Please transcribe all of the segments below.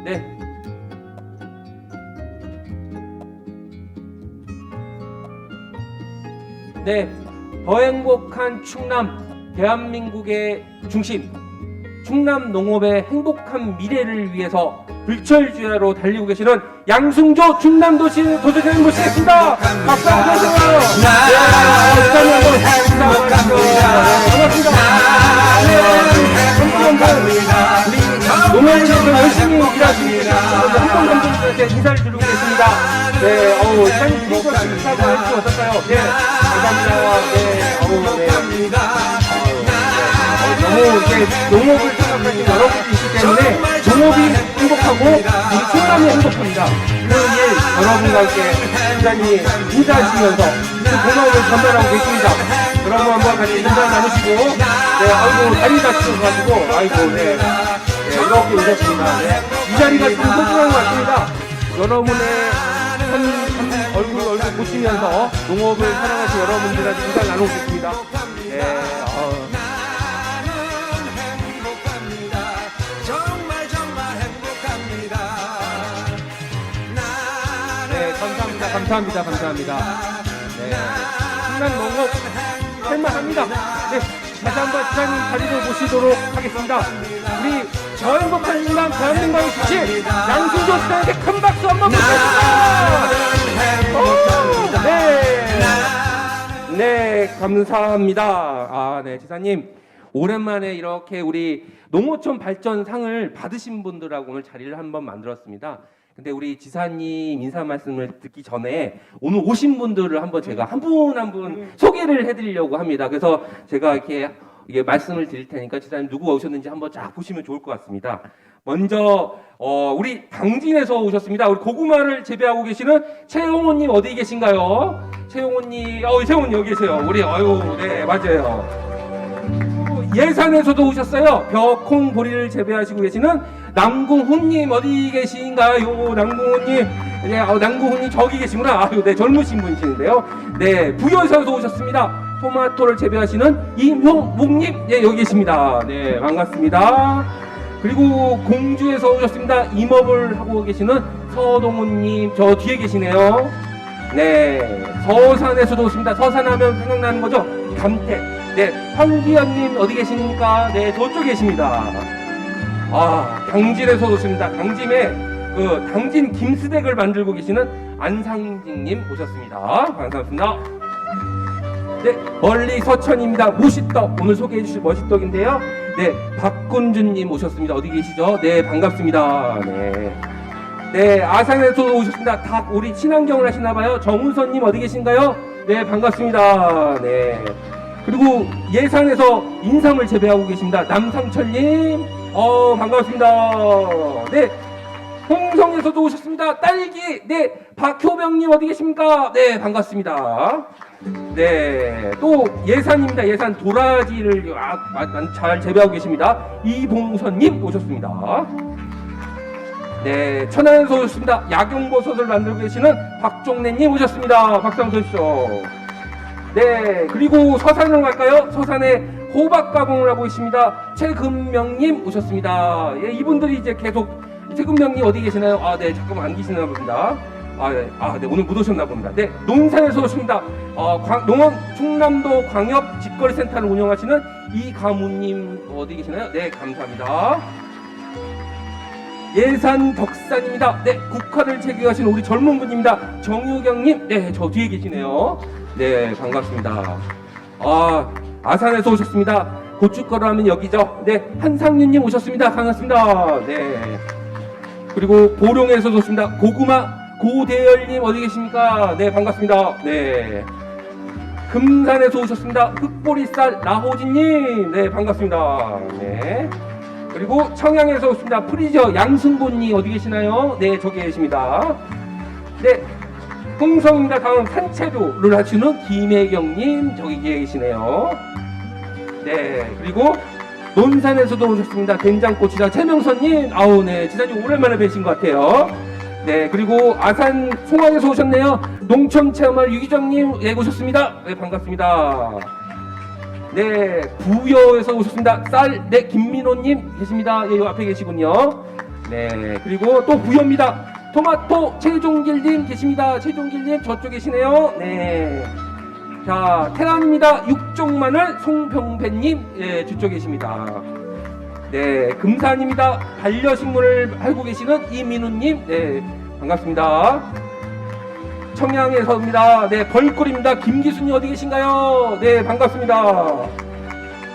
네. 네, 더 행복한 충남, 대한민국의 중심, 충남 농업의 행복한 미래를 위해서 불철주야로 달리고 계시는 양승조 충남도시 도시장님 모시겠습니다. 박수 한번 주세요. 반갑습니다. 농업을 위해서 열심히 일하시는 한동감독님한테 인사를 드리고 계십니다. 네, 사장님 드리고 인사하고 해주시면 어떨까요? 네, 감사합니다. 네, 너무 이제 농업을 생각하시는 여러분들이 있기 때문에 농업이 행복하고 우리 충남이 행복합니다. 그런 일 여러분과 함께 기자님이 인사하시면서 그 고마움을 전달하고 계십니다. 여러분 한번 같이 인사 나누시고, 네, 아이고 다리 다치셔가지고, 아이고, 네, 이렇게 오셨습니다. 네. 이 자리가 좀 소중한 것 같습니다. 여러분의 얼굴 보시면서 농업을 사랑하시는 여러분들한테 인사 나누고 계십니다. 네, 감사합니다. 네, 충남 농업 할만합니다. 네, 다시 한번 지사님 자리를 모시도록 하겠습니다. 우리 저 행복한 충남 대한민국의 주식 양승조 지사에게 큰 박수 한번 부탁드립니다. 네, 감사합니다. 네, 지사님 오랜만에 이렇게 우리 농어촌 발전상을 받으신 분들하고 오늘 자리를 한번 만들었습니다. 근데 우리 지사님 인사 말씀을 듣기 전에 오늘 오신 분들을 한번 제가 한 분 한 분 소개를 해드리려고 합니다. 그래서 제가 이게 말씀을 드릴 테니까 지사님 누구가 오셨는지 한번 쫙 보시면 좋을 것 같습니다. 먼저 우리 당진에서 오셨습니다. 우리 고구마를 재배하고 계시는 최용호님 어디 계신가요? 최용호님, 최용호님 여기 계세요. 우리 네, 맞아요. 예산에서도 오셨어요. 벼콩 보리를 재배하시고 계시는 남궁훈님 어디 계신가요? 남궁훈님, 네, 남궁훈님 저기 계시구나. 네, 젊으신 분이시는데요. 네, 부여에서도 오셨습니다. 토마토를 재배하시는 임효묵님, 네, 여기 계십니다. 네, 반갑습니다. 그리고 공주에서 오셨습니다. 임업을 하고 계시는 서동훈님, 저 뒤에 계시네요. 네, 서산에서도 오십니다. 서산하면 생각나는 거죠? 감태. 네, 황기현님 어디 계십니까? 네, 저쪽 계십니다. 당진에서 오십니다. 당진에 당진 김스댁을 만들고 계시는 안상진님 오셨습니다. 반갑습니다. 네, 멀리 서천입니다. 무시떡 오늘 소개해 주실 머시떡인데요. 네, 박군준님 오셨습니다. 어디 계시죠? 네, 반갑습니다. 네, 아산에서 오셨습니다. 닭 우리 친환경을 하시나봐요. 정우선님 어디 계신가요? 네, 반갑습니다. 네. 그리고 예산에서 인삼을 재배하고 계십니다. 남상철님, 반갑습니다. 네, 홍성에서도 오셨습니다. 딸기, 네, 박효병님 어디 계십니까? 네, 반갑습니다. 네, 또 예산입니다. 예산 도라지를 잘 재배하고 계십니다. 이봉선님 오셨습니다. 네, 천안에서 오셨습니다. 약용버섯을 만들고 계시는 박종래님 오셨습니다. 박수 한번 주십시오. 네, 그리고 서산으로 갈까요? 서산에 호박 가공을 하고 있습니다. 최금명님 오셨습니다. 예, 이분들이 이제 계속 최금명님 어디 계시나요? 네, 잠깐만 안 계시나 봅니다. 네, 오늘 못 오셨나 봅니다. 네, 논산에서 오십니다. 농원 충남도 광역 직거래센터를 운영하시는 이가무님 어디 계시나요? 네, 감사합니다. 예산 덕산입니다. 네, 국화를 재배하시는 우리 젊은 분입니다. 정유경님, 네, 저 뒤에 계시네요. 네, 반갑습니다. 아산에서 오셨습니다. 고춧가루 하면 여기죠. 네, 한상윤님 오셨습니다. 반갑습니다. 네. 그리고 보령에서 오셨습니다. 고구마 고대열님 어디 계십니까? 네, 반갑습니다. 네. 금산에서 오셨습니다. 흑보리쌀 나호진님, 네, 반갑습니다. 네. 그리고 청양에서 오셨습니다. 프리저 양승곤님 어디 계시나요? 네, 저기 계십니다. 네. 홍성입니다. 다음 산채도를 하시는 김혜경님 저기 계시네요. 네, 그리고 논산에서도 오셨습니다. 된장고추장 최명선님, 네, 지사님 오랜만에 뵈신 것 같아요. 네, 그리고 아산 송화에서 오셨네요. 농촌체험할 유기정님, 네, 오셨습니다. 네, 반갑습니다. 네, 부여에서 오셨습니다. 쌀, 네, 김민호님 계십니다. 예, 요 앞에 계시군요. 네, 그리고 또 부여입니다. 토마토 최종길님 계십니다. 최종길님 저쪽 계시네요. 네. 자, 태안입니다. 육종마늘 송병배님, 예, 저쪽 계십니다. 네, 금산입니다. 반려식물을 알고 계시는 이민우님, 네, 반갑습니다. 청양에서입니다. 네, 벌꿀입니다. 김기순님 어디 계신가요? 네, 반갑습니다.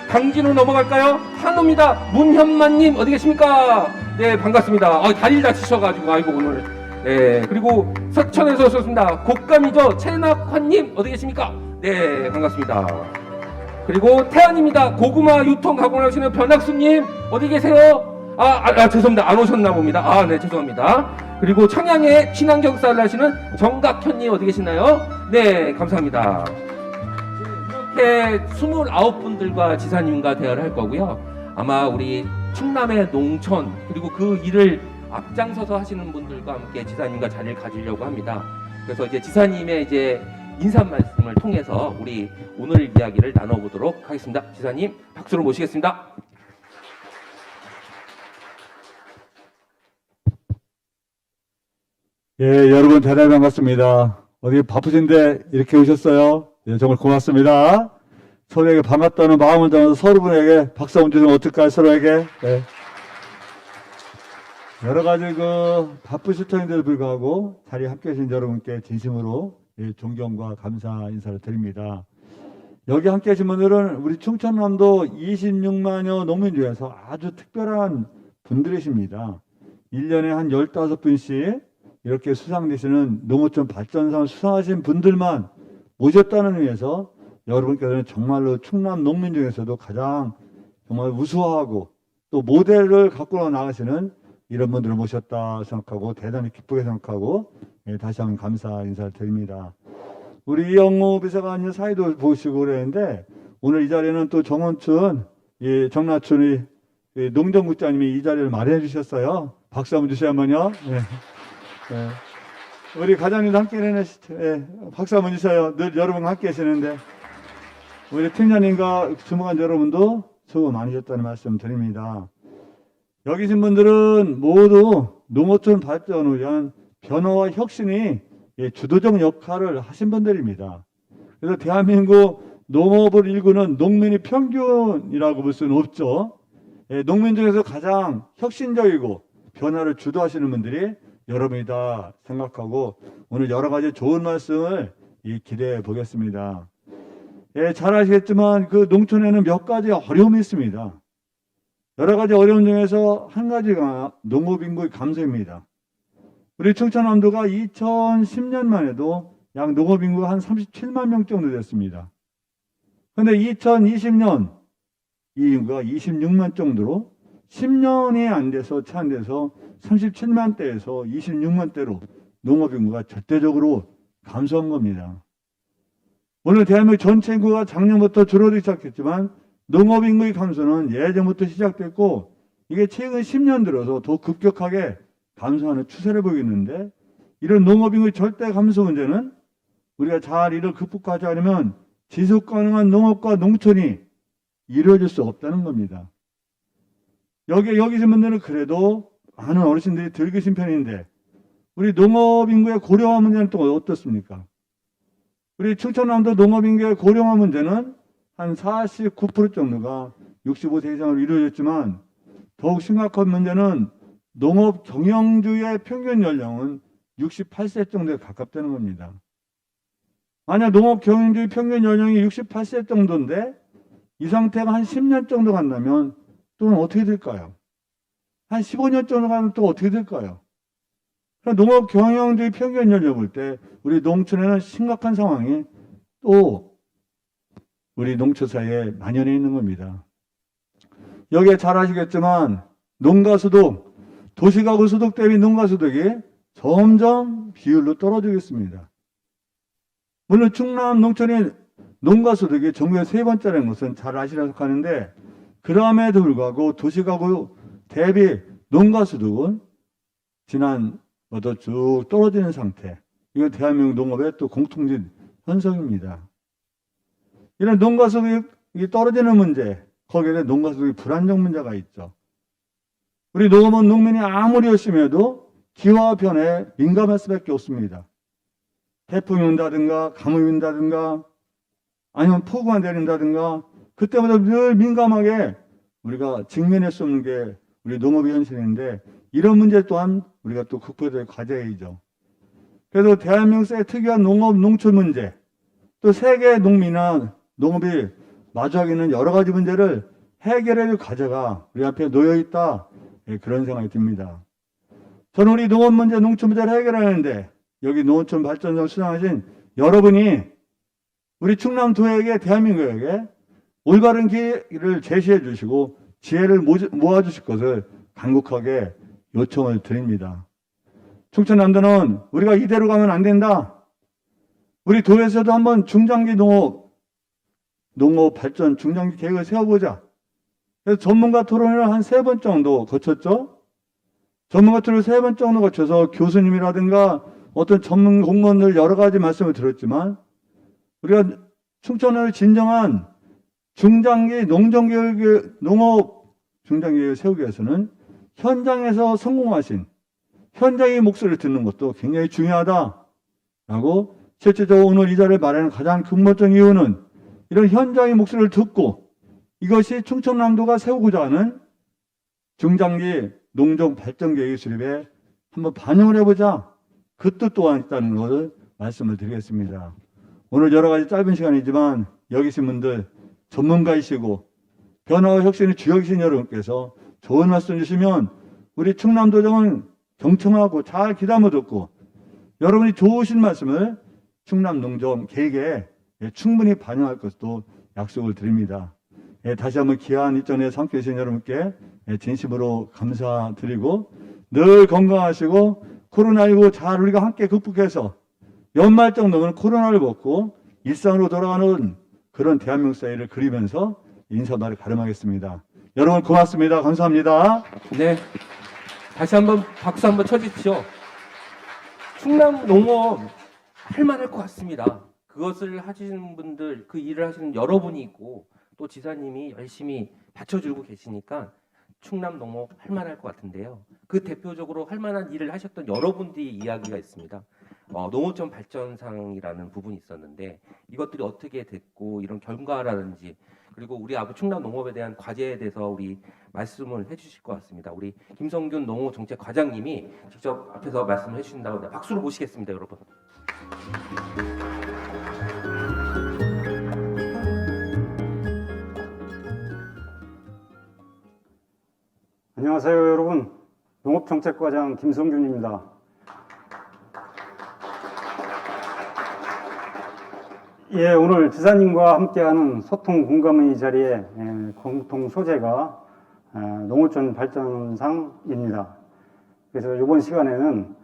강진으로 넘어갈까요? 한우입니다. 문현만님 어디 계십니까? 네, 반갑습니다. 다리를 다치셔가지고 아이고 오늘. 네, 그리고 서천에서 오셨습니다. 곶감이죠. 최낙환님 어디 계십니까? 네, 반갑습니다. 그리고 태안입니다. 고구마 유통 가공하시는 변학수님 어디 계세요? 죄송합니다. 안 오셨나 봅니다. 네, 죄송합니다. 그리고 청양에 친환경쌀 하시는 정각현님 어디 계시나요? 네, 감사합니다. 이렇게 29분들과 지사님과 대화를 할 거고요. 아마 우리 충남의 농촌 그리고 그 일을 앞장서서 하시는 분들과 함께 지사님과 자리를 가지려고 합니다. 그래서 이제 지사님의 이제 인사 말씀을 통해서 우리 오늘 이야기를 나눠보도록 하겠습니다. 지사님 박수로 모시겠습니다. 예, 여러분 대단히 반갑습니다. 어디 바쁘신데 이렇게 오셨어요? 예, 정말 고맙습니다. 서로에게 반갑다는 마음을 담아서 서로분에게 박수 한번 주시면 어떨까요? 서로에게. 예. 여러 가지 바쁘실 터인데도 불구하고 자리에 함께 계신 여러분께 진심으로 존경과 감사 인사를 드립니다. 여기 함께 계신 분들은 우리 충청남도 26만여 농민 중에서 아주 특별한 분들이십니다. 1년에 한 15분씩 이렇게 수상되시는 농어촌 발전상을 수상하신 분들만 모셨다는 의미에서 여러분께서는 정말로 충남 농민 중에서도 가장 정말 우수하고 또 모델을 갖고 나가시는 이런 분들을 모셨다 생각하고 대단히 기쁘게 생각하고 다시 한번 감사 인사를 드립니다. 우리 이영호 비서관님 사이도 보시고 그랬는데 오늘 이 자리에는 또 정원춘 정나춘이 농정국장님이 이 자리를 마련해 주셨어요. 박수 한번 주셔야만요. 네. 네. 우리 과장님도 함께 내는 박수 한번 주셔요. 늘 여러분 함께 계시는데 우리 팀장님과 주무관 여러분도 수고 많으셨다는 말씀 드립니다. 여기 계신 분들은 모두 농어촌 발전을 위한 변화와 혁신이 주도적 역할을 하신 분들입니다. 그래서 대한민국 농업을 일구는 농민의 평균이라고 볼 수는 없죠. 농민 중에서 가장 혁신적이고 변화를 주도하시는 분들이 여러분이다 생각하고 오늘 여러 가지 좋은 말씀을 기대해 보겠습니다. 잘 아시겠지만 그 농촌에는 몇 가지 어려움이 있습니다. 여러 가지 어려움 중에서 한 가지가 농업인구의 감소입니다. 우리 충청남도가 2010년만 해도 약 농업인구가 한 37만 명 정도 됐습니다. 그런데 2020년 이 인구가 26만 정도로 10년이 안 돼서 채 안 돼서 37만 대에서 26만 대로 농업인구가 절대적으로 감소한 겁니다. 오늘 대한민국 전체 인구가 작년부터 줄어들기 시작했지만 농업인구의 감소는 예전부터 시작됐고 이게 최근 10년 들어서 더 급격하게 감소하는 추세를 보이고 있는데 이런 농업인구의 절대 감소 문제는 우리가 잘 이를 극복하지 않으면 지속가능한 농업과 농촌이 이루어질 수 없다는 겁니다. 여기 계신 분들은 그래도 많은 어르신들이 덜 계신 편인데 우리 농업인구의 고령화 문제는 또 어떻습니까? 우리 충청남도 농업인구의 고령화 문제는 한 49% 정도가 65세 이상으로 이루어졌지만 더욱 심각한 문제는 농업 경영주의 평균 연령은 68세 정도에 가깝다는 겁니다. 만약 농업 경영주의 평균 연령이 68세 정도인데 이 상태가 한 10년 정도 간다면 또 어떻게 될까요? 한 15년 정도 가면 또 어떻게 될까요? 농업 경영주의 평균 연령 볼 때 우리 농촌에는 심각한 상황이 또 우리 농촌 사이에 만연해 있는 겁니다. 여기에 잘 아시겠지만 농가소득, 도시가구 소득 대비 농가소득이 점점 비율로 떨어지고 있습니다. 물론 충남 농촌의 농가소득이 전국에 세 번째라는 것은 잘 아시라고 하는데 그럼에도 불구하고 도시가구 대비 농가소득은 지난부터 쭉 떨어지는 상태. 이건 대한민국 농업의 또 공통적 현상입니다. 이런 농가소득이 떨어지는 문제, 거기에 농가소득의 불안정 문제가 있죠. 우리 농업은 농민이 아무리 열심히 해도 기와 변에 민감할 수밖에 없습니다. 태풍이 온다든가 가뭄이 온다든가 아니면 폭우가 내린다든가 그때마다 늘 민감하게 우리가 직면할 수 없는 게 우리 농업의 현실인데 이런 문제 또한 우리가 또 극복해야 될 과제이죠. 그래서 대한민국의 특이한 농업, 농촌 문제 또 세계 농민이나 농업이 마주하고 있는 여러 가지 문제를 해결해야 될 과제가 우리 앞에 놓여 있다. 그런 생각이 듭니다. 저는 우리 농업 문제, 농촌 문제를 해결하는데 여기 농어촌 발전소 수상하신 여러분이 우리 충남도에게 대한민국에게 올바른 길을 제시해 주시고 지혜를 모아 주실 것을 간곡하게 요청을 드립니다. 충청남도는 우리가 이대로 가면 안 된다. 우리 도에서도 한번 중장기 농업 발전 중장기 계획을 세워보자. 그래서 전문가 토론회를 한 3번 정도 거쳤죠. 전문가 토론을 3번 정도 거쳐서 교수님이라든가 어떤 전문 공무원들 여러 가지 말씀을 들었지만 우리가 충청남도의 진정한 중장기 농업 중장기 계획을 세우기 위해서는 현장에서 성공하신 현장의 목소리를 듣는 것도 굉장히 중요하다라고 실제적으로 오늘 이 자리를 마련하는 가장 근본적인 이유는 이런 현장의 목소리를 듣고 이것이 충청남도가 세우고자 하는 중장기 농종 발전 계획 수립에 한번 반영을 해보자. 그 뜻 또한 있다는 것을 말씀을 드리겠습니다. 오늘 여러 가지 짧은 시간이지만 여기 계신 분들 전문가이시고 변화와 혁신의 주역이신 여러분께서 좋은 말씀 주시면 우리 충남도정은 경청하고 잘 귀담아 듣고 여러분이 좋으신 말씀을 충남 농정 계획에 충분히 반영할 것도 약속을 드립니다. 다시 한번 귀한 일전에 함께해 주신 여러분께 진심으로 감사드리고 늘 건강하시고 코로나19 잘 우리가 함께 극복해서 연말 정도는 코로나를 벗고 일상으로 돌아가는 그런 대한민국 사회를 그리면서 인사말을 가름하겠습니다. 여러분 고맙습니다. 감사합니다. 네. 다시 한번 박수 한번 쳐주십시오. 충남 농업 할만할 것 같습니다. 그것을 하시는 분들, 그 일을 하시는 여러분이 있고 또 지사님이 열심히 받쳐주고 계시니까 충남 농업 할만할 것 같은데요. 그 대표적으로 할만한 일을 하셨던 여러분들이 이야기가 있습니다. 농어촌 발전상이라는 부분이 있었는데 이것들이 어떻게 됐고 이런 결과라든지 그리고 우리 앞으로 충남 농업에 대한 과제에 대해서 우리 말씀을 해주실 것 같습니다. 우리 김성균 농어정책 과장님이 직접 앞에서 말씀을 해주신다고 박수로 모시겠습니다, 여러분. 안녕하세요, 여러분. 농업정책과장 김성균입니다. 오늘 지사님과 함께하는 소통 공감의 자리에 공통 소재가 농어촌 발전상입니다. 그래서 이번 시간에는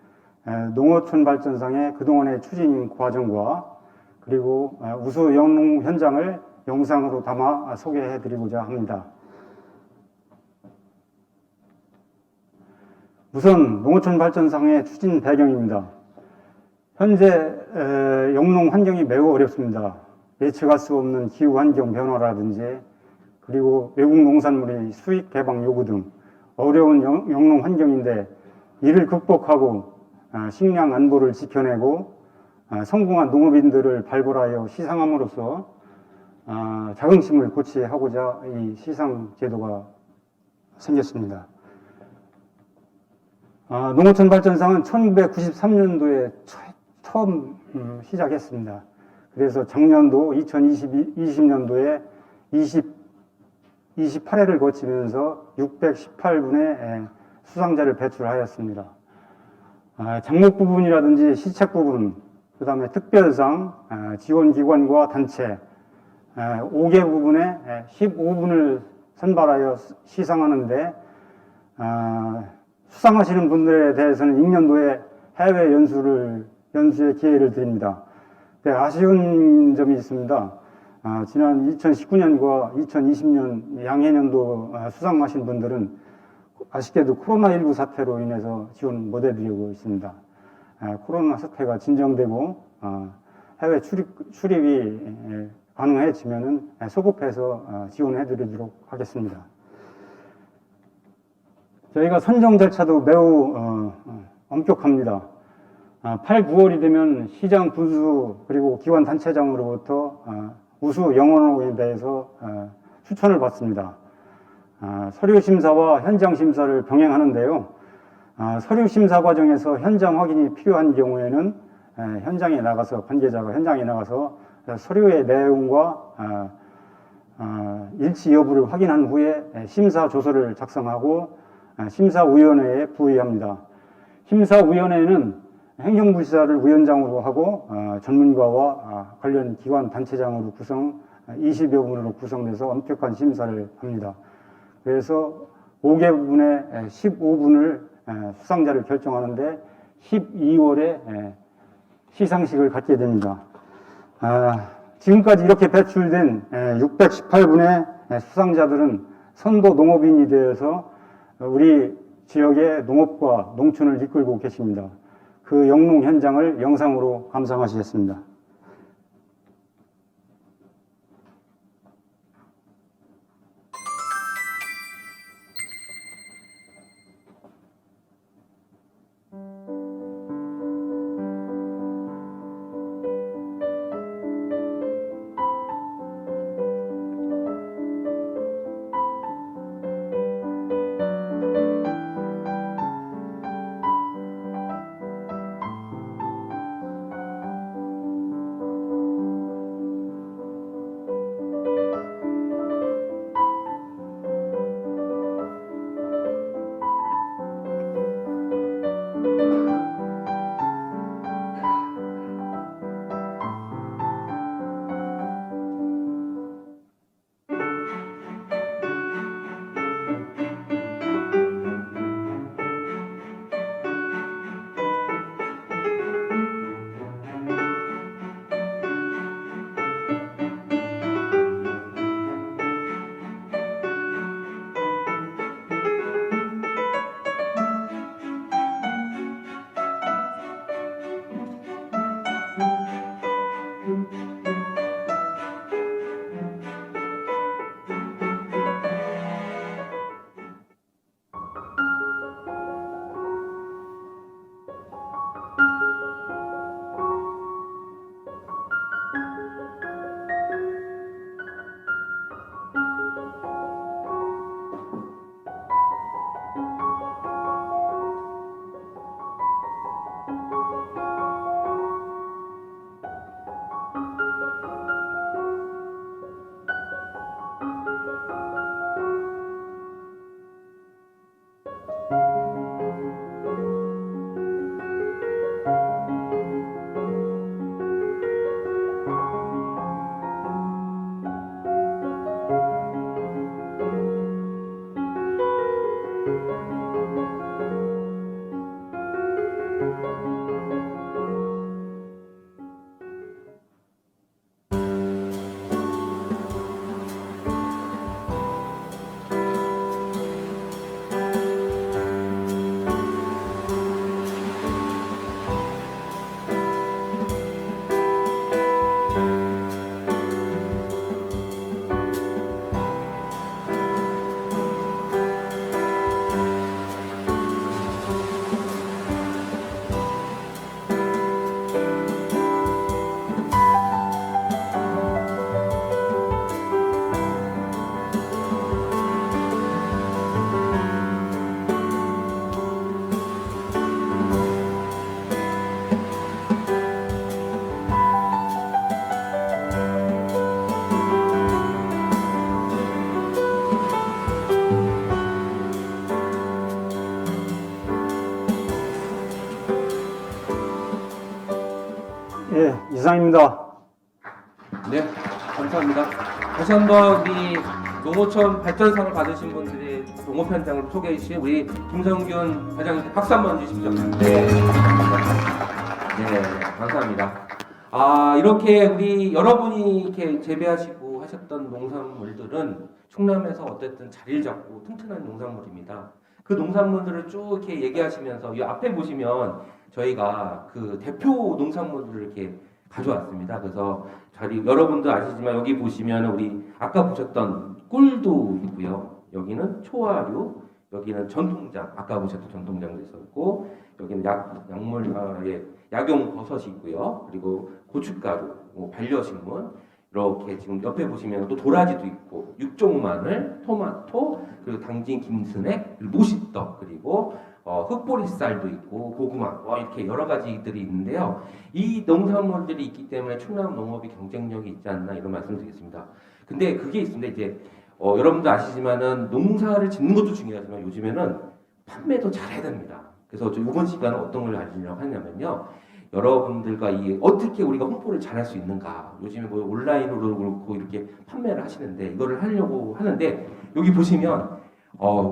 농어촌 발전상의 그동안의 추진 과정과 그리고 우수 영농 현장을 영상으로 담아 소개해드리고자 합니다. 우선 농어촌 발전상의 추진 배경입니다. 현재 영농 환경이 매우 어렵습니다. 예측할 수 없는 기후 환경 변화라든지 그리고 외국 농산물의 수입 개방 요구 등 어려운 영농 환경인데 이를 극복하고 식량 안보를 지켜내고 성공한 농업인들을 발굴하여 시상함으로써 자긍심을 고취하고자 이 시상 제도가 생겼습니다. 농어촌 발전상은 1993년도에 처음 시작했습니다. 그래서 작년도 2020년도에 28회를 거치면서 618분의 수상자를 배출하였습니다. 장목 부분이라든지 시책 부분, 그 다음에 특별상, 지원기관과 단체 5개 부분에 15분을 선발하여 시상하는데 수상하시는 분들에 대해서는 익년도에 해외 연수의 기회를 드립니다. 아쉬운 점이 있습니다. 지난 2019년과 2020년 양해년도 수상하신 분들은 아쉽게도 코로나19 사태로 인해서 지원 못 해드리고 있습니다. 코로나 사태가 진정되고 해외 출입이 가능해지면은 소급해서 지원해 드리도록 하겠습니다. 저희가 선정 절차도 매우 엄격합니다. 8, 9월이 되면 시장 군수 그리고 기관 단체장으로부터 우수 영혼에 대해서 추천을 받습니다. 서류 심사와 현장 심사를 병행하는데요. 서류 심사 과정에서 현장 확인이 필요한 경우에는 현장에 나가서 관계자가 현장에 나가서 서류의 내용과 일치 여부를 확인한 후에 심사 조서를 작성하고 심사위원회에 부의합니다. 심사위원회는 행정부지사를 위원장으로 하고 전문가와 관련 기관 단체장으로 구성 20여 분으로 구성돼서 엄격한 심사를 합니다. 그래서 5개 부분에 15분을 수상자를 결정하는데 12월에 시상식을 갖게 됩니다. 지금까지 이렇게 배출된 618분의 수상자들은 선도 농업인이 되어서 우리 지역의 농업과 농촌을 이끌고 계십니다. 그 영농 현장을 영상으로 감상하시겠습니다. 예, 이상입니다. 네, 감사합니다. 다시 한번 우리 농어촌 발전상을 받으신 분들의 농업 현장을 소개해 주신 우리 김성균 회장님께 박수 한번 주시죠. 네, 감사합니다. 이렇게 우리 여러분이 이렇게 재배하시고 하셨던 농산물들은 충남에서 어쨌든 자리를 잡고 튼튼한 농산물입니다. 그 농산물들을 쭉 이렇게 얘기하시면서 이 앞에 보시면 저희가 그 대표 농산물들을 이렇게 가져왔습니다. 그래서 여러분도 아시지만 여기 보시면 우리 아까 보셨던 꿀도 있고요. 여기는 초화류, 여기는 전통장, 아까 보셨던 전통장도 있었고, 여기는 약물, 약용 버섯이 있고요. 그리고 고춧가루, 뭐 반려식물, 이렇게 지금 옆에 보시면 또 도라지도 있고, 육종 마늘, 토마토, 그리고 당진 김스낵, 그리고 모시떡, 그리고 흑보리쌀도 있고, 고구마, 이렇게 여러 가지들이 있는데요. 이 농산물들이 있기 때문에 충남 농업이 경쟁력이 있지 않나 이런 말씀드리겠습니다. 근데 그게 있습니다. 이제 여러분도 아시지만은 농사를 짓는 것도 중요하지만 요즘에는 판매도 잘해야 됩니다. 그래서 저 이번 시간은 어떤 걸 알리려고 하냐면요. 여러분들과 어떻게 우리가 홍보를 잘할 수 있는가. 요즘에 뭐 온라인으로 그렇고 이렇게 판매를 하시는데 이거를 하려고 하는데 여기 보시면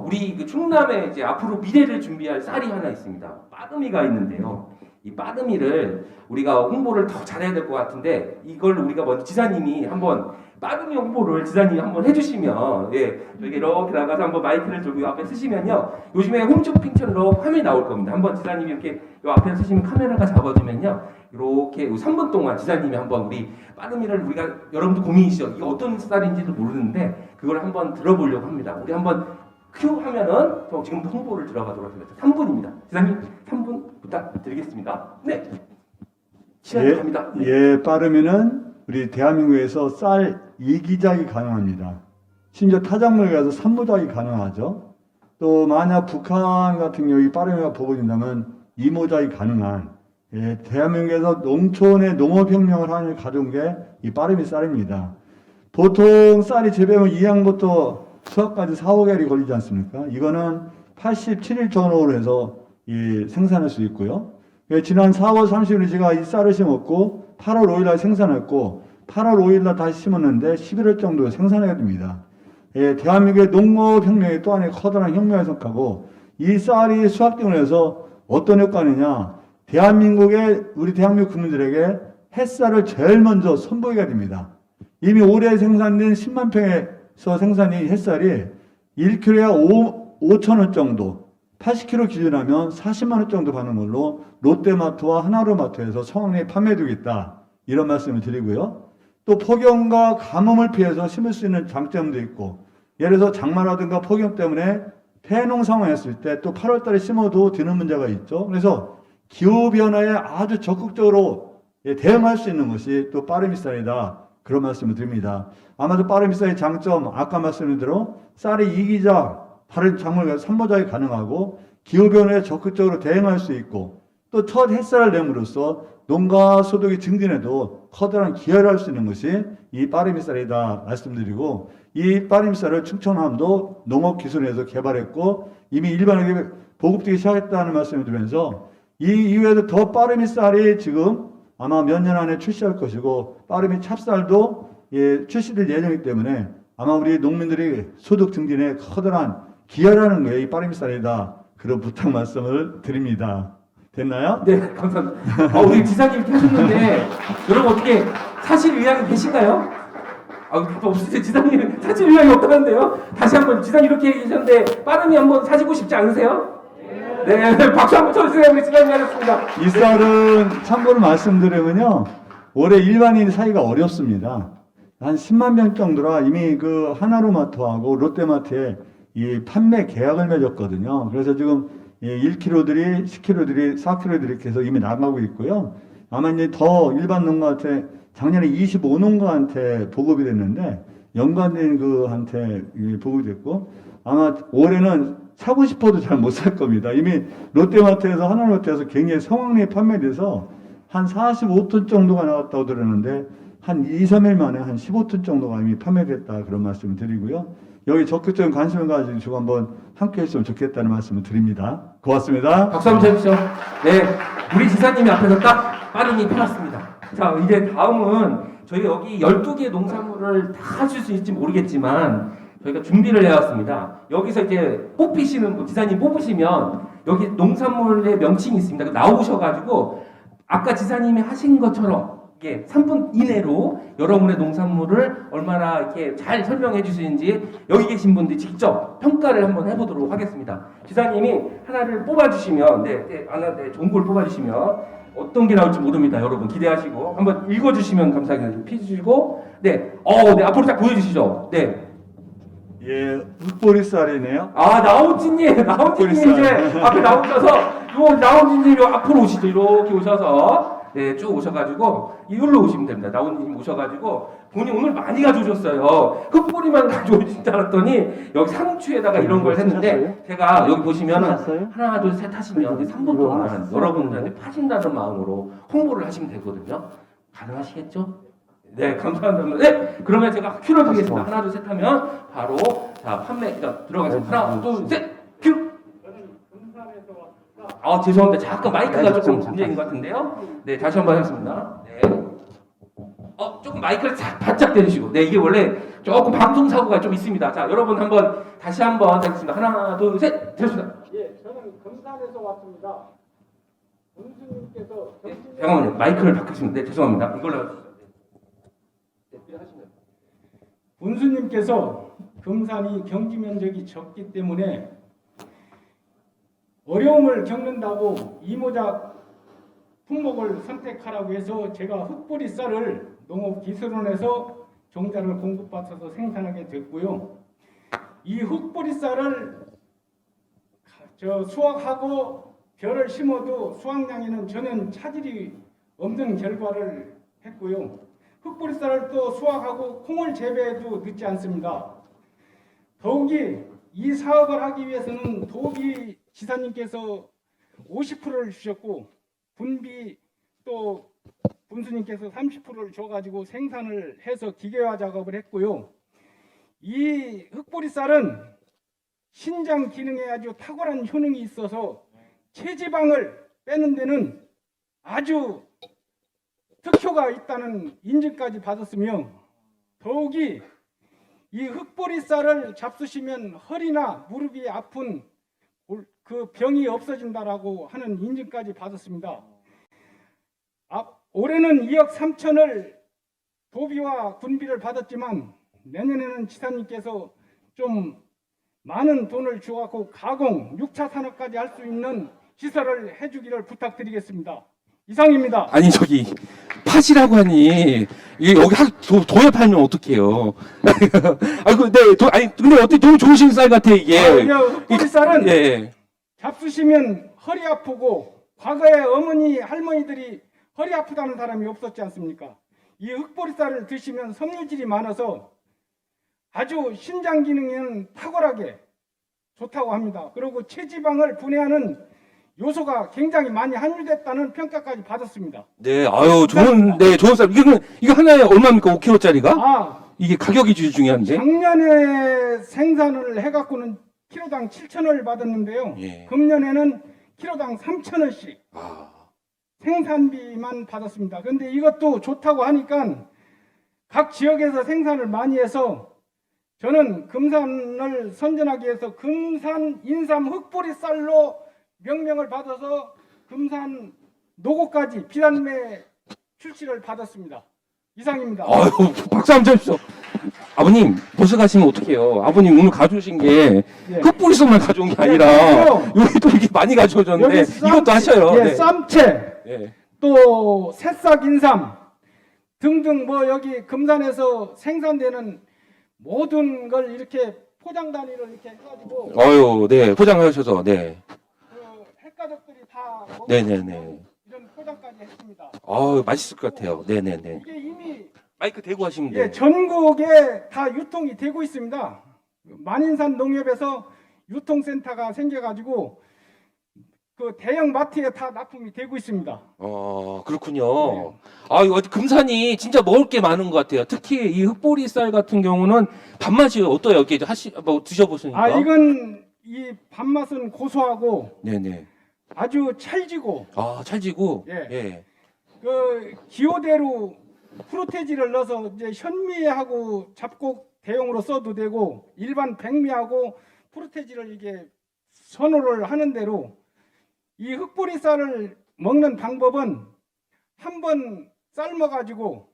우리 그 충남에 이제 앞으로 미래를 준비할 쌀이 하나 있습니다. 빠금이가 있는데요. 이 빠금이를 우리가 홍보를 더 잘해야 될 것 같은데 이걸 우리가 먼저 지사님이 한번 빠금이 홍보를 지사님이 한번 해주시면 저기 이렇게 나가서 한번 마이크를 들고 앞에 쓰시면요. 요즘에 홈쇼핑처럼 화면이 나올 겁니다. 한번 지사님이 이렇게 요 앞에 쓰시면 카메라가 잡아주면요. 이렇게 3분 동안 지사님이 한번 우리 빠금이를 우리가 여러분도 고민이시죠. 이게 어떤 쌀인지도 모르는데 그걸 한번 들어보려고 합니다. 우리 한번 큐 하면은 저 지금부터 홍보를 들어가도록 하겠습니다. 3분입니다. 지사님 3분 부탁드리겠습니다. 네. 시간이 갑니다. 네. 빠르면은 우리 대한민국에서 쌀 2기작이 가능합니다. 심지어 타작물 가서 3모작이 가능하죠. 또 만약 북한 같은 경우 빠르면가 보고진다면 2모작이 가능한 대한민국에서 농촌의 농업혁명을 하는 가져온 게 이 빠르미 쌀입니다. 보통 쌀이 재배하면 이양부터 수확까지 4, 5개월이 걸리지 않습니까? 이거는 87일 전후로 해서 생산할 수 있고요. 지난 4월 30일 제가 이 쌀을 심었고 8월 5일날 생산했고 8월 5일날 다시 심었는데 11월 정도에 생산해야 됩니다. 대한민국의 농업혁명이 또 하나의 커다란 혁명을 선하고 이 쌀이 수확되고 나서 어떤 효과느냐 우리 대한민국 국민들에게 햇살을 제일 먼저 선보이게 됩니다. 이미 올해 생산된 10만 평에서 생산된 햇살이 1kg에 5,000원 정도 80kg 기준하면 40만 원 정도 받는 걸로 롯데마트와 하나로마트에서 성황리에 판매되겠다 이런 말씀을 드리고요. 또 폭염과 가뭄을 피해서 심을 수 있는 장점도 있고 예를 들어서 장마라든가 폭염 때문에 폐농 상황이었을 때 또 8월 달에 심어도 되는 문제가 있죠. 그래서 기후변화에 아주 적극적으로 대응할 수 있는 것이 또 빠르미쌀이다. 그런 말씀을 드립니다. 아마도 빠르미쌀의 장점, 아까 말씀드린 대로 쌀이 2기작, 다른 작물과 3모작이 가능하고 기후변화에 적극적으로 대응할 수 있고 또 첫 햇살을 내므로써 농가 소득이 증진에도 커다란 기여를 할 수 있는 것이 이 빠르미쌀이다 말씀드리고 이 빠르미쌀을 충청남도 농업기술원에서 개발했고 이미 일반에게 보급되기 시작했다는 말씀을 드리면서 이 이외에도 더 빠르미쌀이 지금 아마 몇 년 안에 출시할 것이고 빠르미 찹쌀도 출시될 예정이기 때문에 아마 우리 농민들이 소득 증진에 커다란 기여를 하는 거예요. 이 빠르미쌀이다. 그런 부탁 말씀을 드립니다. 됐나요? 네, 감사합니다. 우리 지사님 이렇게 하셨는데 여러분 어떻게 사실 의향이 계신가요? 답 없으세요. 지사님 사실 의향이 없다는데요. 다시 한번 지사님 이렇게 얘기하셨는데 빠름이 한번 사지고 싶지 않으세요? 네, 박수 한번 쳐주세요. 우리 지사님 하셨습니다. 이 쌀은 참고로 말씀드리면요. 올해 일반인 사기가 어렵습니다. 한 10만 명 정도라 이미 그 하나로마트하고 롯데마트에 이 판매 계약을 맺었거든요. 그래서 지금 1kg들이, 10kg들이, 4kg들이 이렇게 해서 이미 나가고 있고요. 아마 이제 더 일반 농가한테 작년에 25농가한테 보급이 됐는데 연관된 그한테 보급이 됐고 아마 올해는 사고 싶어도 잘 못 살 겁니다. 이미 롯데마트에서 하나로마트에서 굉장히 성황리에 판매돼서 한 45톤 정도가 나왔다고 들었는데 한 2, 3일 만에 한 15톤 정도가 이미 판매됐다 그런 말씀을 드리고요. 여기 적극적인 관심을 가지고 한번 함께 했으면 좋겠다는 말씀을 드립니다. 고맙습니다. 박수 한번 쳐주시죠. 네, 우리 지사님이 앞에서 딱 빠름이 펴놨습니다. 자, 이제 다음은 저희 여기 12개 농산물을 다 하실 수 있을지 모르겠지만 저희가 준비를 해왔습니다. 여기서 이제 뽑히시는 지사님 뽑으시면 여기 농산물의 명칭이 있습니다. 나오셔가지고 아까 지사님이 하신 것처럼 이게 3분 이내로 여러분의 농산물을 얼마나 이렇게 잘 설명해 주시는지 여기 계신 분들이 직접 평가를 한번 해보도록 하겠습니다. 지사님이 하나를 뽑아주시면, 좋은 걸 뽑아주시면 어떤 게 나올지 모릅니다. 여러분 기대하시고 한번 읽어주시면 감사하겠습니다. 피주시고, 앞으로 딱 보여주시죠. 네. 예, 흑보리쌀이네요. 아, 나온진님 이제 앞에 나오셔서, 나온진님 앞으로 오시죠. 이렇게 오셔서, 네, 쭉 오셔가지고, 이걸로 오시면 됩니다. 나온진님 오셔가지고, 본인 오늘 많이 가져오셨어요. 흑보리만 가져오신 줄 알았더니, 여기 상추에다가 이런 걸 했는데, 제가 여기 보시면은, 하나, 둘, 셋 하시면 3분 동안 여러분들한테 파신다는 마음으로 홍보를 하시면 되거든요. 가능하시겠죠? 네, 감사합니다. 네, 그러면 제가 큐를 드리겠습니다. 하나, 둘, 셋 하면 바로 자 판매 들어가겠습니다. 하나, 둘, 셋, 큐. 아, 죄송합니다. 잠깐 마이크가 조금 문제인 것 같은데요. 네, 다시 한번 하겠습니다. 네. 조금 마이크를 바짝 대주시고. 네, 이게 원래 조금 방송 사고가 좀 있습니다. 자, 여러분 한번 다시 한번 하겠습니다. 하나, 둘, 셋, 됐습니다. 예, 저는 금산에서 왔습니다. 군수님께서 잠깐만요. 마이크를 바꾸시면 네, 죄송합니다. 이걸로 군수님께서 금산이 경지 면적이 적기 때문에 어려움을 겪는다고 이모작 품목을 선택하라고 해서 제가 흑보리 쌀을 농업기술원에서 종자를 공급받아서 생산하게 됐고요. 이 흑보리 쌀을 수확하고 벼를 심어도 수확량에는 전혀 차질이 없는 결과를 했고요. 흑보리쌀을 또 수확하고 콩을 재배해도 늦지 않습니다. 더욱이 이 사업을 하기 위해서는 도비 지사님께서 50%를 주셨고 분비 또 군수님께서 30%를 줘가지고 생산을 해서 기계화 작업을 했고요. 이 흑보리쌀은 신장 기능에 아주 탁월한 효능이 있어서 체지방을 빼는 데는 아주 특효가 있다는 인증까지 받았으며 더욱이 이 흑보리쌀을 잡수시면 허리나 무릎이 아픈 그 병이 없어진다라고 하는 인증까지 받았습니다. 올해는 2억 3천을 도비와 군비를 받았지만 내년에는 지사님께서 좀 많은 돈을 주어갖고 가공, 6차 산업까지 할 수 있는 시설을 해주기를 부탁드리겠습니다. 이상입니다. 아니 저기 팥이라고 하니 이게 여기 도에 팔면 어떡해요? 아이고 네 아니 근데 어떻게 너무 좋으신 쌀 같아 이게. 흑보리쌀은 예. 잡수시면 허리 아프고 과거에 어머니 할머니들이 허리 아프다는 사람이 없었지 않습니까? 이 흑보리쌀을 드시면 섬유질이 많아서 아주 신장 기능에는 탁월하게 좋다고 합니다. 그리고 체지방을 분해하는 요소가 굉장히 많이 함유됐다는 평가까지 받았습니다. 네, 아유 좋은 쌀. 이거 하나에 얼마입니까? 5kg짜리가? 이게 가격이 제일 중요한데. 작년에 생산을 해갖고는 키로당 7,000원을 받았는데요. 예. 금년에는 키로당 3,000원씩 생산비만 받았습니다. 그런데 이것도 좋다고 하니까 각 지역에서 생산을 많이 해서 저는 금산을 선전하기 위해서 금산 인삼 흑보리 쌀로 명명을 받아서 금산 노고까지 비단매 출시를 받았습니다. 이상입니다. 아유 박수 한번 쳐주십시오. 아버님 벌써 가시면 어떡해요? 아버님 오늘 가져오신 게 예. 흑보리쌀만 가져온 게 아니라 여기 또 이렇게 많이 가져오셨는데 이것도 하셔요. 예, 네. 쌈채, 예. 또 새싹 인삼 등등 뭐 여기 금산에서 생산되는 모든 걸 이렇게 포장 단위로 이렇게 해가지고 아유 네 포장하셔서 네. 그 핵가족들이 다 먹을 네네네. 이런 포장까지 했습니다. 아유 맛있을 것 같아요. 네네네. 이게 이미 마이크 대고 하시면 돼요. 예, 전국에 다 유통이 되고 있습니다. 만인산 농협에서 유통센터가 생겨가지고 그 대형 마트에 다 납품이 되고 있습니다. 그렇군요. 네. 아, 이거 금산이 진짜 먹을 게 많은 것 같아요. 특히 이 흑보리쌀 같은 경우는 밥맛이 어떠요? 이렇게 뭐 드셔보시니까. 이건 이 밥맛은 고소하고 네네. 아주 찰지고 찰지고. 예. 예. 그 기호대로 프로테지를 넣어서 이제 현미하고 잡곡 대용으로 써도 되고 일반 백미하고 프로테지를 이게 선호를 하는 대로 이 흑보리쌀을 먹는 방법은 한번 삶아가지고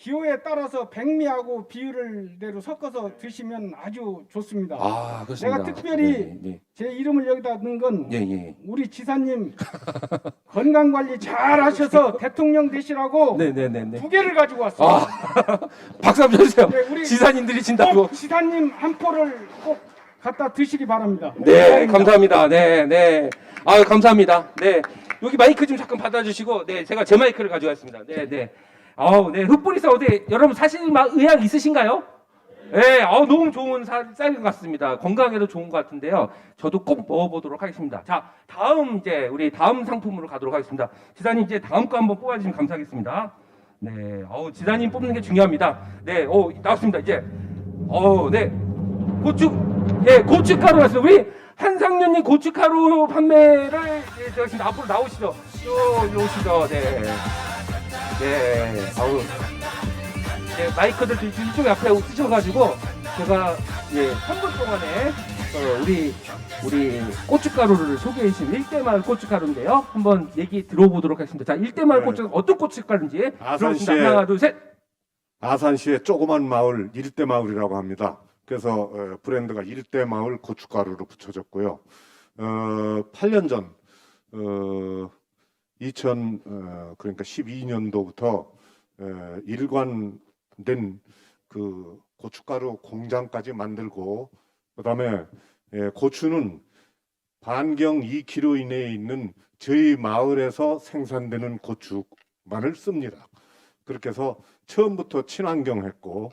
기호에 따라서 백미하고 비율대로 섞어서 드시면 아주 좋습니다. 아, 그렇습니다. 내가 특별히 네, 제 이름을 여기다 넣은 건 네, 예. 우리 지사님 건강 관리 잘 하셔서 대통령 되시라고 네, 네, 네, 네. 2개를 가지고 왔어요. 아, 박수 한번 주세요. 네, 우리 지사님들이 진다고. 꼭 지사님 한 포를 꼭 갖다 드시기 바랍니다. 네, 감사합니다. 네, 네. 아, 감사합니다. 네. 여기 마이크 좀 잠깐 받아주시고, 네, 제가 제 마이크를 가져왔습니다. 네, 네. 아우, 네, 흑보리쌀 어디, 여러분 사실 막 의향 있으신가요? 네, 너무 좋은 쌀 같습니다. 건강에도 좋은 것 같은데요. 저도 꼭 먹어보도록 하겠습니다. 자, 다음 이제 우리 다음 상품으로 가도록 하겠습니다. 지사님 이제 다음 거 한번 뽑아주시면 감사하겠습니다. 네, 지사님 뽑는 게 중요합니다. 네, 나왔습니다. 이제, 네, 고춧가루 왔어요. 우리 한상윤님 고춧가루 판매를 저 지금 앞으로 나오시죠. 쭉 오시죠. 네, 네, 네, 마이크들 이쪽 앞에 쓰셔가지고 제가 3분 동안에 우리 고춧가루를 소개해 주신 일대마을 고춧가루인데요. 한번 얘기 들어보도록 하겠습니다. 자, 일대마을 네. 고춧가루 어떤 고춧가루인지 들어보겠습니다. 아산시에 하나, 둘, 셋. 아산시의 조그만 마을 일대마을이라고 합니다. 그래서 브랜드가 일대마을 고춧가루로 붙여졌고요. 8년 전 그러니까 12년도부터 일관된 그 고춧가루 공장까지 만들고, 그다음에 고추는 반경 2km 이내에 있는 저희 마을에서 생산되는 고추만을 씁니다. 그렇게 해서 처음부터 친환경 했고,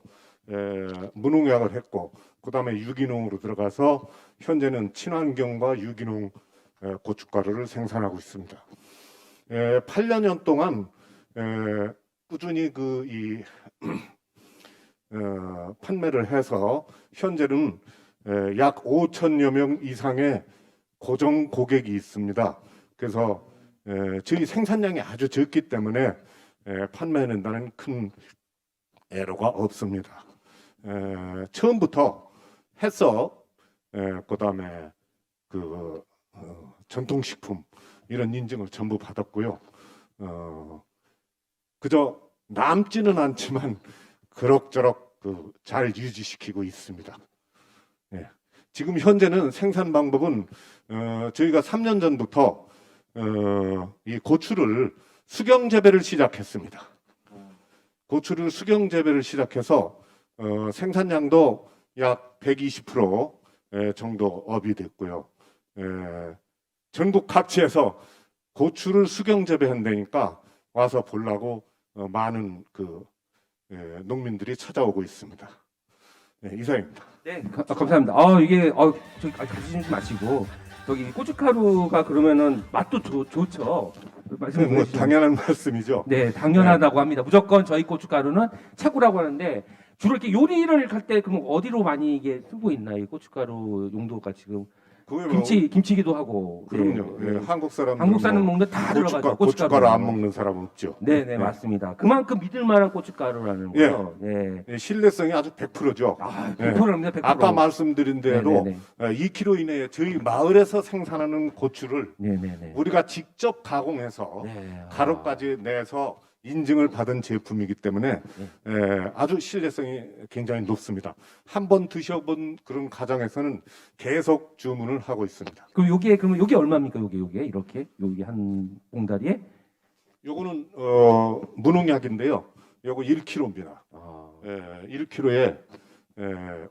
무농약을 했고, 그다음에 유기농으로 들어가서 현재는 친환경과 유기농 고춧가루를 생산하고 있습니다. 8년 동안 꾸준히 판매를 해서 현재는 약 5천여 명 이상의 고정 고객이 있습니다. 그래서 저희 생산량이 아주 적기 때문에 판매하는 데는 큰 애로가 없습니다. 처음부터 해서 그다음에 전통식품 이런 인증을 전부 받았고요. 그저 남지는 않지만 그럭저럭 잘 유지시키고 있습니다. 지금 현재는 생산 방법은 저희가 3년 전부터 이 고추를 수경 재배를 시작했습니다. 고추를 수경 재배를 시작해서 생산량도 약 120% 정도 업이 됐고요. 전국 각지에서 고추를 수경 재배한다니까 와서 보려고 많은 농민들이 찾아오고 있습니다. 이상입니다. 네, 감사합니다. 이게 저기 가지지 마시고 저기 고춧가루가 그러면은 맛도 좋죠. 말씀 뭐 당연한 말씀이죠. 네, 당연하다고 합니다. 무조건 저희 고춧가루는 최고라고 하는데 주로 이렇게 요리를 할 때 그럼 어디로 많이 이게 쓰고 있나요? 이 고춧가루 용도가 지금 그게 뭐 김치기도 하고. 그럼요. 네. 한국 사람들 한국 사람 먹는 다 들어가죠. 고춧가루 안 먹는 사람 없죠. 네, 맞습니다. 그만큼 믿을 만한 고춧가루라는 거죠. 네. 신뢰성이 아주 100%죠. 100%입니다. 100%. 아까 말씀드린 대로 네네네. 2km 이내에 저희 마을에서 생산하는 고추를 네네네. 우리가 직접 가공해서 네. 가루까지 내서 인증을 받은 제품이기 때문에 아주 신뢰성이 굉장히 높습니다. 한번 드셔본 그런 가정에서는 계속 주문을 하고 있습니다. 그럼 요게 얼마입니까? 요게 이렇게 요게 한 봉다리에? 요거는 무농약인데요. 요거 1kg입니다. 1kg에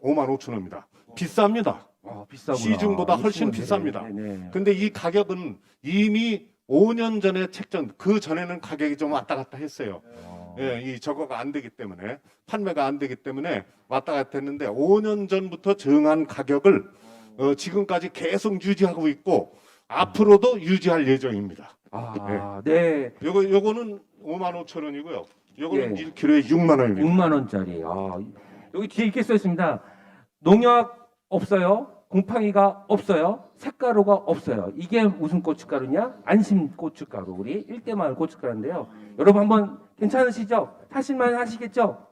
55,000원입니다. 비쌉니다. 비싸구나. 시중보다 훨씬 비쌉니다. 네네. 근데 이 가격은 이미 5년 전에 책전, 그 전에는 가격이 좀 왔다 갔다 했어요. 이 저거가 안 되기 때문에, 판매가 안 되기 때문에 왔다 갔다 했는데 5년 전부터 정한 가격을 지금까지 계속 유지하고 있고 앞으로도 유지할 예정입니다. 네. 요거는 55,000원이고요. 요거는 예. 1kg에 6만 원입니다. 6만 원짜리. 여기 뒤에 이렇게 써 있습니다. 농약 없어요. 곰팡이가 없어요. 색가루가 없어요. 이게 무슨 고춧가루냐? 안심 고춧가루. 우리 일대마을 고춧가루인데요. 여러분 한번 괜찮으시죠? 사실만 하시겠죠?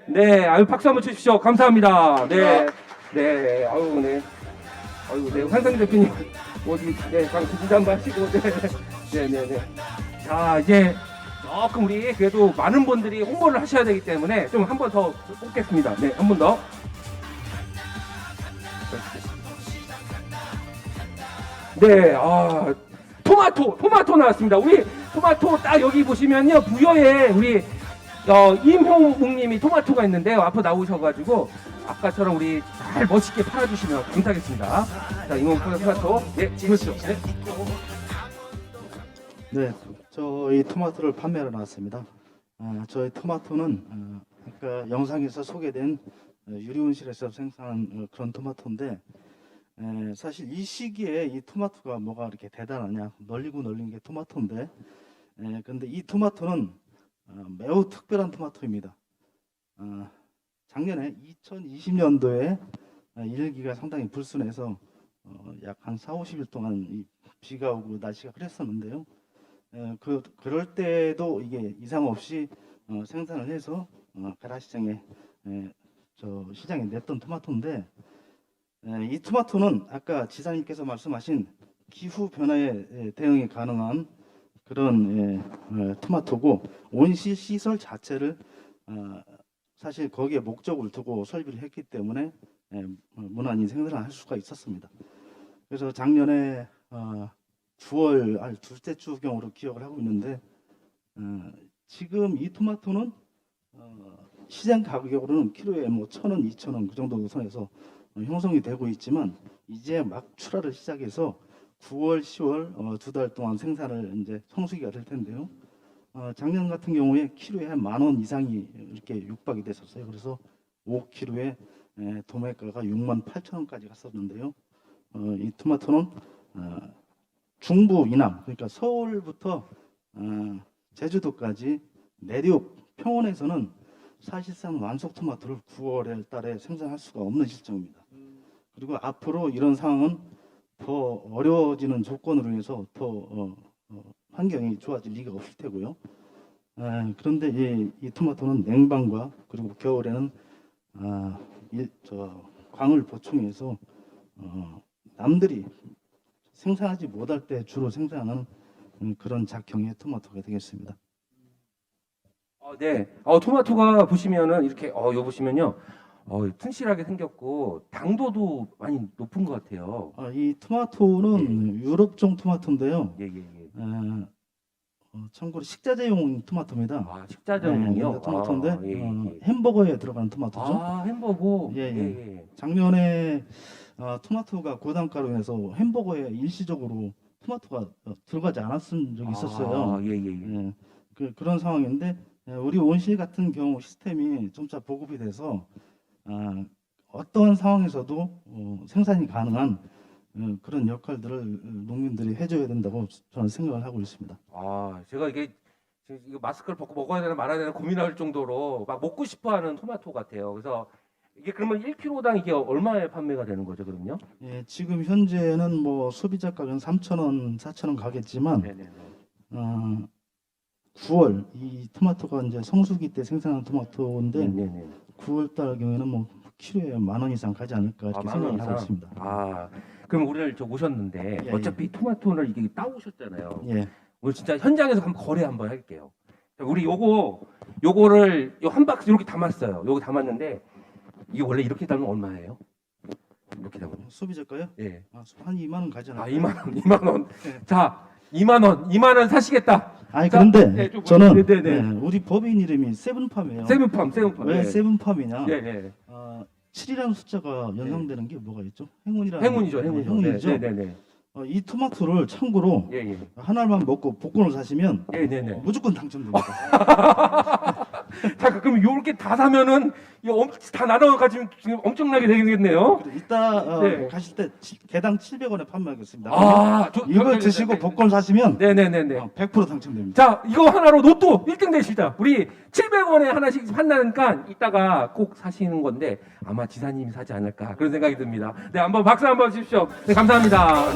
네. 박수 한번 주십시오. 감사합니다. 네. 네. 네. 환상 대표님 어디 방금 한번 하시고 네. 자, 이제 조금 우리 그래도 많은 분들이 홍보를 하셔야 되기 때문에 좀 한 번 더 뽑겠습니다. 네, 한 번 더. 네, 토마토 나왔습니다. 우리 토마토 딱 여기 보시면요, 부여에 우리 임홍묵님이 토마토가 있는데요. 앞으로 나오셔가지고 아까처럼 우리 잘 멋있게 팔아주시면 감사하겠습니다. 자, 임홍묵 토마토, 네, 보시죠. 네. 네, 저희 토마토를 판매하러 나왔습니다. 저희 토마토는 아까 영상에서 소개된 유리온실에서 생산한 그런 토마토인데, 사실 이 시기에 이 토마토가 뭐가 이렇게 대단하냐, 널리고 널린 게 토마토인데, 근데 이 토마토는 매우 특별한 토마토입니다. 작년에 2020년도에 일기가 상당히 불순해서 약 한 4-50일 동안 이 비가 오고 날씨가 흐렸었는데요. 그럴 때도 이게 이상 없이 생산을 해서 가라시장에 시장에 냈던 토마토인데, 이 토마토는 아까 지사님께서 말씀하신 기후 변화에 대응이 가능한 그런 토마토고, 온실 시설 자체를 사실 거기에 목적을 두고 설비를 했기 때문에 무난히 생산을 할 수가 있었습니다. 그래서 작년에 9월 둘째 주경으로 기억을 하고 있는데, 지금 이 토마토는 시장 가격으로는 키로에 뭐 1,000원, 2,000원 그 정도 선에서 형성이 되고 있지만, 이제 막 출하를 시작해서 9월, 10월 두 달 동안 생산을 이제 성수기가 될 텐데요. 작년 같은 경우에 키로에 한 10,000원 이상이 이렇게 육박이 됐었어요. 그래서 5kg에 도매가가 68,000원까지 갔었는데요. 이 토마토는 중부 이남, 그러니까 서울부터 제주도까지 내륙 평원에서는 사실상 완속 토마토를 9월 달에 생산할 수가 없는 실정입니다. 그리고 앞으로 이런 상황은 더 어려워지는 조건으로 인해서 더 환경이 좋아질 리가 없을 테고요. 그런데 이 토마토는 냉방과 그리고 겨울에는 광을 보충해서 남들이 생산하지 못할 때 주로 생산하는 그런 작형의 토마토가 되겠습니다. 네. 토마토가 보시면은 이렇게 요 보시면요. 튼실하게 생겼고 당도도 많이 높은 것 같아요. 이 토마토는 유럽종 토마토인데요. 예. 참고로 식자재용 토마토입니다. 식자재용이요? 토마토인데 예. 햄버거에 들어가는 토마토죠. 햄버거. 예. 작년에 토마토가 고단가로 인해서 햄버거에 일시적으로 토마토가 들어가지 않았은 적이 있었어요. 예. 그런 상황인데, 우리 온실 같은 경우 시스템이 점차 보급이 돼서 어떠한 상황에서도 생산이 가능한 그런 역할들을 농민들이 해줘야 된다고 저는 생각을 하고 있습니다. 제가 이게 마스크를 벗고 먹어야 되나 말아야 되나 고민할 정도로 막 먹고 싶어하는 토마토 같아요. 그래서 이게 그러면 1kg당 이게 얼마에 판매가 되는 거죠, 그럼요? 예, 지금 현재는 뭐 소비자 가격은 3,000원, 4,000원 가겠지만, 네네. 9월 이 토마토가 이제 성수기 때 생산한 토마토인데, 네네. 9월 달 경우에는 뭐 키로에 10,000원 이상 가지 않을까 이렇게 10,000원 생각을 하고 이상? 있습니다. 그럼 오늘 오셨는데 예, 어차피 토마토를 이게 따오셨잖아요. 예. 오늘 진짜 현장에서 한번 거래 한번 할게요. 우리 요거를 한 박스 이렇게 담았어요. 요거 담았는데 이게 원래 이렇게 담으면 얼마예요? 이렇게 담으면? 소비자가요? 예. 한 2만 원 가지 않을까? 2만 원. 자, 2만 원 사시겠다. 아니 자, 그런데 네, 좀 저는 네네. 우리 법인 이름이 세븐팜이에요. 세븐팜. 왜 예. 세븐팜이냐? 예. 7이라는 숫자가 연상되는 게 뭐가 있죠? 행운이죠. 행운이죠. 네네. 이 토마토를 참고로 예. 하나만 먹고 복권을 사시면 네네네. 무조건 당첨됩니다. 자, 그럼 요렇게 다 사면은 이거 다 나눠 가지고 지금 엄청나게 되겠네요. 이따 네. 가실 때 개당 700원에 판매하겠습니다. 이걸 드시고 복권 사시면 네네네네. 100% 당첨됩니다. 자, 이거 하나로 로또 1등 되십니다. 우리 700원에 하나씩 판다니까 이따가 꼭 사시는 건데 아마 지사님이 사지 않을까 그런 생각이 듭니다. 네, 한번 박수 한번 주십시오. 네, 감사합니다.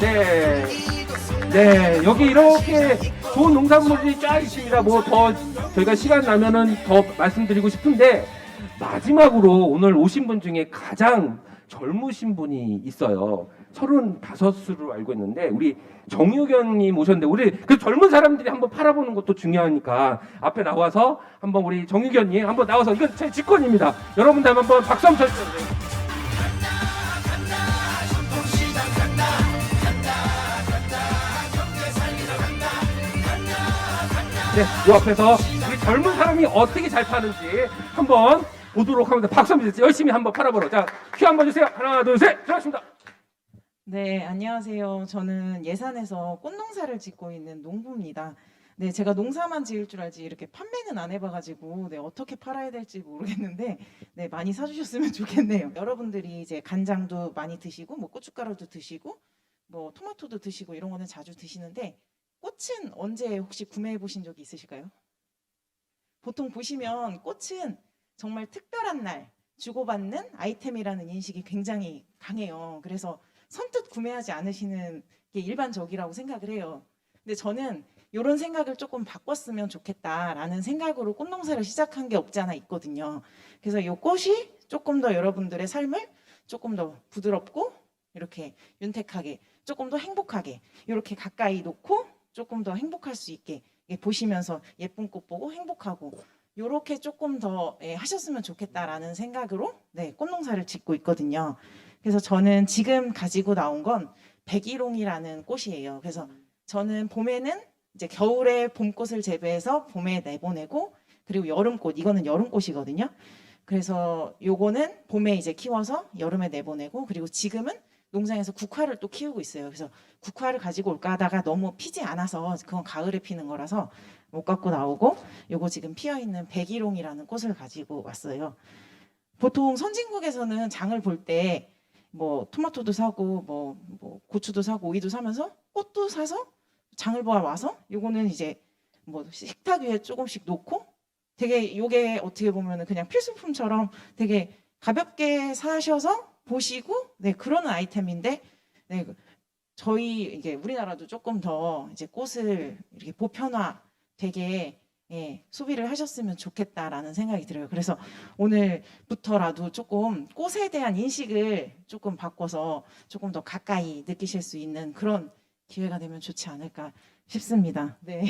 네, 여기 이렇게 좋은 농산물들이 쫙 있습니다. 뭐 더 저희가 시간 나면은 더 말씀드리고 싶은데 마지막으로 오늘 오신 분 중에 가장 젊으신 분이 있어요. 35으로 알고 있는데 우리 정유경님 오셨는데 우리 그 젊은 사람들이 한번 팔아보는 것도 중요하니까 앞에 나와서 한번 우리 정유경님 한번 나와서 이건 제 직권입니다. 여러분들 한번 박수 한번 쳐주세요. 네, 이 앞에서 우리 젊은 사람이 어떻게 잘 파는지 한번 보도록 합니다. 박수 한번 주세요. 열심히 한번 팔아보러. 자, 큐 한번 주세요. 하나, 둘, 셋. 들어가십니다. 네, 안녕하세요. 저는 예산에서 꽃농사를 짓고 있는 농부입니다. 네, 제가 농사만 지을 줄 알지 이렇게 판매는 안 해봐가지고 네, 어떻게 팔아야 될지 모르겠는데 네, 많이 사주셨으면 좋겠네요. 여러분들이 이제 간장도 많이 드시고 뭐 고춧가루도 드시고 뭐 토마토도 드시고 이런 거는 자주 드시는데 꽃은 언제 혹시 구매해 보신 적이 있으실까요? 보통 보시면 꽃은 정말 특별한 날 주고받는 아이템이라는 인식이 굉장히 강해요. 그래서 선뜻 구매하지 않으시는 게 일반적이라고 생각을 해요. 근데 저는 이런 생각을 조금 바꿨으면 좋겠다라는 생각으로 꽃농사를 시작한 게 없지 않아 있거든요. 그래서 이 꽃이 조금 더 여러분들의 삶을 조금 더 부드럽고 이렇게 윤택하게 조금 더 행복하게 이렇게 가까이 놓고 조금 더 행복할 수 있게 보시면서 예쁜 꽃 보고 행복하고 이렇게 조금 더 하셨으면 좋겠다라는 생각으로 네, 꽃농사를 짓고 있거든요. 그래서 저는 지금 가지고 나온 건 백일홍이라는 꽃이에요. 그래서 저는 봄에는 이제 겨울에 봄꽃을 재배해서 봄에 내보내고 그리고 여름꽃 이거는 여름꽃이거든요. 그래서 요거는 봄에 이제 키워서 여름에 내보내고 그리고 지금은 농장에서 국화를 또 키우고 있어요. 그래서 국화를 가지고 올까 하다가 너무 피지 않아서 그건 가을에 피는 거라서 못 갖고 나오고 요거 지금 피어있는 백일홍이라는 꽃을 가지고 왔어요. 보통 선진국에서는 장을 볼 때 뭐 토마토도 사고 뭐 고추도 사고 오이도 사면서 꽃도 사서 장을 보아 와서 요거는 이제 뭐 식탁 위에 조금씩 놓고 되게 요게 어떻게 보면은 그냥 필수품처럼 되게 가볍게 사셔서 보시고 네 그런 아이템인데 네 저희 이게 우리나라도 조금 더 이제 꽃을 이렇게 보편화 되게 소비를 하셨으면 좋겠다라는 생각이 들어요. 그래서 오늘부터라도 조금 꽃에 대한 인식을 조금 바꿔서 조금 더 가까이 느끼실 수 있는 그런 기회가 되면 좋지 않을까 싶습니다. 네.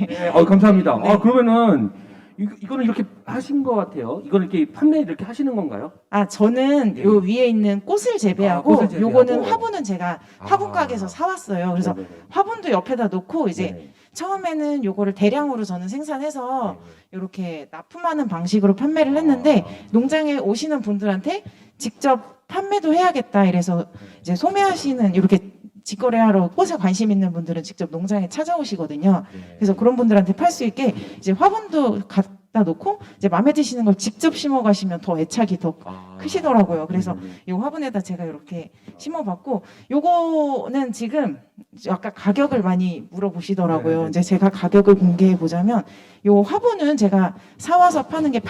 네, 감사합니다. 네. 그러면은 이거는 이렇게 하신 것 같아요. 이거는 이렇게 판매 이렇게 하시는 건가요? 저는 네. 요 위에 있는 꽃을 재배하고, 꽃을 재배하고. 요거는 화분은 제가 화분 가게에서 사왔어요. 그래서 네네네. 화분도 옆에다 놓고 이제 네네. 처음에는 요거를 대량으로 저는 생산해서 네네. 이렇게 납품하는 방식으로 판매를 했는데 농장에 오시는 분들한테 직접 판매도 해야겠다 이래서 이제 소매하시는 이렇게 직거래하러 꽃에 관심 있는 분들은 직접 농장에 찾아오시거든요. 네. 그래서 그런 분들한테 팔 수 있게 이제 화분도 갖다 놓고 이제 마음에 드시는 걸 직접 심어 가시면 더 애착이 더 크시더라고요. 그래서 이 화분에다 제가 이렇게 심어봤고, 요거는 지금 아까 가격을 많이 물어보시더라고요. 네네. 이제 제가 가격을 공개해 보자면, 요 화분은 제가 사와서 파는 게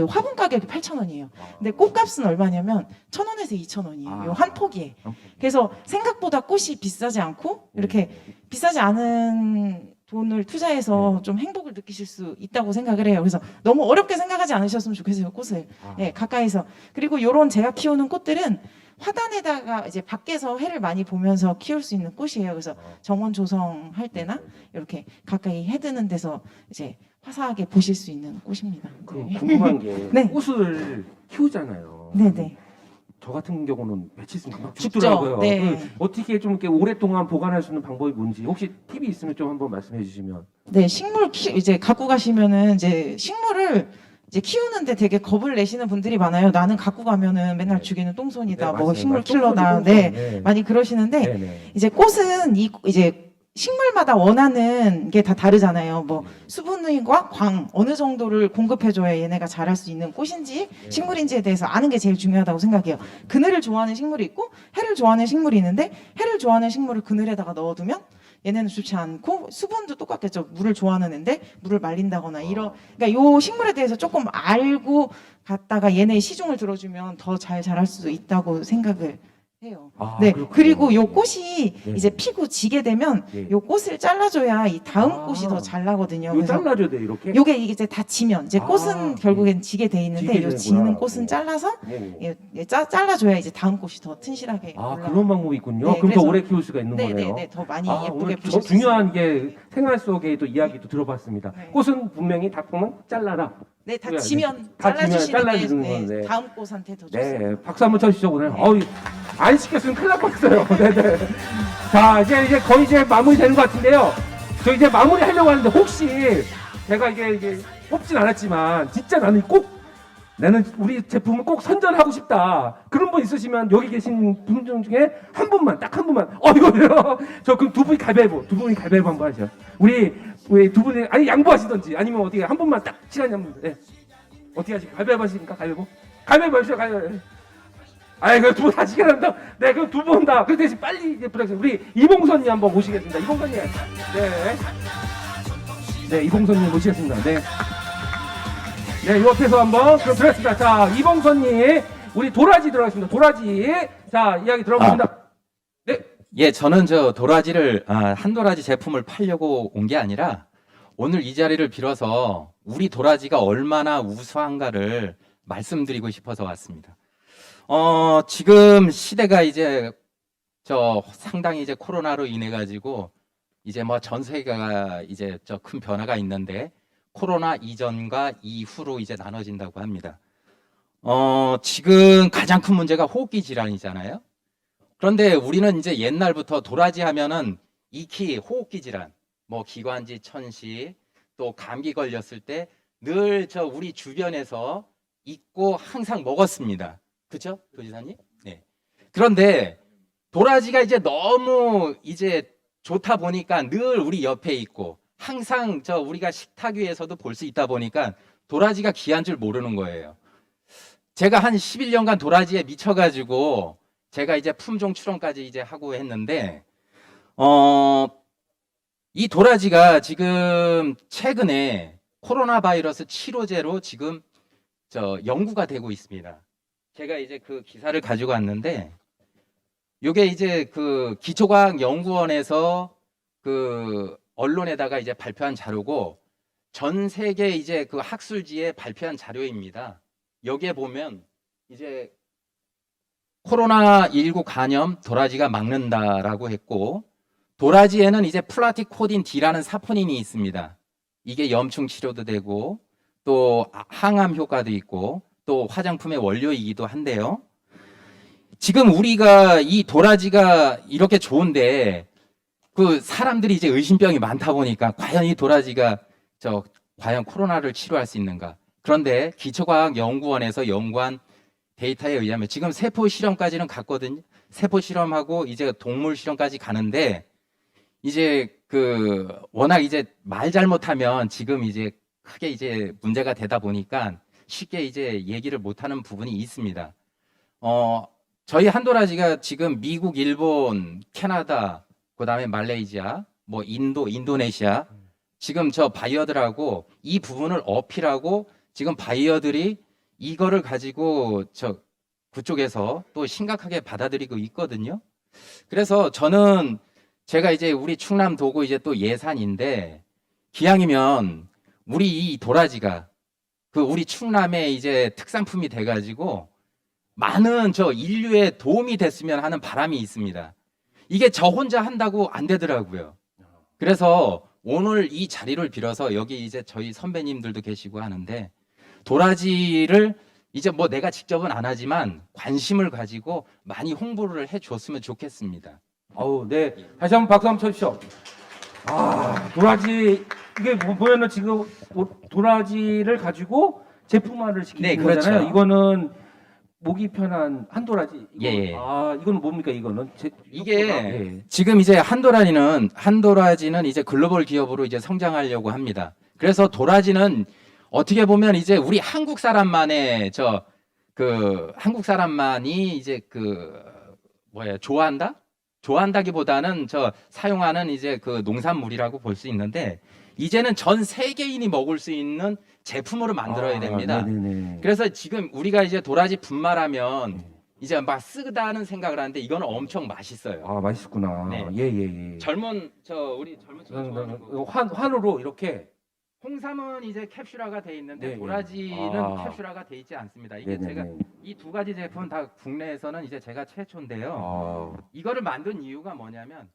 화분 가격이 8,000원이에요. 근데 꽃값은 얼마냐면 1,000원에서 2,000원이에요. 요 한 포기에. 그래서 생각보다 꽃이 비싸지 않고 이렇게 비싸지 않은 돈을 투자해서 좀 행복을 느끼실 수 있다고 생각을 해요. 그래서 너무 어렵게 생각하지 않으셨으면 좋겠어요, 꽃을. 예, 가까이서. 그리고 요런 제가 키우는 꽃들은 화단에다가 이제 밖에서 해를 많이 보면서 키울 수 있는 꽃이에요. 그래서 정원 조성할 때나 이렇게 가까이 해 드는 데서 이제 화사하게 보실 수 있는 꽃입니다. 네. 궁금한 게 네. 꽃을 키우잖아요. 네네. 저 같은 경우는 며칠 있으면 금방 죽죠. 죽더라고요. 네. 어떻게 좀 이렇게 오랫동안 보관할 수 있는 방법이 뭔지 혹시 팁이 있으면 좀 한번 말씀해 주시면. 네, 식물 이제 갖고 가시면은 이제 식물을 이제 키우는데 되게 겁을 내시는 분들이 많아요. 나는 갖고 가면은 맨날 네. 죽이는 똥손이다, 네, 뭐 맞아요. 식물 똥손이, 킬러다, 똥손. 네, 네. 많이 그러시는데 네네. 이제 꽃은 이제 식물마다 원하는 게 다 다르잖아요. 뭐 수분과 광 어느 정도를 공급해줘야 얘네가 자랄 수 있는 꽃인지 식물인지에 대해서 아는 게 제일 중요하다고 생각해요. 그늘을 좋아하는 식물이 있고 해를 좋아하는 식물이 있는데 해를 좋아하는 식물을 그늘에다가 넣어두면 얘네는 좋지 않고 수분도 똑같겠죠. 물을 좋아하는 애인데 물을 말린다거나 그러니까 요 식물에 대해서 조금 알고 갔다가 얘네의 시중을 들어주면 더 잘 자랄 수 있다고 생각을 해요. 아, 네. 그렇군요. 그리고 요 꽃이 네. 이제 피고 지게 되면 네. 요 꽃을 잘라줘야 이 다음 아. 꽃이 더 잘 나거든요. 이거 그래서 잘라줘야 돼 이렇게. 요게 이제 다 지면 이제 꽃은 아, 결국엔 지게 돼 지게 있는데 요 되는구나. 지는 꽃은 네. 잘라서 네. 잘라줘야 이제 다음 꽃이 더 튼실하게 아 올라와요. 그런 방법이 있군요. 네, 그럼 더 그래서- 오래 키울 수가 있는 거네요. 네네네 더 많이 예쁘게 오늘 보실 저 수 중요한 게 생활 속의 또 이야기도 들어봤습니다. 네. 꽃은 분명히 다 보면 잘라라. 네, 다 그래야 지면 다 지면 잘라주시는 잘라주는 게 건데. 다음 꽃한테 더 좋습니다. 네, 박수 한번 쳐주시죠 오늘. 네. 어이, 안 시켰으면 큰일 날 뻔했어요. 네네. 자, 이제 거의 이제 마무리 되는 것 같은데요. 저 이제 마무리 하려고 하는데 혹시 제가 이게 뽑진 않았지만 진짜 나는 우리 제품을 꼭 선전하고 싶다. 그런 분 있으시면 여기 계신 분 중에 한 분만 딱 한 분만. 이거요. 저 그럼 두 분이 가위바위보 한번 하죠. 우리 두 분이 아니 양보하시던지 아니면 어떻게 한 분만 딱 시간이 한 분. 네. 어떻게 하시? 가위바위보 하십니까? 가위바위보 하시죠. 가위바위보. 아이 그 두 분 하시게 합니다. 네, 그럼 두 분 다. 그 대신 빨리 이제 부탁드립니다. 우리 이봉선님 한번 모시겠습니다. 이봉선님. 네. 네, 이봉선님 모시겠습니다. 네. 네, 요 앞에서 한번 그럼 들었습니다. 자, 이봉선님, 우리 도라지 들어가겠습니다. 도라지. 자, 이야기 들어보겠습니다. 네. 예, 저는 저 도라지를 한 도라지 제품을 팔려고 온 게 아니라 오늘 이 자리를 빌어서 우리 도라지가 얼마나 우수한가를 말씀드리고 싶어서 왔습니다. 지금 시대가 이제 상당히 이제 코로나로 인해 가지고 이제 뭐 전 세계가 이제 큰 변화가 있는데 코로나 이전과 이후로 이제 나눠진다고 합니다. 지금 가장 큰 문제가 호흡기 질환이잖아요. 그런데 우리는 이제 옛날부터 도라지 하면은 익히 호흡기 질환, 뭐 기관지 천식, 또 감기 걸렸을 때 늘 우리 주변에서 있고 항상 먹었습니다. 그렇죠, 도지사님? 네. 그런데 도라지가 이제 너무 이제 좋다 보니까 늘 우리 옆에 있고 항상 우리가 식탁 위에서도 볼 수 있다 보니까 도라지가 귀한 줄 모르는 거예요. 제가 한 11년간 도라지에 미쳐가지고 제가 이제 품종 출원까지 이제 하고 했는데, 이 도라지가 지금 최근에 코로나 바이러스 치료제로 지금 연구가 되고 있습니다. 제가 이제 그 기사를 가지고 왔는데, 요게 이제 그 기초과학연구원에서 그 언론에다가 이제 발표한 자료고 전 세계 이제 그 학술지에 발표한 자료입니다. 여기에 보면 이제 코로나19 감염 도라지가 막는다라고 했고, 도라지에는 이제 플라티코딘 D라는 사포닌이 있습니다. 이게 염증 치료도 되고 또 항암 효과도 있고 또 화장품의 원료이기도 한데요. 지금 우리가 이 도라지가 이렇게 좋은데 그 사람들이 이제 의심병이 많다 보니까 과연 이 도라지가 과연 코로나를 치료할 수 있는가? 그런데 기초과학연구원에서 연구한 데이터에 의하면 지금 세포 실험까지는 갔거든요. 세포 실험하고 이제 동물 실험까지 가는데 이제 워낙 이제 말 잘못하면 지금 이제 크게 이제 문제가 되다 보니까 쉽게 이제 얘기를 못하는 부분이 있습니다. 저희 한도라지가 지금 미국, 일본, 캐나다, 그다음에 말레이시아, 뭐 인도네시아 지금 바이어들하고 이 부분을 어필하고 지금 바이어들이 이거를 가지고 그쪽에서 또 심각하게 받아들이고 있거든요. 그래서 저는 제가 이제 우리 충남도고 이제 또 예산인데 기왕이면 우리 이 도라지가 우리 충남의 이제 특산품이 돼가지고 많은 인류에 도움이 됐으면 하는 바람이 있습니다. 이게 저 혼자 한다고 안 되더라고요. 그래서 오늘 이 자리를 빌어서 여기 이제 저희 선배님들도 계시고 하는데 도라지를 이제 뭐 내가 직접은 안 하지만 관심을 가지고 많이 홍보를 해줬으면 좋겠습니다. 네. 다시 한번 박수 한번 쳐주시죠. 도라지, 이게 보면은 지금 도라지를 가지고 제품화를 시키는 네, 그렇죠. 거잖아요. 이거는 목이 편한 한도라지. 예. 이거는 뭡니까, 이거는? 이게 지금 이제 한도라지는 이제 글로벌 기업으로 이제 성장하려고 합니다. 그래서 도라지는 어떻게 보면 이제 우리 한국 사람만의 한국 사람만이 이제 좋아한다기보다는 사용하는 이제 농산물이라고 볼 수 있는데 이제는 전 세계인이 먹을 수 있는 제품으로 만들어야 됩니다. 네네네. 그래서 지금 우리가 이제 도라지 분말하면 이제 막 쓰다는 생각을 하는데 이거는 엄청 맛있어요. 아, 맛있구나. 네. 예, 예, 예. 우리 젊은 친구 좋아하는 거. 환으로 이렇게. 홍삼은 이제 캡슐화가 돼 있는데 네, 예. 도라지는 아. 캡슐화가 돼 있지 않습니다. 이게 네네네. 제가 이 두 가지 제품 다 국내에서는 이제 제가 최초인데요. 아, 이거를 만든 이유가 뭐냐면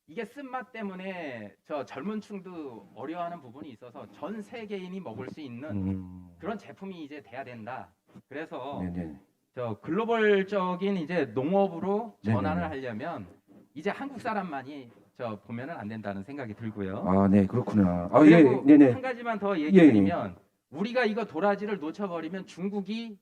이게 쓴맛 때문에 저 젊은층도 어려워하는 부분이 있어서 전 세계인이 먹을 수 있는 그런 제품이 이제 돼야 된다. 그래서 네네. 저 글로벌적인 이제 농업으로 전환을 네네네. 하려면 이제 한국 사람만이 저 보면은 안 된다는 생각이 들고요. 아, 네, 그렇구나. 아, 예, 그리고 네네. 한 가지만 더 예, 얘기드리면 우리가 이거 도라지를 놓쳐버리면 중국이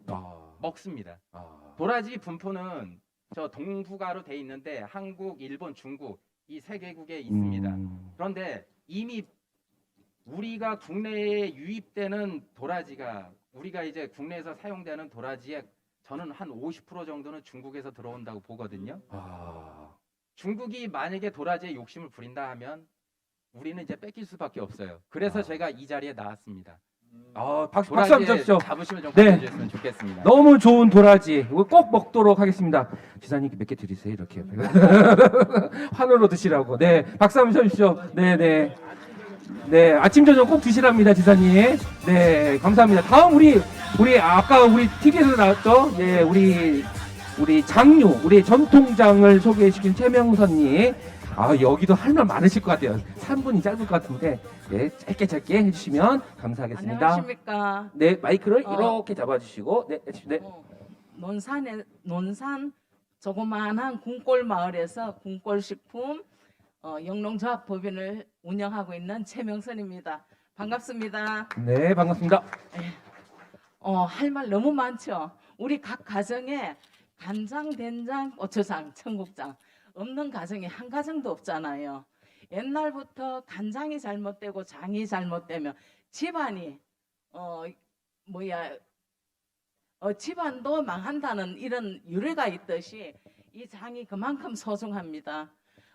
아, 먹습니다. 아, 도라지 분포는 저 동북아로 돼 있는데 한국, 일본, 중국 이 세 개국에 있습니다. 그런데 이미 우리가 국내에 유입되는 도라지가 우리가 이제 국내에서 사용되는 도라지의 저는 한 50% 정도는 중국에서 들어온다고 보거든요. 아, 중국이 만약에 도라지에 욕심을 부린다 하면 우리는 이제 뺏길 수밖에 없어요. 그래서 제가 이 자리에 나왔습니다. 아, 박수 한번 도라지의 쳐주십시오. 자부심을 좀 네. 가져주셨으면 좋겠습니다. 너무 좋은 도라지. 이거 꼭 먹도록 하겠습니다. 지사님 몇 개 드리세요, 이렇게. 환으로 드시라고. 네, 박수 한번 쳐주십시오. 네, 네. 네, 아침 저녁 꼭 드시랍니다, 지사님. 네, 감사합니다. 다음 우리 아까 우리 TV에서 나왔죠? 예, 우리 장류, 우리 전통장을 소개시킨 최명선님. 아, 여기도 할 말 많으실 것 같아요. 3분이 짧을 것 같은데, 네, 짧게 해주시면 감사하겠습니다. 안녕하십니까. 네, 마이크를 어. 이렇게 잡아주시고, 네, 네. 논산 조그마한 궁골 마을에서 궁골식품 영농조합 법인을 운영하고 있는 최명선입니다. 반갑습니다. 네, 반갑습니다. 할 말 너무 많죠. 우리 각 가정에 간장, 된장, 고추장, 청국장 없는 가정이 한 가정도 없잖아요. 옛날부터 간장이 잘못되고 장이 잘못되면 집안이 집안도 망한다는 이런 유래가 있듯이 이 장이 그만큼 소중합니다.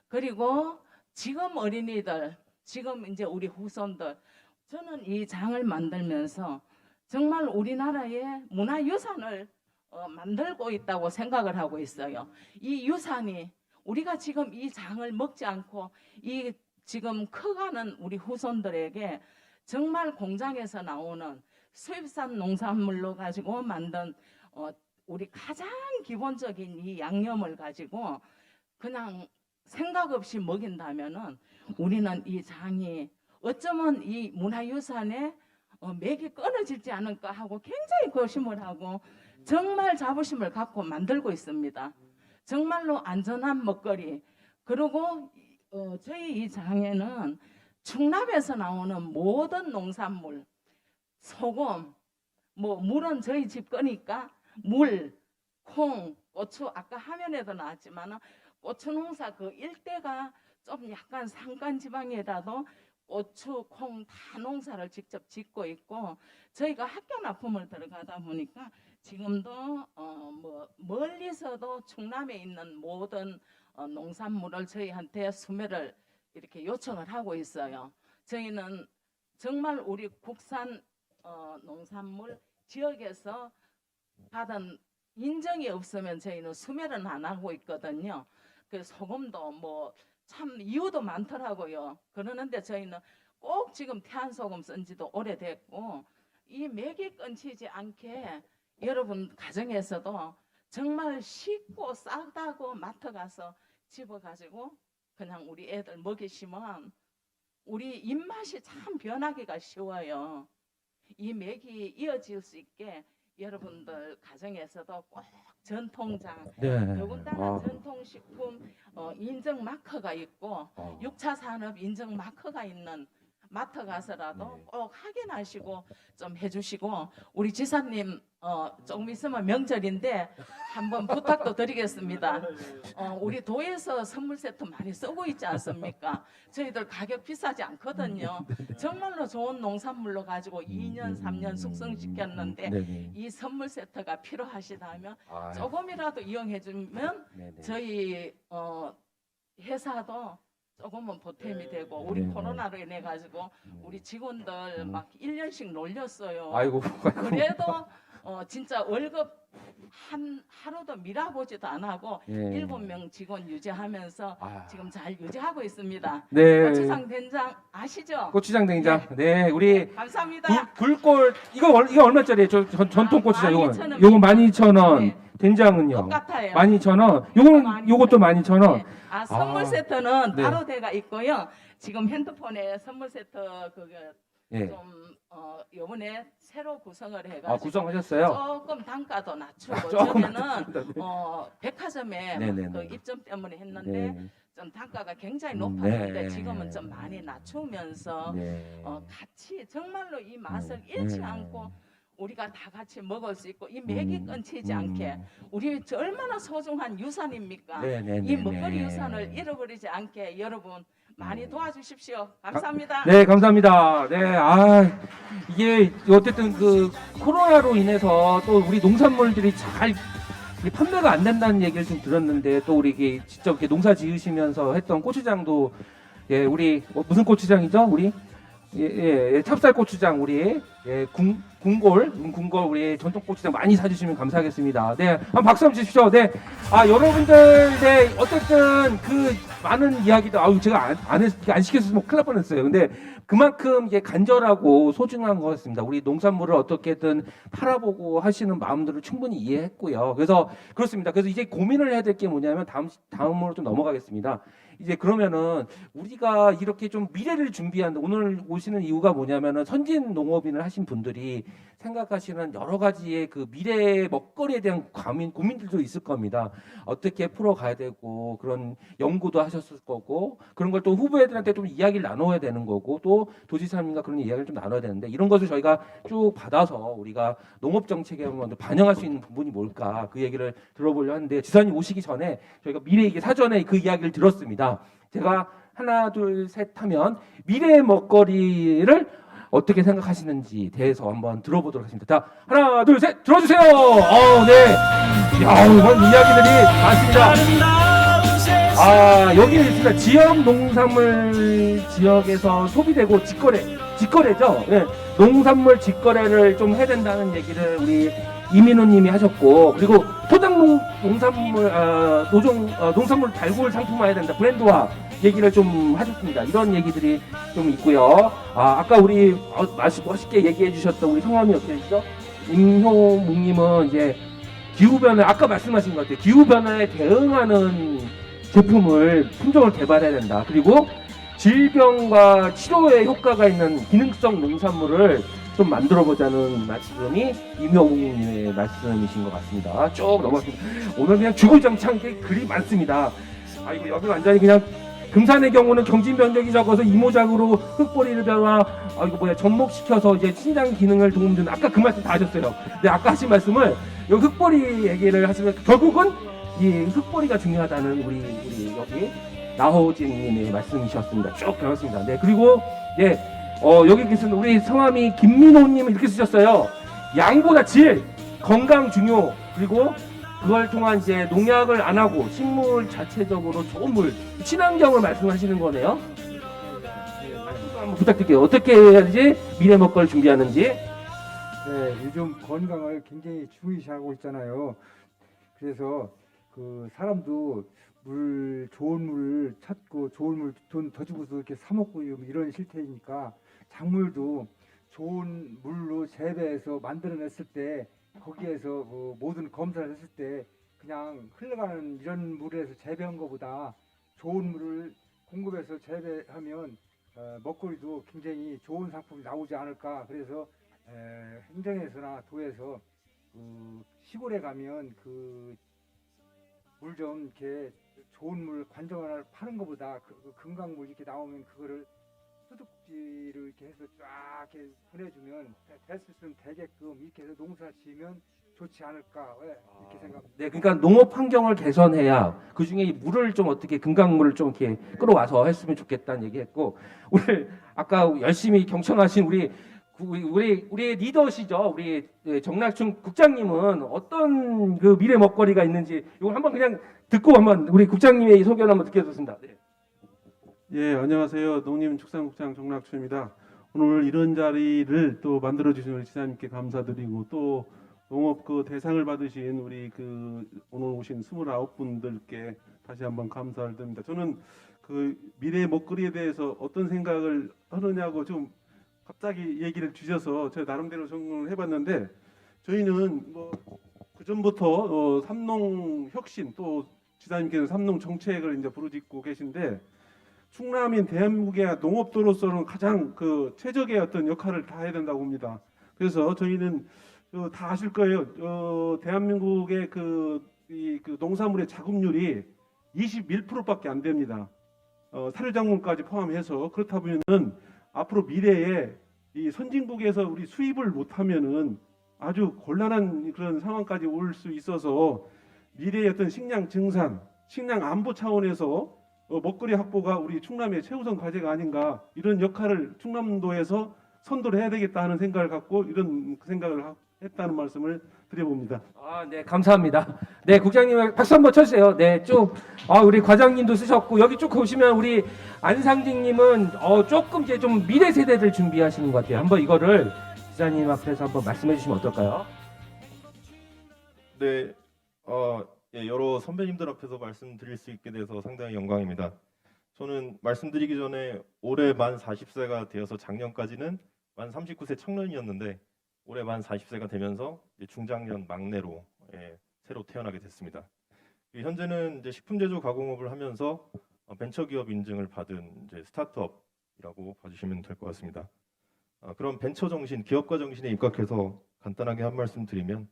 그리고 지금 어린이들, 지금 이제 우리 후손들, 저는 이 장을 만들면서 정말 우리나라의 문화유산을 만들고 있다고 생각을 하고 있어요. 이 유산이 우리가 지금 이 장을 먹지 않고 이 지금 커가는 우리 후손들에게 정말 공장에서 나오는 수입산 농산물로 가지고 만든 우리 가장 기본적인 이 양념을 가지고 그냥 생각 없이 먹인다면은 우리는 이 장이 어쩌면 이 문화유산에 맥이 끊어질지 않을까 하고 굉장히 고심을 하고 정말 자부심을 갖고 만들고 있습니다. 정말로 안전한 먹거리. 그리고 저희 이 장에는 충남에서 나오는 모든 농산물, 소금, 물은 저희 집 거니까 물, 콩, 고추 아까 화면에도 나왔지만 고추 농사 그 일대가 좀 약간 산간 지방에다도 고추, 콩 다 농사를 직접 짓고 있고 저희가 학교 납품을 들어가다 보니까 지금도 멀리서도 충남에 있는 모든 농산물을 저희한테 수매를 이렇게 요청을 하고 있어요. 저희는 정말 우리 국산 농산물 지역에서 받은 인정이 없으면 저희는 수매를 안 하고 있거든요. 그 소금도 참 이유도 많더라고요. 그러는데 저희는 꼭 지금 태안소금 쓴 지도 오래됐고 이 맥이 끊기지 않게 여러분 가정에서도 정말 쉽고 싸다고 마트 가서 집어가지고 그냥 우리 애들 먹이시면 우리 입맛이 참 변하기가 쉬워요. 이 맥이 이어질 수 있게 여러분들 가정에서도 꼭 전통장, 네. 더군다나 전통식품 인증 마커가 있고 6차 산업 인증 마커가 있는 마트 가서라도 꼭 확인하시고 좀 해주시고 우리 지사님 조금 있으면 명절인데 한번 부탁도 드리겠습니다. 우리 도에서 선물 세트 많이 쓰고 있지 않습니까? 저희들 가격 비싸지 않거든요. 정말로 좋은 농산물로 가지고 2년 3년 숙성시켰는데 네네. 이 선물 세트가 필요하시다면 아, 조금이라도 이용해 주면 네네. 저희 회사도 조금은 보탬이 되고 우리 네네. 코로나로 인해 가지고 우리 직원들 막 1년씩 놀렸어요. 아이고, 그래도 진짜 월급 한 하루도 밀어보지도 안 하고 예. 7명 직원 유지하면서 아. 지금 잘 유지하고 있습니다. 네. 고추장 된장 아시죠? 고추장 된장. 네, 우리 감사합니다. 굴골 이거 얼마짜리예요? 전통 고추장 요거. 12,000원. 요거 12,000원. 네. 된장은요? 똑같아요. 12,000원. 요것도 12,000원. 네. 선물 세트는 네. 따로 돼가 있고요. 지금 핸드폰에 선물 세트 그거 예. 좀 요번에 새로 구성을 해가지고 구성하셨어요? 조금 단가도 낮추고 조금 전에는 백화점에 네네네. 그 입점 때문에 했는데 네. 좀 단가가 굉장히 높았는데 네. 지금은 좀 많이 낮추면서 네. 같이 정말로 이 맛을 네. 잃지 네. 않고 우리가 다 같이 먹을 수 있고 이 맥이 끊기지 않게 음. 우리 얼마나 소중한 유산입니까? 네네네. 이 먹거리 유산을 잃어버리지 않게 여러분 많이 도와주십시오. 감사합니다. 네, 감사합니다. 네, 이게 어쨌든 그 코로나로 인해서 또 우리 농산물들이 잘 판매가 안 된다는 얘기를 좀 들었는데 또 우리 이게 직접 이렇게 농사 지으시면서 했던 고추장도 예, 우리 무슨 고추장이죠? 우리 찹쌀 고추장 우리 궁골 우리 전통 고추장 많이 사주시면 감사하겠습니다. 네, 한번 박수 한번 주십시오. 네, 여러분들 네 어쨌든 그 많은 이야기도 제가 안 시켰으면 큰일 날 뻔했어요. 근데 그만큼 이게 간절하고 소중한 것 같습니다. 우리 농산물을 어떻게든 팔아보고 하시는 마음들을 충분히 이해했고요. 그래서 그렇습니다. 그래서 이제 고민을 해야 될 게 뭐냐면 다음으로 좀 넘어가겠습니다. 이제 그러면은 우리가 이렇게 좀 미래를 준비한 오늘 오시는 이유가 뭐냐면은 선진 농업인을 하신 분들이 생각하시는 여러 가지의 그 미래 먹거리에 대한 고민들도 있을 겁니다. 어떻게 풀어가야 되고 그런 연구도 하셨을 거고 그런 걸 또 후보애들한테 좀 이야기를 나눠야 되는 거고 또 도지사님과 그런 이야기를 좀 나눠야 되는데 이런 것을 저희가 쭉 받아서 우리가 농업 정책에 반영할 수 있는 부분이 뭘까 그 얘기를 들어보려 하는데 지사님 오시기 전에 저희가 미래 얘기 사전에 그 이야기를 들었습니다. 제가 하나 둘 셋 하면 미래의 먹거리를 어떻게 생각하시는지 대해서 한번 들어보도록 하겠습니다. 자, 하나 둘 셋 들어주세요. 네. 이런 이야기들이 많습니다. 여기 있습니다. 지역 농산물 지역에서 소비되고 직거래죠. 네. 농산물 직거래를 좀 해야 된다는 얘기를 우리 이민호님이 하셨고 그리고 토종 농산물 발굴 상품화해야 된다. 브랜드화 얘기를 좀 하셨습니다. 이런 얘기들이 좀 있고요. 아까 우리 멋있게 얘기해 주셨던 우리 성함이 어떻게 되시죠? 임효묵님은 이제 기후변화 아까 말씀하신 것 같아요. 기후변화에 대응하는 제품을 품종을 개발해야 된다. 그리고 질병과 치료에 효과가 있는 기능성 농산물을 좀 만들어보자는 말씀이 임효묵님의 말씀이신 것 같습니다. 쭉 넘어갔습니다. 오늘 그냥 주구장창 글이 많습니다. 여기 완전히 그냥 금산의 경우는 경진 면적이 적어서 이모작으로 흙벌이를 변화 접목시켜서 이제 신장 기능을 도움주는 아까 그 말씀 다 하셨어요. 근데 아까 하신 말씀을 여기 흙벌이 얘기를 하시면 결국은 이 흙벌이가 중요하다는 우리 여기 나호진님의 말씀이셨습니다. 쭉 들었습니다. 네, 그리고 여기 계신 우리 성함이 김민호님은 이렇게 쓰셨어요. 양보다 질, 건강 중요, 그리고 그걸 통한 이제 농약을 안 하고 식물 자체적으로 좋은 물, 친환경을 말씀하시는 거네요. 한번 부탁드릴게요. 어떻게 해야지 미래 먹거리를 준비하는지. 네, 요즘 건강을 굉장히 중요시하고 있잖아요. 그래서 그 사람도 좋은 물을 찾고 좋은 물 돈 더 주고서 이렇게 사 먹고 이런 실태이니까 작물도 좋은 물로 재배해서 만들어냈을 때 거기에서 모든 검사를 했을 때 그냥 흘러가는 이런 물에서 재배한 것보다 좋은 물을 공급해서 재배하면 먹거리도 굉장히 좋은 상품이 나오지 않을까. 그래서 행정에서나 도에서 시골에 가면 물 좀 이렇게 좋은 물 관정을 파는 것보다 금강물 이렇게 나오면 그거를 소독지를 이렇게 해서 쫙 이렇게 보내주면 될 수 있으면 되게끔 이렇게 해서 농사 지으면 좋지 않을까 이렇게 생각합니다. 네, 그러니까 농업 환경을 개선해야 그 중에 이 물을 좀 어떻게 금강물을 좀 이렇게 끌어와서 했으면 좋겠다는 얘기했고 오늘 아까 열심히 경청하신 우리의 리더시죠. 우리 정낙춘 국장님은 어떤 그 미래 먹거리가 있는지 이걸 한번 그냥 듣고 한번 우리 국장님의 소견을 한번 듣겠습니다. 네. 예, 안녕하세요. 농림축산국장 정낙춘입니다. 오늘 이런 자리를 또 만들어 주신 우리 지사님께 감사드리고 또 농업 그 대상을 받으신 우리 오늘 오신 29분들께 다시 한번 감사를 드립니다. 저는 그 미래 먹거리에 대해서 어떤 생각을 하느냐고 좀 갑자기 얘기를 주셔서 제가 나름대로 적응을 해봤는데, 저희는 뭐 그전부터 삼농 혁신, 또 지사님께서 삼농 정책을 이제 부르짖고 계신데, 충남인 대한민국의 농업도로서는 가장 그 최적의 어떤 역할을 다 해야 된다고 봅니다. 그래서 저희는 다 아실 거예요. 대한민국의 그 농산물의 자급률이 21%밖에 안 됩니다. 사료작물까지 포함해서. 그렇다 보면은 앞으로 미래에 이 선진국에서 우리 수입을 못하면은 아주 곤란한 그런 상황까지 올 수 있어서, 미래의 어떤 식량 증산, 식량 안보 차원에서 먹거리 확보가 우리 충남의 최우선 과제가 아닌가, 이런 역할을 충남도에서 선도를 해야 되겠다 하는 생각을 갖고 이런 생각을 했다는 말씀을 드려봅니다. 네, 감사합니다. 네, 국장님 박수 한번 쳐주세요. 네, 쭉, 우리 과장님도 쓰셨고, 여기 쭉 보시면 우리 안상직님은 조금 이제 좀 미래 세대들 준비하시는 것 같아요. 한번 이거를 기자님 앞에서 한번 말씀해 주시면 어떨까요? 네, 여러 선배님들 앞에서 말씀드릴 수 있게 돼서 상당히 영광입니다. 저는 말씀드리기 전에 올해 만 40세가 되어서 작년까지는 만 39세 청년이었는데, 올해 만 40세가 되면서 이제 중장년 막내로 새로 태어나게 됐습니다. 현재는 이제 식품 제조 가공업을 하면서 벤처기업 인증을 받은 이제 스타트업이라고 봐주시면 될 것 같습니다. 그런 벤처 정신, 기업가 정신에 입각해서 간단하게 한 말씀 드리면,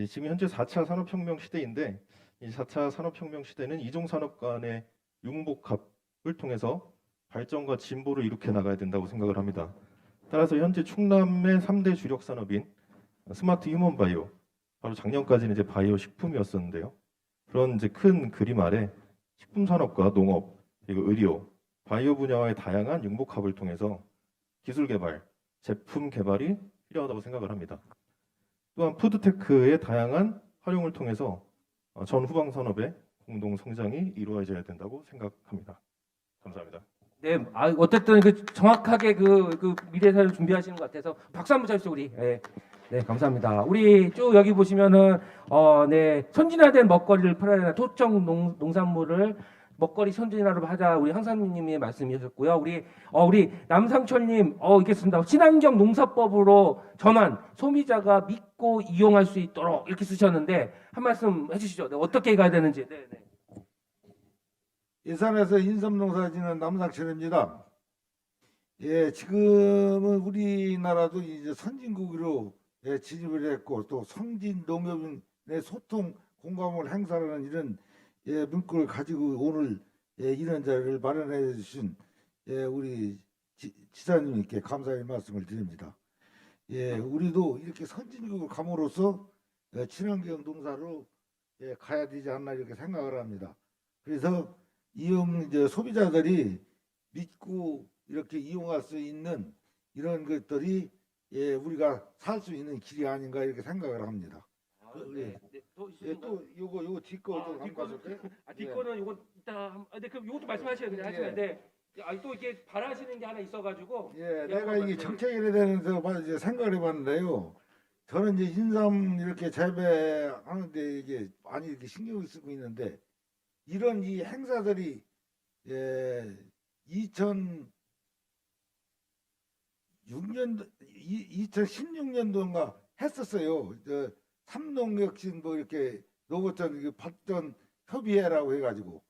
지금 현재 4차 산업혁명 시대인데, 이 4차 산업혁명 시대는 이종산업 간의 융복합을 통해서 발전과 진보를 이룩해 나가야 된다고 생각을 합니다. 따라서 현재 충남의 3대 주력 산업인 스마트 휴먼 바이오, 바로 작년까지는 이제 바이오 식품이었었는데요. 그런 이제 큰 그림 아래 식품 산업과 농업, 그리고 의료, 바이오 분야와의 다양한 융복합을 통해서 기술 개발, 제품 개발이 필요하다고 생각을 합니다. 또한 푸드테크의 다양한 활용을 통해서 전 후방 산업의 공동 성장이 이루어져야 된다고 생각합니다. 감사합니다. 네, 어쨌든 정확하게 그 미래사를 준비하시는 것 같아서 박수 한번 쳐주시죠, 우리. 네, 네, 감사합니다. 우리 쭉 여기 보시면은 네, 선진화된 먹거리를 팔아야 되나, 토종 농산물을 먹거리 선진화로 하자, 우리 항상님의 말씀이셨고요. 우리 남상철님 있겠습니다. 친환경 농사법으로 전환, 소비자가 믿고 이용할 수 있도록 이렇게 쓰셨는데 한 말씀 해주시죠. 네, 어떻게 가야 되는지. 네, 네. 예산에서 인삼농사 짓는 남상철입니다. 예, 지금은 우리나라도 이제 선진국으로 진입을 했고, 또 성진 농협의 소통 공감을 행사하는 이런 문구를 가지고 오늘 이런 자리를 마련해 주신 우리 지사님께 감사의 말씀을 드립니다. 우리도 이렇게 선진국을 감으로써 친환경 농사로 가야 되지 않나 이렇게 생각을 합니다. 그래서 이제 소비자들이 믿고 이렇게 이용할 수 있는 이런 것들이 우리가 살 수 있는 길이 아닌가 이렇게 생각을 합니다. 또 요거 뒷거 좀 한번 봐줄까요? 뒷거는 요거 이따 그럼 요것도 말씀하셔야 돼요. 하시면 돼. 또 이게 바라시는 게 하나 있어가지고. 내가 이게 정책에 대해서 이제 생각을 해봤는데요. 저는 이제 인삼 이렇게 재배하는데 이게 많이 이렇게 신경을 쓰고 있는데, 이런 이 행사들이 2016년도인가 했었어요. 삼농혁신 뭐 이렇게 로봇전 발전 협의회라고 해가지고.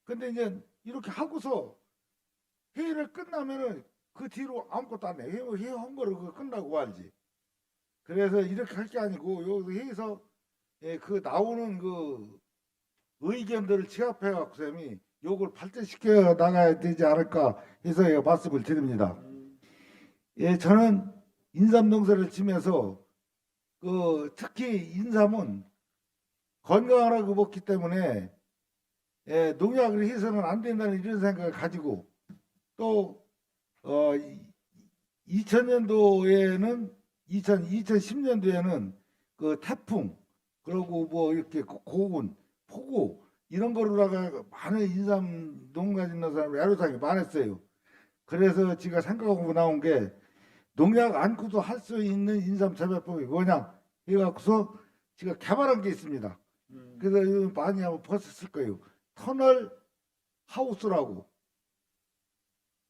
근데 이제 이렇게 하고서 회의를 끝나면은 그 뒤로 아무것도 안 해. 회의한 거를 끝나고 알지. 그래서 이렇게 할 게 아니고 여기 회의에서 그 나오는 그 의견들을 취합해 갖고 쌤이 요걸 발전시켜 나가야 되지 않을까 해서 말씀을 드립니다. 저는 인삼 농사를 지면서 특히 인삼은 건강하라고 먹기 때문에 농약을 해서는 안 된다는 이런 생각을 가지고, 또 2010년도에는 그 태풍, 그리고 뭐 이렇게 고온, 폭우 이런 거로다가 많은 인삼 농가 짓는 사람이 애로사항이 많았어요. 그래서 제가 생각하고 나온 게 농약 않고도 할 수 있는 인삼 재배법이 뭐냐 해갖고서 제가 개발한 게 있습니다. 그래서 이거 많이 한번 보셨을 거예요. 터널 하우스라고.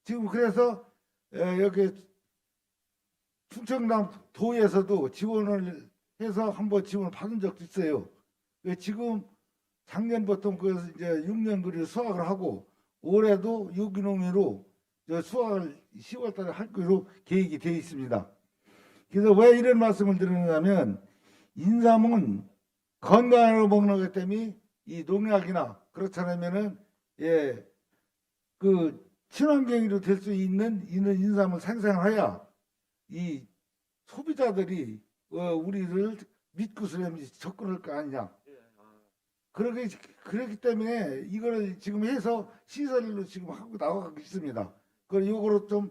지금 그래서 여기 충청남 도에서도 지원을 해서 한번 지원을 받은 적도 있어요. 지금 작년부터 그래서 이제 6년 그리 수확을 하고 올해도 유기농으로 수확을 10월달에 할 거로 계획이 되어 있습니다. 그래서 왜 이런 말씀을 드리냐면 인삼은 건강으로 먹는 것 때문에 이 농약이나 그렇지 않으면은 그 친환경으로 될 수 있는 인삼을 생산해야 이 소비자들이 우리를 믿고 접근할 거 아니냐. 그렇기 때문에 이거를 지금 해서 시설로 지금 하고 나가고 있습니다. 그걸 요거로 좀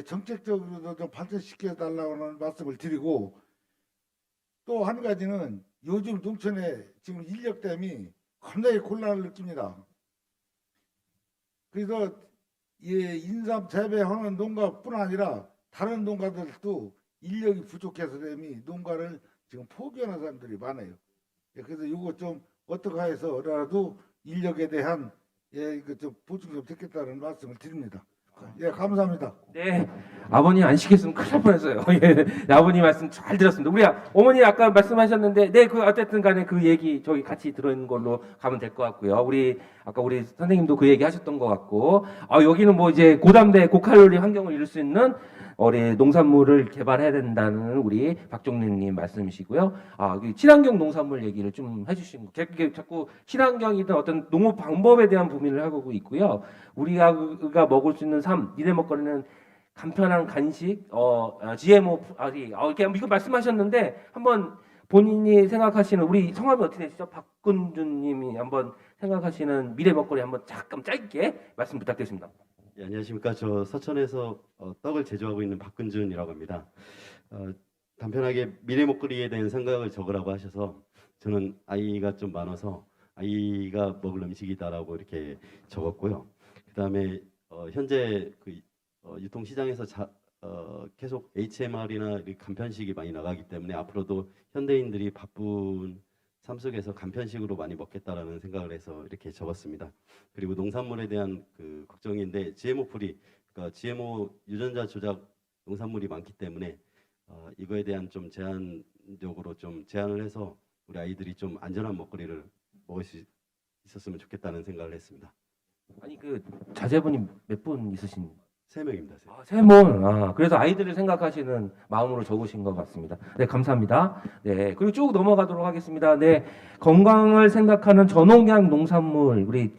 정책적으로도 좀 발전시켜 달라는 말씀을 드리고 또 한 가지는 요즘 농촌에 지금 인력 때문에 굉장히 곤란을 느낍니다. 그래서 인삼 재배하는 농가뿐 아니라 다른 농가들도 인력이 부족해서 때문에 농가를 지금 포기하는 사람들이 많아요. 그래서 이거 좀 어떻게 해서라도 인력에 대한 좀 보충 좀 됐겠다는 말씀을 드립니다. 감사합니다. 네, 아버님 안 시켰으면 큰일 날 뻔했어요. 예, 아버님 말씀 잘 들었습니다. 우리 어머니 아까 말씀하셨는데, 네, 그 어쨌든 간에 그 얘기 저희 같이 들은 걸로 가면 될 것 같고요. 아까 우리 선생님도 그 얘기 하셨던 것 같고, 여기는 뭐 이제 고담대 고칼로리 환경을 이룰 수 있는 농산물을 개발해야 된다는 우리 박종래님 말씀이시고요. 친환경 농산물 얘기를 좀 해주신 거. 자꾸 친환경이든 어떤 농업 방법에 대한 고민을 하고 있고요. 우리가 먹을 수 있는 미래 먹거리는 간편한 간식, GMO, 이렇게 이거 말씀하셨는데 한번 본인이 생각하시는 우리 성함이 어떻게 되시죠? 박근주님이 한번 생각하시는 미래 먹거리 한번 잠깐 짧게 말씀 부탁드리겠습니다. 예, 안녕하십니까. 저 서천에서 떡을 제조하고 있는 박근준이라고 합니다. 간편하게 미래 먹거리에 대한 생각을 적으라고 하셔서 저는 아이가 좀 많아서 아이가 먹을 음식이다라고 이렇게 적었고요. 그다음에 현재 그 유통시장에서 계속 HMR이나 간편식이 많이 나가기 때문에 앞으로도 현대인들이 바쁜 삶 속에서 간편식으로 많이 먹겠다라는 생각을 해서 이렇게 적었습니다. 그리고 농산물에 대한 그 걱정인데 GMO 프리, 그러니까 GMO 유전자 조작 농산물이 많기 때문에 이거에 대한 좀 제한적으로 좀 제한을 해서 우리 아이들이 좀 안전한 먹거리를 먹을 수 있었으면 좋겠다는 생각을 했습니다. 아니 그 자제분이 몇 분 있으신? 3명입니다. 3분. 그래서 아이들을 생각하시는 마음으로 적으신 것 같습니다. 네, 감사합니다. 네, 그리고 쭉 넘어가도록 하겠습니다. 네, 건강을 생각하는 저농약 농산물 우리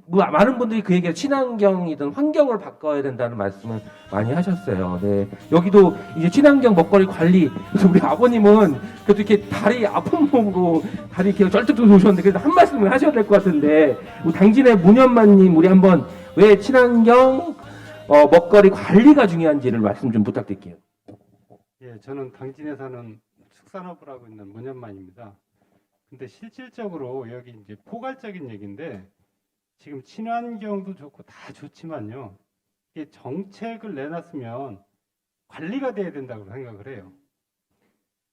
많은 분들이 그 얘기를 친환경이든 환경을 바꿔야 된다는 말씀을 많이 하셨어요. 네, 여기도 이제 친환경 먹거리 관리. 그래서 우리 아버님은 그래도 이렇게 다리 아픈 몸으로 다리 이렇게 쩔뚝 오셨는데 그래도 한 말씀을 하셔야 될 것 같은데 우리 당진의 문현만님 우리 한번 왜 친환경 먹거리 관리가 중요한지를 말씀 좀 부탁드릴게요. 예, 저는 당진에 사는 축산업을 하고 있는 문현만입니다. 근데 실질적으로 여기 이제 포괄적인 얘기인데 지금 친환경도 좋고 다 좋지만요. 이게 정책을 내놨으면 관리가 돼야 된다고 생각을 해요.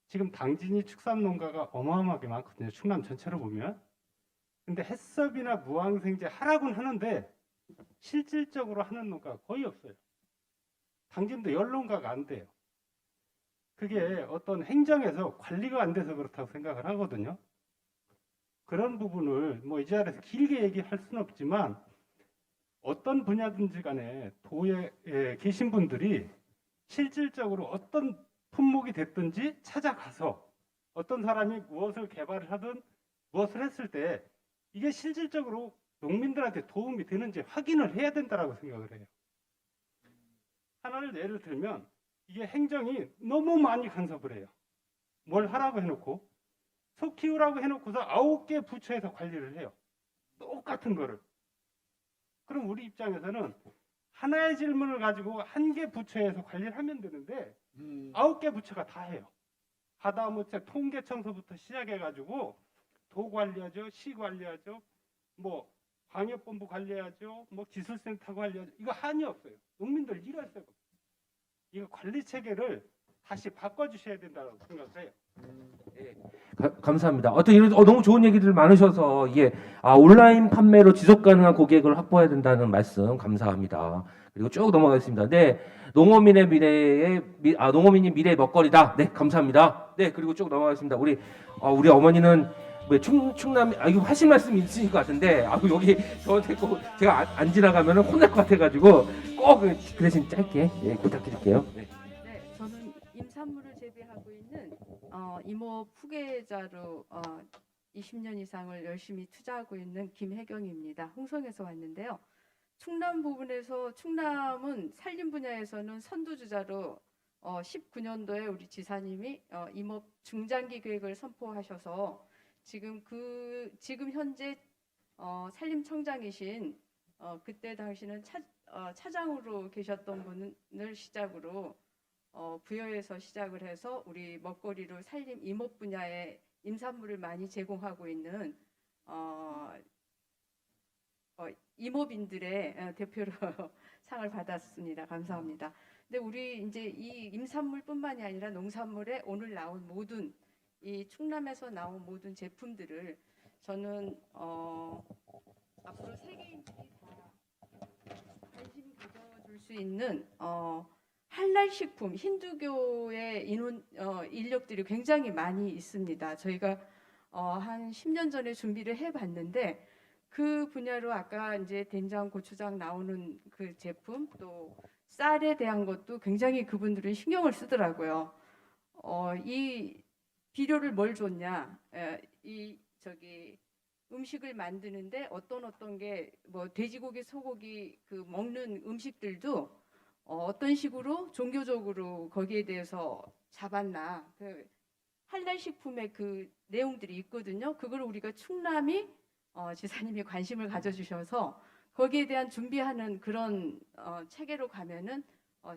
지금 당진이 축산 농가가 어마어마하게 많거든요. 충남 전체로 보면. 근데 햇섭이나 무항생제 하라고는 하는데 실질적으로 하는 농가가 거의 없어요. 당진도 열농가가 안 돼요. 그게 어떤 행정에서 관리가 안 돼서 그렇다고 생각을 하거든요. 그런 부분을 뭐 이 자리에서 길게 얘기할 수는 없지만 어떤 분야든지 간에 도에 계신 분들이 실질적으로 어떤 품목이 됐든지 찾아가서 어떤 사람이 무엇을 개발을 하든 무엇을 했을 때 이게 실질적으로 농민들한테 도움이 되는지 확인을 해야 된다고 생각을 해요. 하나를 예를 들면 이게 행정이 너무 많이 간섭을 해요. 뭘 하라고 해놓고 소 키우라고 해놓고서 9개 부처에서 관리를 해요. 똑같은 거를. 그럼 우리 입장에서는 하나의 질문을 가지고 한 개 부처에서 관리를 하면 되는데 9개 부처가 다 해요. 하다못해 통계 청소부터 시작해가지고 도 관리하죠, 시 관리하죠, 뭐 광역본부 관리하죠, 뭐 기술센터 관리하죠. 이거 한이 없어요. 농민들 일할 새가 없어요. 이거 관리 체계를 다시 바꿔주셔야 된다고 생각을 해요. 감사합니다. 어떤 이런 너무 좋은 얘기들 많으셔서 이게 온라인 판매로 지속 가능한 고객을 확보해야 된다는 말씀 감사합니다. 그리고 쭉 넘어가겠습니다. 네, 농어민의 미래의 농어민이 미래의 먹거리다. 네, 감사합니다. 네, 그리고 쭉 넘어가겠습니다. 우리 어머니는 왜 충남 이거 하실 말씀 있으신 것 같은데 여기 저한테 꼭 제가 안 지나가면 혼날 것 같아가지고 꼭 그 대신 짧게 부탁드릴게요. 네. 네, 저는 임산물을 재배하고 있는 이모 후계자로 20년 이상을 열심히 투자하고 있는 김혜경입니다. 홍성에서 왔는데요. 충남 부분에서 충남은 산림 분야에서는 선두주자로 19년도에 우리 지사님이 임업 중장기 계획을 선포하셔서 지금 현재 산림청장이신 그때 당시는 차장으로 계셨던 분을 시작으로 부여에서 시작을 해서 우리 먹거리로 산림 임업 분야에 임산물을 많이 제공하고 있는 임업인들의 대표로 상을 받았습니다. 감사합니다. 근데 우리 이제 이 임산물뿐만이 아니라 농산물에 오늘 나온 모든 이 충남에서 나온 모든 제품들을 저는 앞으로 세계인들이 다 관심 가져줄 수 있는 할랄 식품, 힌두교의 인력들이 굉장히 많이 있습니다. 저희가 한 10년 전에 준비를 해봤는데 그 분야로 아까 이제 된장, 고추장 나오는 그 제품 또 쌀에 대한 것도 굉장히 그분들은 신경을 쓰더라고요. 이 비료를 뭘 줬냐? 음식을 만드는데 어떤 게 뭐 돼지고기, 소고기 그 먹는 음식들도 어떤 식으로 종교적으로 거기에 대해서 잡았나? 그 할랄 식품의 그 내용들이 있거든요. 그걸 우리가 충남이 지사님이 관심을 가져주셔서 거기에 대한 준비하는 그런 체계로 가면은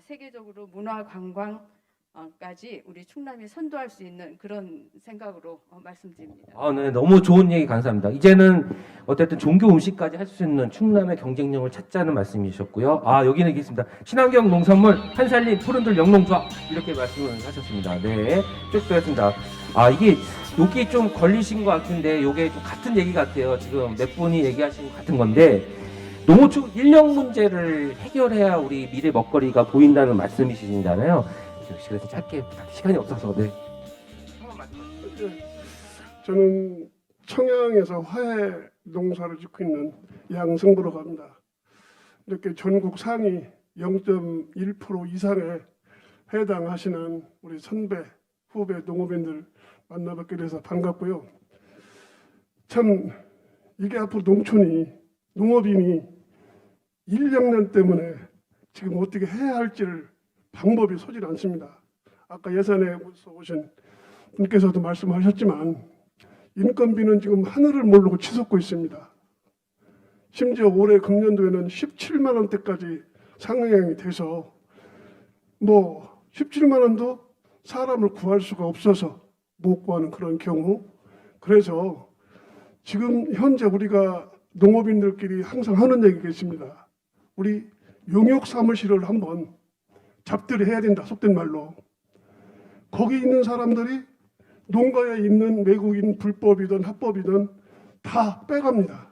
세계적으로 문화 관광까지 우리 충남이 선도할 수 있는 그런 생각으로 말씀드립니다. 네, 너무 좋은 얘기 감사합니다. 이제는 어쨌든 종교 음식까지 할 수 있는 충남의 경쟁력을 찾자는 말씀이셨고요. 여기는 있습니다. 친환경 농산물 한살림 푸른들 영농조합 이렇게 말씀을 하셨습니다. 네, 쭉 들었습니다. 이게 좀 걸리신 것 같은데 이게 좀 같은 얘기 같아요. 지금 몇 분이 얘기하신 것 같은 건데 농어촌 인력 문제를 해결해야 우리 미래 먹거리가 보인다는 말씀이시잖아요. 그래서 짧게 시간이 없어서 네. 저는 청양에서 화훼 농사를 짓고 있는 양승부라고 합니다. 이렇게 전국 상위 0.1% 이상에 해당하시는 우리 선배, 후배 농업인들 만나뵙게 돼서 반갑고요. 참 이게 앞으로 농업인이 인력난 때문에 지금 어떻게 해야 할지를 방법이 서질 않습니다. 아까 예산에 오신 분께서도 말씀하셨지만 인건비는 지금 하늘을 모르고 치솟고 있습니다. 심지어 올해 금년도에는 17만 원대까지 상향이 돼서 17만 원도 사람을 구할 수가 없어서 못 구하는 그런 경우. 그래서 지금 현재 우리가 농업인들끼리 항상 하는 얘기가 있습니다. 우리 용역 사무실을 한번 잡들이 해야 된다. 속된 말로. 거기 있는 사람들이 농가에 있는 외국인 불법이든 합법이든 다 빼갑니다.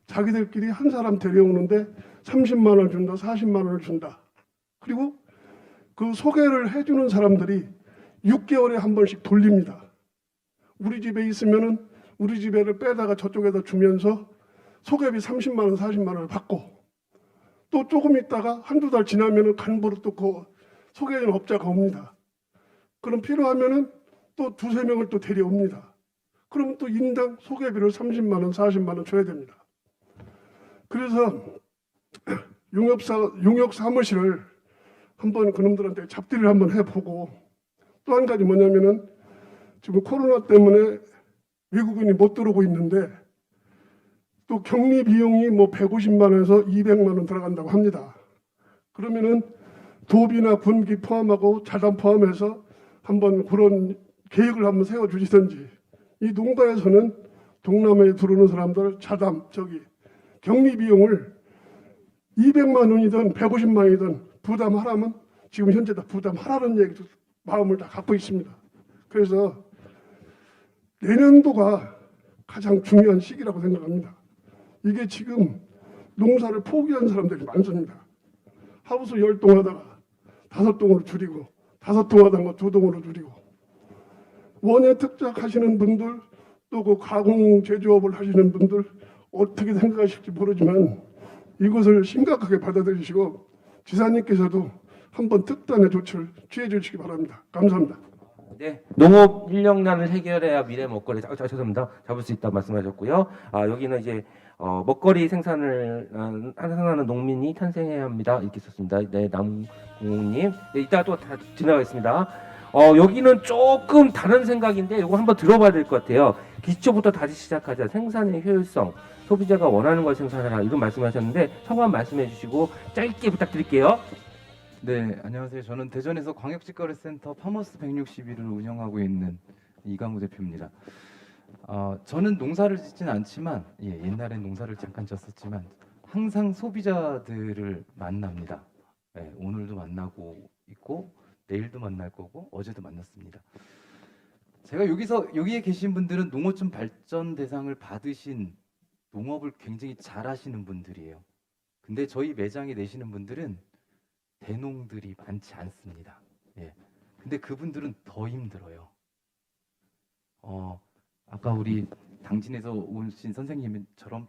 자기들끼리 한 사람 데려오는데 30만 원 준다, 40만 원을 준다. 그리고 그 소개를 해주는 사람들이 6개월에 한 번씩 돌립니다. 우리 집에 있으면은 우리 집에를 빼다가 저쪽에다 주면서 소개비 30만 원, 40만 원을 받고 또 조금 있다가 한두 달 지나면은 간부로 또 그 소개하는 업자가 옵니다. 그럼 필요하면은 또 두세 명을 또 데려옵니다. 그러면 또 인당 소개비를 30만 원, 40만 원 줘야 됩니다. 그래서 용역 사무실을 한번 그놈들한테 잡들이를 한번 해보고 또 한 가지 뭐냐면은 지금 코로나 때문에 외국인이 못 들어오고 있는데 또 격리 비용이 150만 원에서 200만 원 들어간다고 합니다. 그러면은 도비나 군기 포함하고 자단 포함해서 한번 그런 계획을 한번 세워주시든지 이 농가에서는 동남아에 들어오는 사람들 자담 격리 비용을 200만 원이든 150만 원이든 부담하라면 지금 현재 다 부담하라는 얘기도 마음을 다 갖고 있습니다. 그래서 내년도가 가장 중요한 시기라고 생각합니다. 이게 지금 농사를 포기한 사람들이 많습니다. 하우스 10동 하다가 5동으로 줄이고 5동 하다가 2동으로 줄이고 원예 특작하시는 분들 또 그 가공 제조업을 하시는 분들 어떻게 생각하실지 모르지만 이것을 심각하게 받아들이시고 지사님께서도 한번 특단의 조치를 취해 주시기 바랍니다. 감사합니다. 네, 농업 인력난을 해결해야 미래 먹거리 죄송합니다. 잡을 수 있다 말씀하셨고요. 여기는 이제 먹거리 생산하는 농민이 탄생해야 합니다. 이렇게 썼습니다. 네, 남공님. 네, 이따 또 다 지나가겠습니다. 여기는 조금 다른 생각인데 이거 한번 들어봐야 될 것 같아요. 기초부터 다시 시작하자. 생산의 효율성. 소비자가 원하는 걸 생산하라. 이런 말씀하셨는데 성함 말씀해 주시고 짧게 부탁드릴게요. 네, 안녕하세요. 저는 대전에서 광역직거래센터 파머스 161을 운영하고 있는 이강우 대표입니다. 저는 농사를 짓진 않지만 옛날엔 농사를 잠깐 졌었지만 항상 소비자들을 만납니다. 오늘도 만나고 있고 내일도 만날 거고 어제도 만났습니다. 제가 여기에 계신 분들은 농어촌 발전 대상을 받으신 농업을 굉장히 잘하시는 분들이에요. 근데 저희 매장에 내시는 분들은 대농들이 많지 않습니다. 근데 그분들은 더 힘들어요. 아까 우리 당진에서 오신 선생님처럼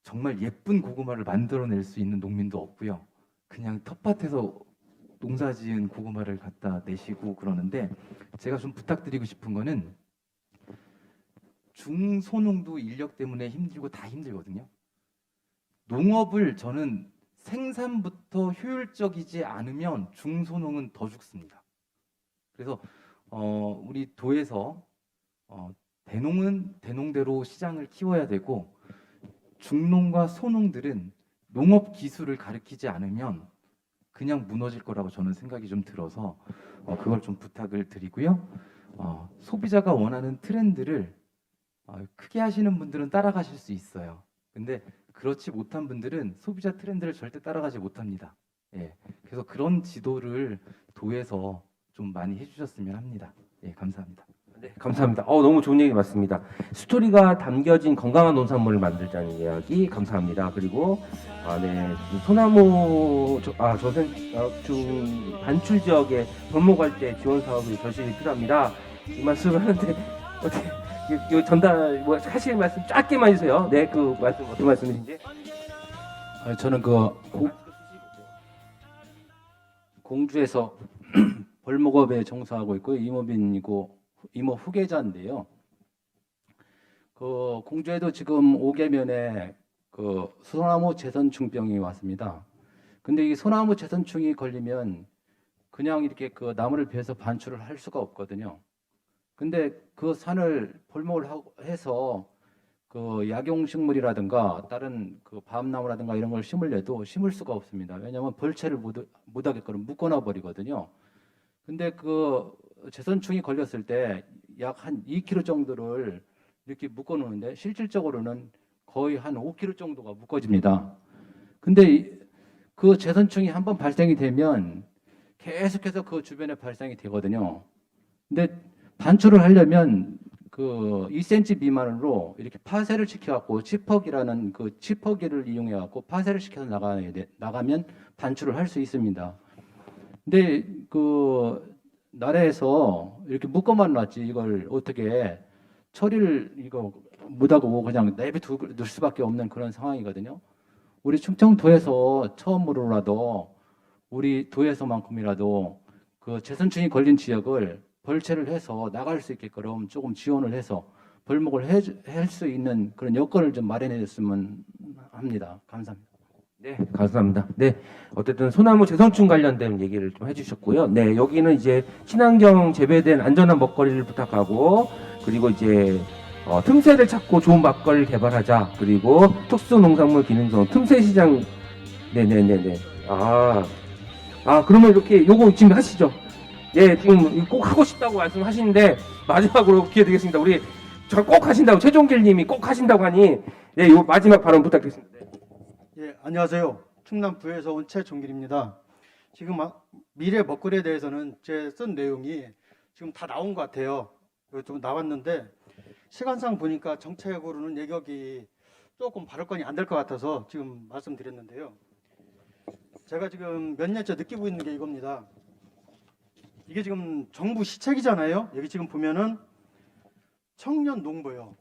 정말 예쁜 고구마를 만들어낼 수 있는 농민도 없고요. 그냥 텃밭에서 농사지은 고구마를 갖다 내시고 그러는데 제가 좀 부탁드리고 싶은 거는 중소농도 인력 때문에 힘들고 다 힘들거든요. 농업을 저는 생산부터 효율적이지 않으면 중소농은 더 죽습니다. 그래서 우리 도에서 대농은 대농대로 시장을 키워야 되고 중농과 소농들은 농업 기술을 가르치지 않으면 그냥 무너질 거라고 저는 생각이 좀 들어서 그걸 좀 부탁을 드리고요. 소비자가 원하는 트렌드를 크게 하시는 분들은 따라가실 수 있어요. 근데 그렇지 못한 분들은 소비자 트렌드를 절대 따라가지 못합니다. 그래서 그런 지도를 도에서 좀 많이 해주셨으면 합니다. 감사합니다. 네, 감사합니다. 너무 좋은 얘기 맞습니다. 스토리가 담겨진 건강한 농산물을 만들자는 이야기 감사합니다. 그리고 소나무 반출 지역에 벌목할 지원 사업이 절실히 필요합니다. 이 말씀을 하는데 어떻게 전달 하실 말씀 짧게만 해주세요. 네, 그 말씀 어떤 말씀이신지. 저는 공주에서 벌목업에 종사하고 있고 임업인이고 임업 후계자인데요. 공주에도 지금 5계면에 소나무 재선충병이 왔습니다. 근데 이 소나무 재선충이 걸리면 그냥 이렇게 나무를 베어서 반출을 할 수가 없거든요. 근데 그 산을 벌목을 해서 약용식물이라든가 다른 밤나무라든가 이런 걸 심으려도 심을 수가 없습니다. 왜냐하면 벌채를 못 하게끔 묶어놔 버리거든요. 근데 재선충이 걸렸을 때 약 한 2kg 정도를 이렇게 묶어 놓는데 실질적으로는 거의 한 5kg 정도가 묶어집니다. 근데 그 재선충이 한번 발생이 되면 계속해서 그 주변에 발생이 되거든요. 근데 반출을 하려면 2cm 미만으로 이렇게 파쇄를 시켜갖고 치퍼기라는 치퍼기를 이용해갖고 파쇄를 시켜서 나가면 반출을 할 수 있습니다. 근데 나라에서 이렇게 묶어만 놨지 이걸 어떻게 처리를 못하고 그냥 내비둘 수밖에 없는 그런 상황이거든요. 우리 충청도에서 처음으로라도 우리 도에서만큼이라도 재선충이 걸린 지역을 벌채를 해서 나갈 수 있게끔 조금 지원을 해서 벌목을 할 수 있는 그런 여건을 좀 마련해 줬으면 합니다. 감사합니다. 네, 감사합니다. 네, 어쨌든 소나무 재선충 관련된 얘기를 좀 해주셨고요. 네, 여기는 이제 친환경 재배된 안전한 먹거리를 부탁하고 그리고 이제 틈새를 찾고 좋은 막걸리를 개발하자. 그리고 특수농산물 기능성 틈새 시장. 네네네네. 그러면 이렇게 요거 지금 하시죠. 예, 지금 꼭 하고 싶다고 말씀하시는데 마지막으로 기회 드리겠습니다. 우리 저 꼭 하신다고 최종길님이 꼭 하신다고 하니 요 마지막 발언 부탁드리겠습니다. 안녕하세요. 충남 부에서 온 최종길입니다. 지금 미래 먹거리에 대해서는 제 쓴 내용이 지금 다 나온 것 같아요. 좀 나왔는데 시간상 보니까 정책으로는 예격이 조금 발언권이 안 될 것 같아서 지금 말씀드렸는데요. 제가 지금 몇 년째 느끼고 있는 게 이겁니다. 이게 지금 정부 시책이잖아요. 여기 지금 보면은 청년 농부요.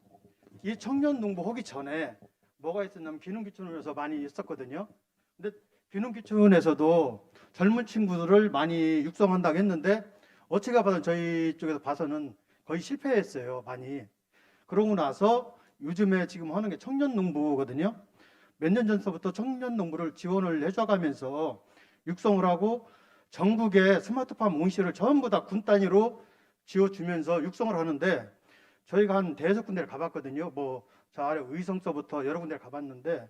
이 청년 농부 하기 전에 뭐가 있었냐면 비농기촌에서 많이 있었거든요. 근데 비농기촌에서도 젊은 친구들을 많이 육성한다고 했는데 어찌가 봐서 저희 쪽에서 봐서는 거의 실패했어요. 많이. 그러고 나서 요즘에 지금 하는 게 청년 농부거든요. 몇 년 전서부터 청년 농부를 지원을 해줘가면서 육성을 하고 전국에 스마트팜 온실을 전부 다 군 단위로 지어주면서 육성을 하는데 저희가 한 대여섯 군데를 가봤거든요. 뭐 저 아래 의성서부터 여러 군데를 가봤는데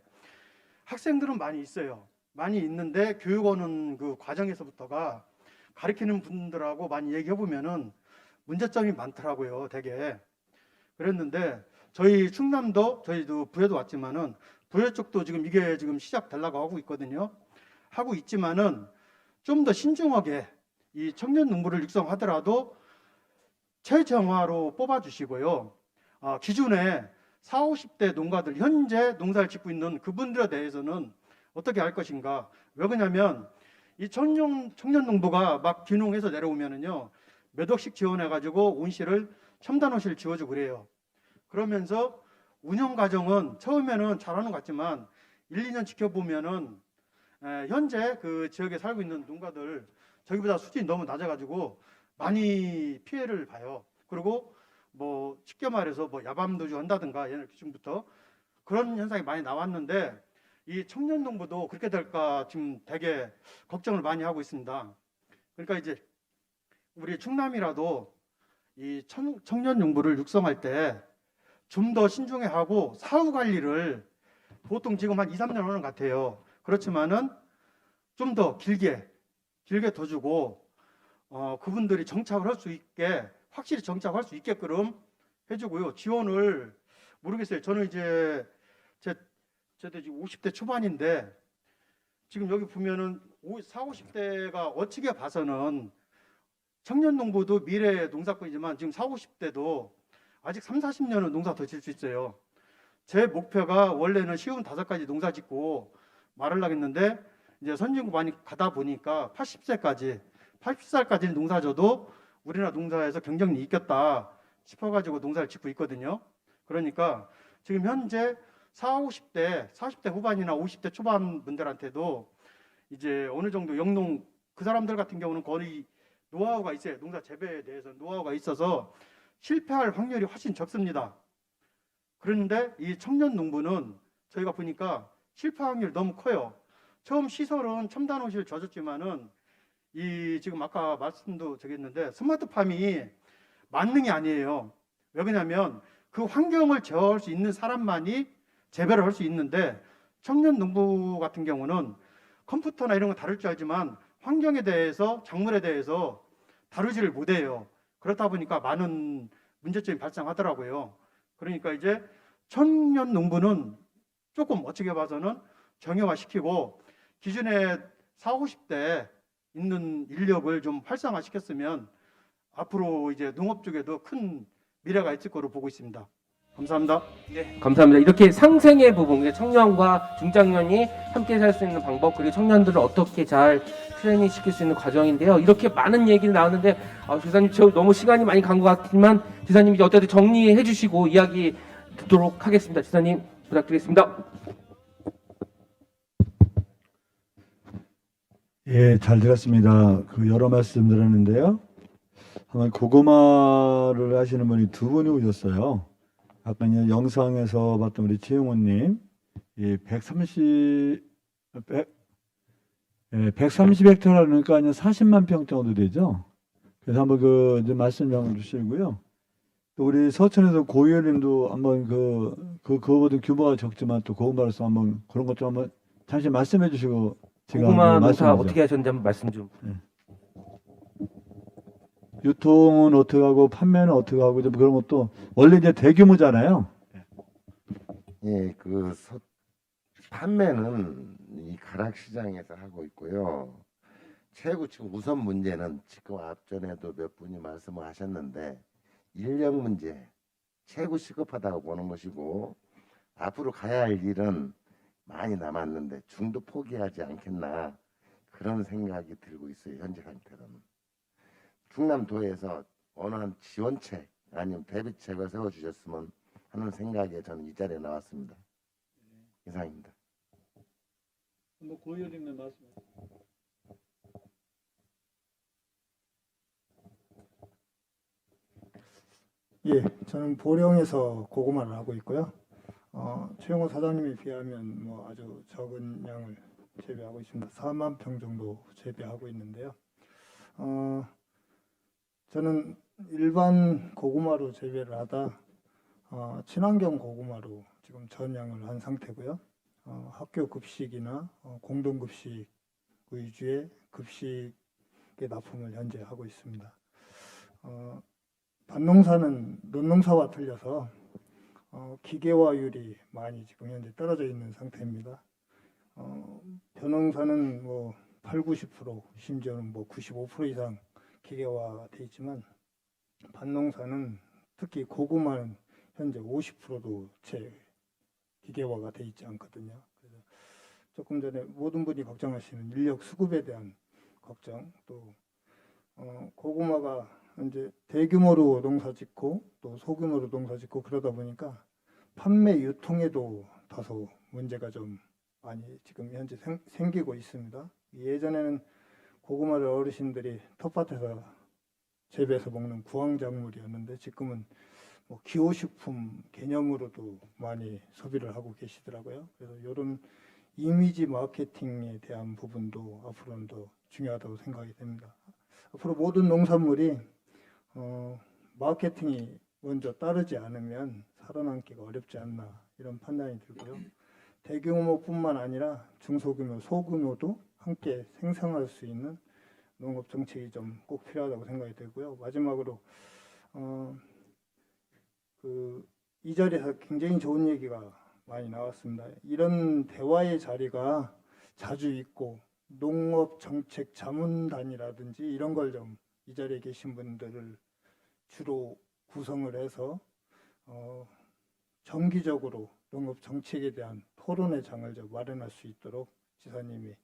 학생들은 많이 있어요. 많이 있는데 교육원은 그 과정에서부터가 가르치는 분들하고 많이 얘기해 보면은 문제점이 많더라고요. 되게 그랬는데 저희 충남도 저희도 부여도 왔지만은 부여 쪽도 지금 이게 지금 시작되려고 하고 있거든요. 하고 있지만은 좀 더 신중하게 이 청년 농부를 육성하더라도 최정화로 뽑아주시고요. 기존에 40, 50대 농가들 현재 농사를 짓고 있는 그분들에 대해서는 어떻게 할 것인가? 왜 그러냐면 이 청년 농부가 막 귀농해서 내려오면은요 몇 억씩 지원해가지고 온실을 첨단 온실을 지어주고 그래요. 그러면서 운영 과정은 처음에는 잘하는 것 같지만 1, 2년 지켜보면은 현재 그 지역에 살고 있는 농가들 저기보다 수준이 너무 낮아가지고 많이 피해를 봐요. 그리고 뭐 쉽게 말해서 뭐 야밤도주 한다든가 옛날 기준부터 그런 현상이 많이 나왔는데 이 청년 농부도 그렇게 될까 지금 되게 걱정을 많이 하고 있습니다. 그러니까 이제 우리 충남이라도 이 청년 농부를 육성할 때 좀 더 신중해 하고 사후 관리를 보통 지금 한 2, 3년 하는 것 같아요. 그렇지만은 좀 더 길게 더 주고 그분들이 정착을 할 수 있게 확실히 정착할 수 있게끔 해주고요. 지원을 모르겠어요. 저는 이제 저도 지금 50대 초반인데 지금 여기 보면은 40, 50대가 어찌게 봐서는 청년 농부도 미래 농사꾼이지만 지금 40, 50대도 아직 3, 40년은 농사 더 질 수 있어요. 제 목표가 원래는 55가지 농사 짓고 말을 하겠는데 이제 선진국 많이 가다 보니까 80살까지는 농사 져도 우리나라 농사에서 경쟁력이 있겠다 싶어가지고 농사를 짓고 있거든요. 그러니까 지금 현재 40, 50대, 40대 후반이나 50대 초반 분들한테도 이제 어느 정도 영농 그 사람들 같은 경우는 거의 노하우가 있어요. 농사 재배에 대해서 노하우가 있어서 실패할 확률이 훨씬 적습니다. 그런데 이 청년 농부는 저희가 보니까 실패 확률이 너무 커요. 처음 시설은 첨단 온실 져줬지만은 이 지금 아까 말씀도 드렸는데 스마트팜이 만능이 아니에요. 왜 그러냐면 그 환경을 제어할 수 있는 사람만이 재배를 할 수 있는데 청년 농부 같은 경우는 컴퓨터나 이런 거 다룰 줄 알지만 환경에 대해서 작물에 대해서 다루지를 못해요. 그렇다 보니까 많은 문제점이 발생하더라고요. 그러니까 이제 청년 농부는 조금 어떻게 봐서는 정형화시키고 기존에 40, 50대 있는 인력을 좀 활성화시켰으면 앞으로 이제 농업 쪽에도 큰 미래가 있을 거로 보고 있습니다. 감사합니다. 네, 감사합니다. 이렇게 상생의 부분, 청년과 중장년이 함께 살 수 있는 방법, 그리고 청년들을 어떻게 잘 트레이닝 시킬 수 있는 과정인데요. 이렇게 많은 얘기를 나왔는데 지사님 저 너무 시간이 많이 간 것 같지만 지사님이 어떻게 정리해 주시고 이야기 듣도록 하겠습니다. 지사님 부탁드리겠습니다. 예, 잘 들었습니다. 그 여러 말씀 들었는데요. 한번 고구마를 하시는 분이 두 분이 오셨어요. 아까 이제 영상에서 봤던 우리 최용호님, 130헥타르 그러니까 40만 평 정도 되죠. 그래서 한번 그 이제 말씀 좀 주시고요. 또 우리 서천에서 고유님도 한번 그거보다 규모가 적지만 또 고구마로서 한번 그런 것 좀 한번 잠시 말씀해 주시고 제가 고구마 농사 어떻게 하셨는지 한번 말씀 좀. 유통은 어떻게 하고 판매는 어떻게 하고 좀 그런 것도 원래 이제 대규모잖아요. 예, 판매는 이 가락시장에서 하고 있고요. 최고 지금 우선 문제는 지금 앞전에도 몇 분이 말씀을 하셨는데 인력 문제 최고 시급하다고 보는 것이고 앞으로 가야 할 일은 많이 남았는데 중도 포기하지 않겠나 그런 생각이 들고 있어요. 현재 상태로는. 충남도에서 어느 한 지원책 아니면 대비책을 세워주셨으면 하는 생각에 저는 이 자리에 나왔습니다. 이상입니다. 뭐 고의원님 말씀. 예, 저는 보령에서 고구마를 하고 있고요. 최영호 사장님에 비하면 뭐 아주 적은 양을 재배하고 있습니다. 4만 평 정도 재배하고 있는데요. 저는 일반 고구마로 재배를 하다 친환경 고구마로 지금 전향을 한 상태고요. 학교 급식이나 공동 급식 위주의 급식의 납품을 현재 하고 있습니다. 밭농사는 논농사와 틀려서 기계화율이 많이 지금 현재 떨어져 있는 상태입니다. 벼농사는 뭐 8, 90% 심지어는 뭐 95% 이상 기계화가 돼 있지만 밭농사는 특히 고구마는 현재 50%도 채 기계화가 돼 있지 않거든요. 그래서 조금 전에 모든 분이 걱정하시는 인력 수급에 대한 걱정, 또 고구마가 이제 대규모로 농사짓고 또 소규모로 농사짓고 그러다 보니까 판매 유통에도 다소 문제가 좀 많이 지금 현재 생기고 있습니다. 예전에는 고구마를 어르신들이 텃밭에서 재배해서 먹는 구황작물이었는데 지금은 뭐 기호식품 개념으로도 많이 소비를 하고 계시더라고요. 그래서 이런 이미지 마케팅에 대한 부분도 앞으로는 더 중요하다고 생각이 됩니다. 앞으로 모든 농산물이 마케팅이 먼저 따르지 않으면 살아남기가 어렵지 않나 이런 판단이 들고요. 대규모뿐만 아니라 중소규모, 소규모도 함께 생산할 수 있는 농업 정책이 좀 꼭 필요하다고 생각이 들고요. 마지막으로 이 자리에서 굉장히 좋은 얘기가 많이 나왔습니다. 이런 대화의 자리가 자주 있고 농업 정책 자문단이라든지 이런 걸 좀 이 자리에 계신 분들을 주로 구성을 해서 정기적으로 농업 정책에 대한 토론의 장을 좀 마련할 수 있도록 지사님이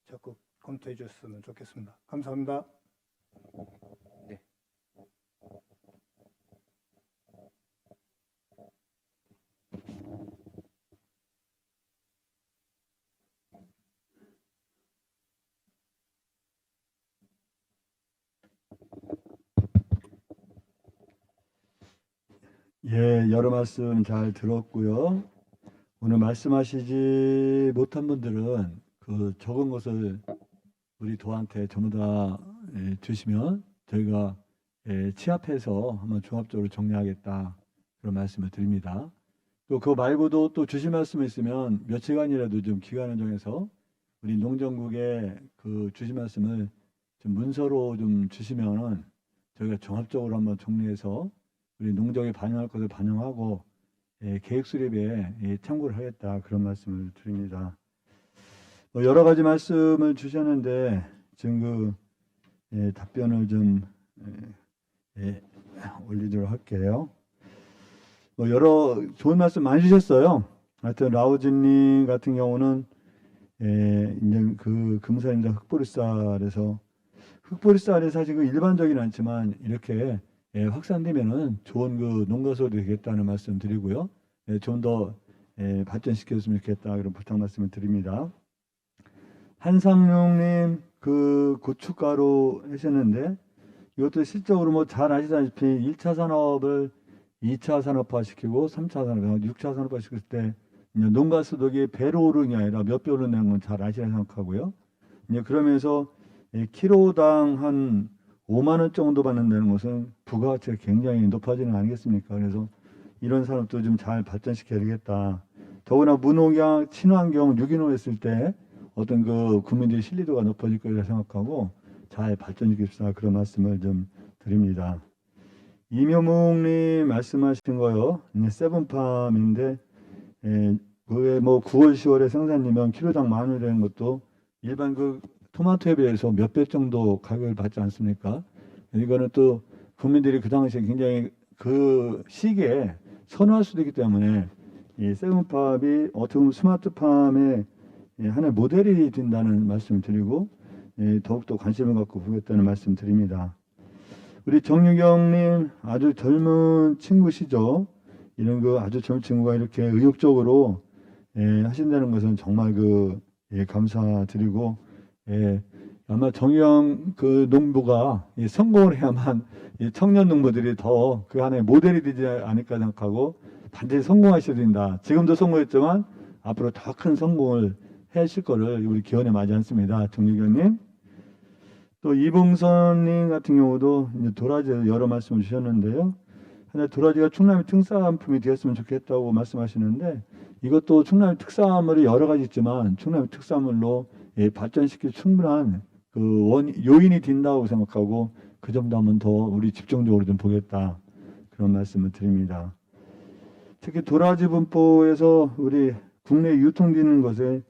적극 검토해 주셨으면 좋겠습니다. 감사합니다. 네. 예, 여러 말씀 잘 들었고요. 오늘 말씀하시지 못한 분들은 그 적은 것을 우리 도한테 전부 다 주시면 저희가 취합해서 한번 종합적으로 정리하겠다 그런 말씀을 드립니다. 또 그거 말고도 또 주실 말씀 있으면 며칠간이라도 좀 기간을 정해서 우리 농정국에 그 주실 말씀을 좀 문서로 좀 주시면은 저희가 종합적으로 한번 정리해서 우리 농정에 반영할 것을 반영하고 계획 수립에 참고를 하겠다 그런 말씀을 드립니다. 여러 가지 말씀을 주셨는데 지금 답변을 좀 올리도록 할게요. 여러 좋은 말씀 많이 주셨어요. 하여튼 라우즈님 같은 경우는 이제 그 금산입니다. 흑보리쌀에서 사실 그 일반적이는 않지만 이렇게 확산되면은 좋은 그 농가소도 되겠다는 말씀 드리고요. 좀 더 발전시켰으면 좋겠다 그런 부탁 말씀을 드립니다. 한상룡님 그 고춧가루 하셨는데 이것도 실적으로 뭐 잘 아시다시피 1차 산업을 2차 산업화 시키고 3차 산업화, 6차 산업화 시킬 때 농가 소득이 배로 오르는 게 아니라 몇 배 오르는 건 잘 아시라 생각하고요. 이제 그러면서 키로당 한 5만 원 정도 받는다는 것은 부가가치가 굉장히 높아지는 거 아니겠습니까? 그래서 이런 산업도 좀 잘 발전시켜야 되겠다. 더구나 무농약, 친환경, 유기농 했을 때 어떤 그 국민들의 신뢰도가 높아질 거라 생각하고 잘 발전시킵시다. 그런 말씀을 좀 드립니다. 이묘묵님 말씀하신 거요. 세븐팜인데 그게 뭐 9월, 10월에 생산이면 키로당 10,000원 되는 것도 일반 그 토마토에 비해서 몇 배 정도 가격을 받지 않습니까? 이거는 또 국민들이 그 당시에 굉장히 그 시기에 선호할 수도 있기 때문에 이 세븐팜이 어떻게 보면 스마트팜의 하나의 모델이 된다는 말씀을 드리고 더욱더 관심을 갖고 보겠다는 말씀 드립니다. 우리 정유경님 아주 젊은 친구시죠. 이런 그 아주 젊은 친구가 이렇게 의욕적으로 하신다는 것은 정말 감사드리고 아마 정유경 그 농부가 성공을 해야만 청년 농부들이 더 그 하나의 모델이 되지 않을까 생각하고 반드시 성공하셔야 된다. 지금도 성공했지만 앞으로 더 큰 성공을 하실 거를 우리 기원에 마지 않습니다. 정유경님. 또 이봉선님 같은 경우도 이제 도라지에 여러 말씀을 주셨는데요. 하나 도라지가 충남의 특산품이 되었으면 좋겠다고 말씀하시는데 이것도 충남의 특산물이 여러 가지 있지만 충남의 특산물로 발전시킬 충분한 요인이 된다고 생각하고 그 점도 한번 더 우리 집중적으로 좀 보겠다 그런 말씀을 드립니다. 특히 도라지 분포에서 우리 국내 유통되는 것에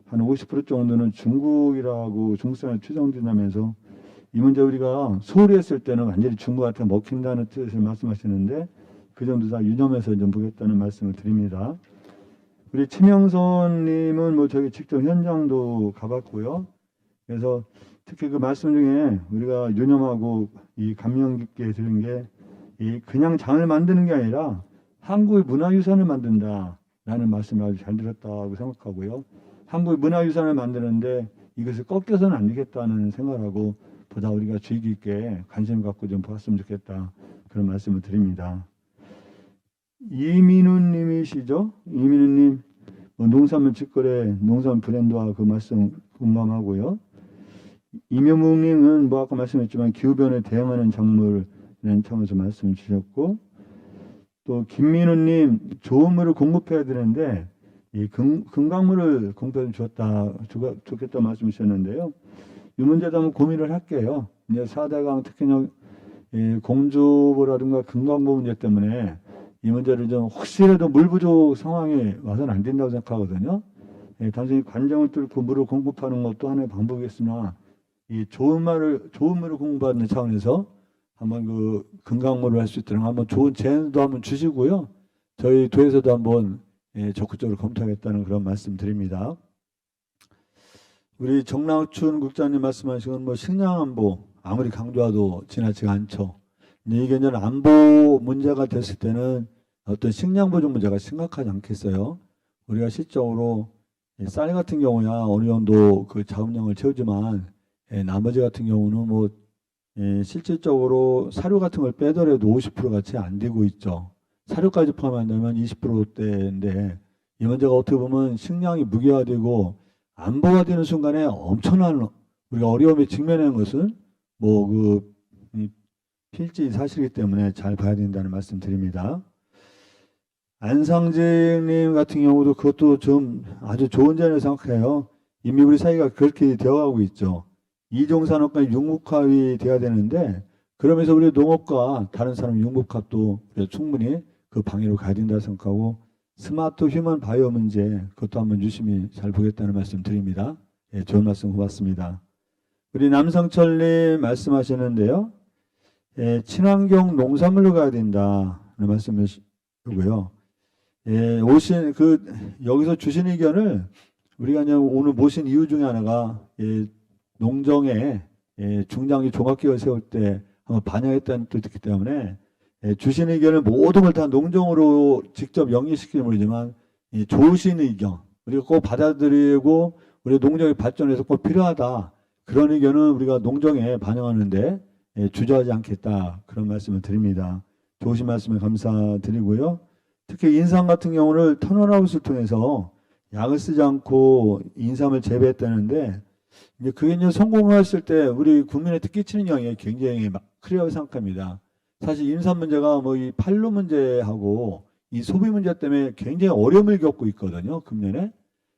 한 50% 정도는 중국산에 추정된다면서 이 문제 우리가 소홀히 했을 때는 완전히 중국한테 먹힌다는 뜻을 말씀하시는데 그 점도 다 유념해서 좀 보겠다는 말씀을 드립니다. 우리 최명선님은 뭐 저기 직접 현장도 가봤고요. 그래서 특히 그 말씀 중에 우리가 유념하고 이 감명 깊게 들은 게 이 그냥 장을 만드는 게 아니라 한국의 문화유산을 만든다라는 말씀을 아주 잘 들었다고 생각하고요. 한국의 문화유산을 만드는데 이것을 꺾여서는 안 되겠다는 생각하고 보다 우리가 주의 깊게 관심 갖고 좀 보았으면 좋겠다 그런 말씀을 드립니다. 이민우님이시죠? 이민우님 농산물 직거래 농산물 브랜드화 그 말씀 공감하고요. 이명묵님은 뭐 아까 말씀했지만 기후변화에 대응하는 작물이라는 차원에서 말씀 주셨고 또 김민우님 좋은 물을 공급해야 되는데 이 금강물을 공급해 좋겠다 말씀 주셨는데요. 이 문제도 한번 고민을 할게요. 이제 4대강 특히나 공주보라든가 금강보 문제 때문에 이 문제를 좀 혹시라도 물 부족 상황에 와서는 안 된다고 생각하거든요. 단순히 관정을 뚫고 물을 공급하는 것도 하나의 방법이겠으나 이 좋은 물을 공급하는 차원에서 한번 그 금강물을 할 수 있도록 한번 좋은 제안도 한번 주시고요. 저희 도에서도 한번 적극적으로 검토하겠다는 그런 말씀 드립니다. 우리 정낙춘 국장님 말씀하신 건 뭐 식량안보 아무리 강조해도 지나치지 않죠. 이게 이제 안보 문제가 됐을 때는 어떤 식량 부족 문제가 심각하지 않겠어요. 우리가 실적으로 쌀 같은 경우야 어느 정도 그 자급량을 채우지만 나머지 같은 경우는 뭐 실질적으로 사료 같은 걸 빼더라도 50%가 채 안 되고 있죠. 사료까지 포함한다면 20%대인데 이 문제가 어떻게 보면 식량이 무기화되고 안보화되는 순간에 엄청난 우리가 어려움에 직면하는 것은 뭐 그 필지 사실이기 때문에 잘 봐야 된다는 말씀 드립니다. 안상재님 같은 경우도 그것도 좀 아주 좋은 점이라고 생각해요. 이미 우리 사회가 그렇게 되어가고 있죠. 이종산업과 융복합이 돼야 되는데 그러면서 우리 농업과 다른 산업 융복합도 충분히 그 방향으로 가야 된다고 생각하고 스마트 휴먼 바이오 문제 그것도 한번 유심히 잘 보겠다는 말씀 드립니다. 좋은 말씀 고맙습니다. 우리 남성철님 말씀하시는데요. 친환경 농산물로 가야 된다는 말씀을 하고요. 여기서 주신 의견을 우리가 오늘 모신 이유 중에 하나가 농정에 중장기 종합계획을 세울 때 한번 반영했다는 뜻이 있기 때문에 주신 의견을 모든 걸 다 농정으로 직접 영위시키는 모르지만 좋으신 의견 우리가 꼭 받아들이고 우리 농정의 발전에서 꼭 필요하다 그런 의견은 우리가 농정에 반영하는데 주저하지 않겠다 그런 말씀을 드립니다. 좋으신 말씀에 감사드리고요. 특히 인삼 같은 경우는 턴어라웃을 통해서 약을 쓰지 않고 인삼을 재배했다는데 이제 그게 이제 성공했을 때 우리 국민한테 끼치는 영향이 굉장히 크리하고 생각합니다. 사실 인삼 문제가 뭐 이 판로 문제하고 이 소비 문제 때문에 굉장히 어려움을 겪고 있거든요. 금년에.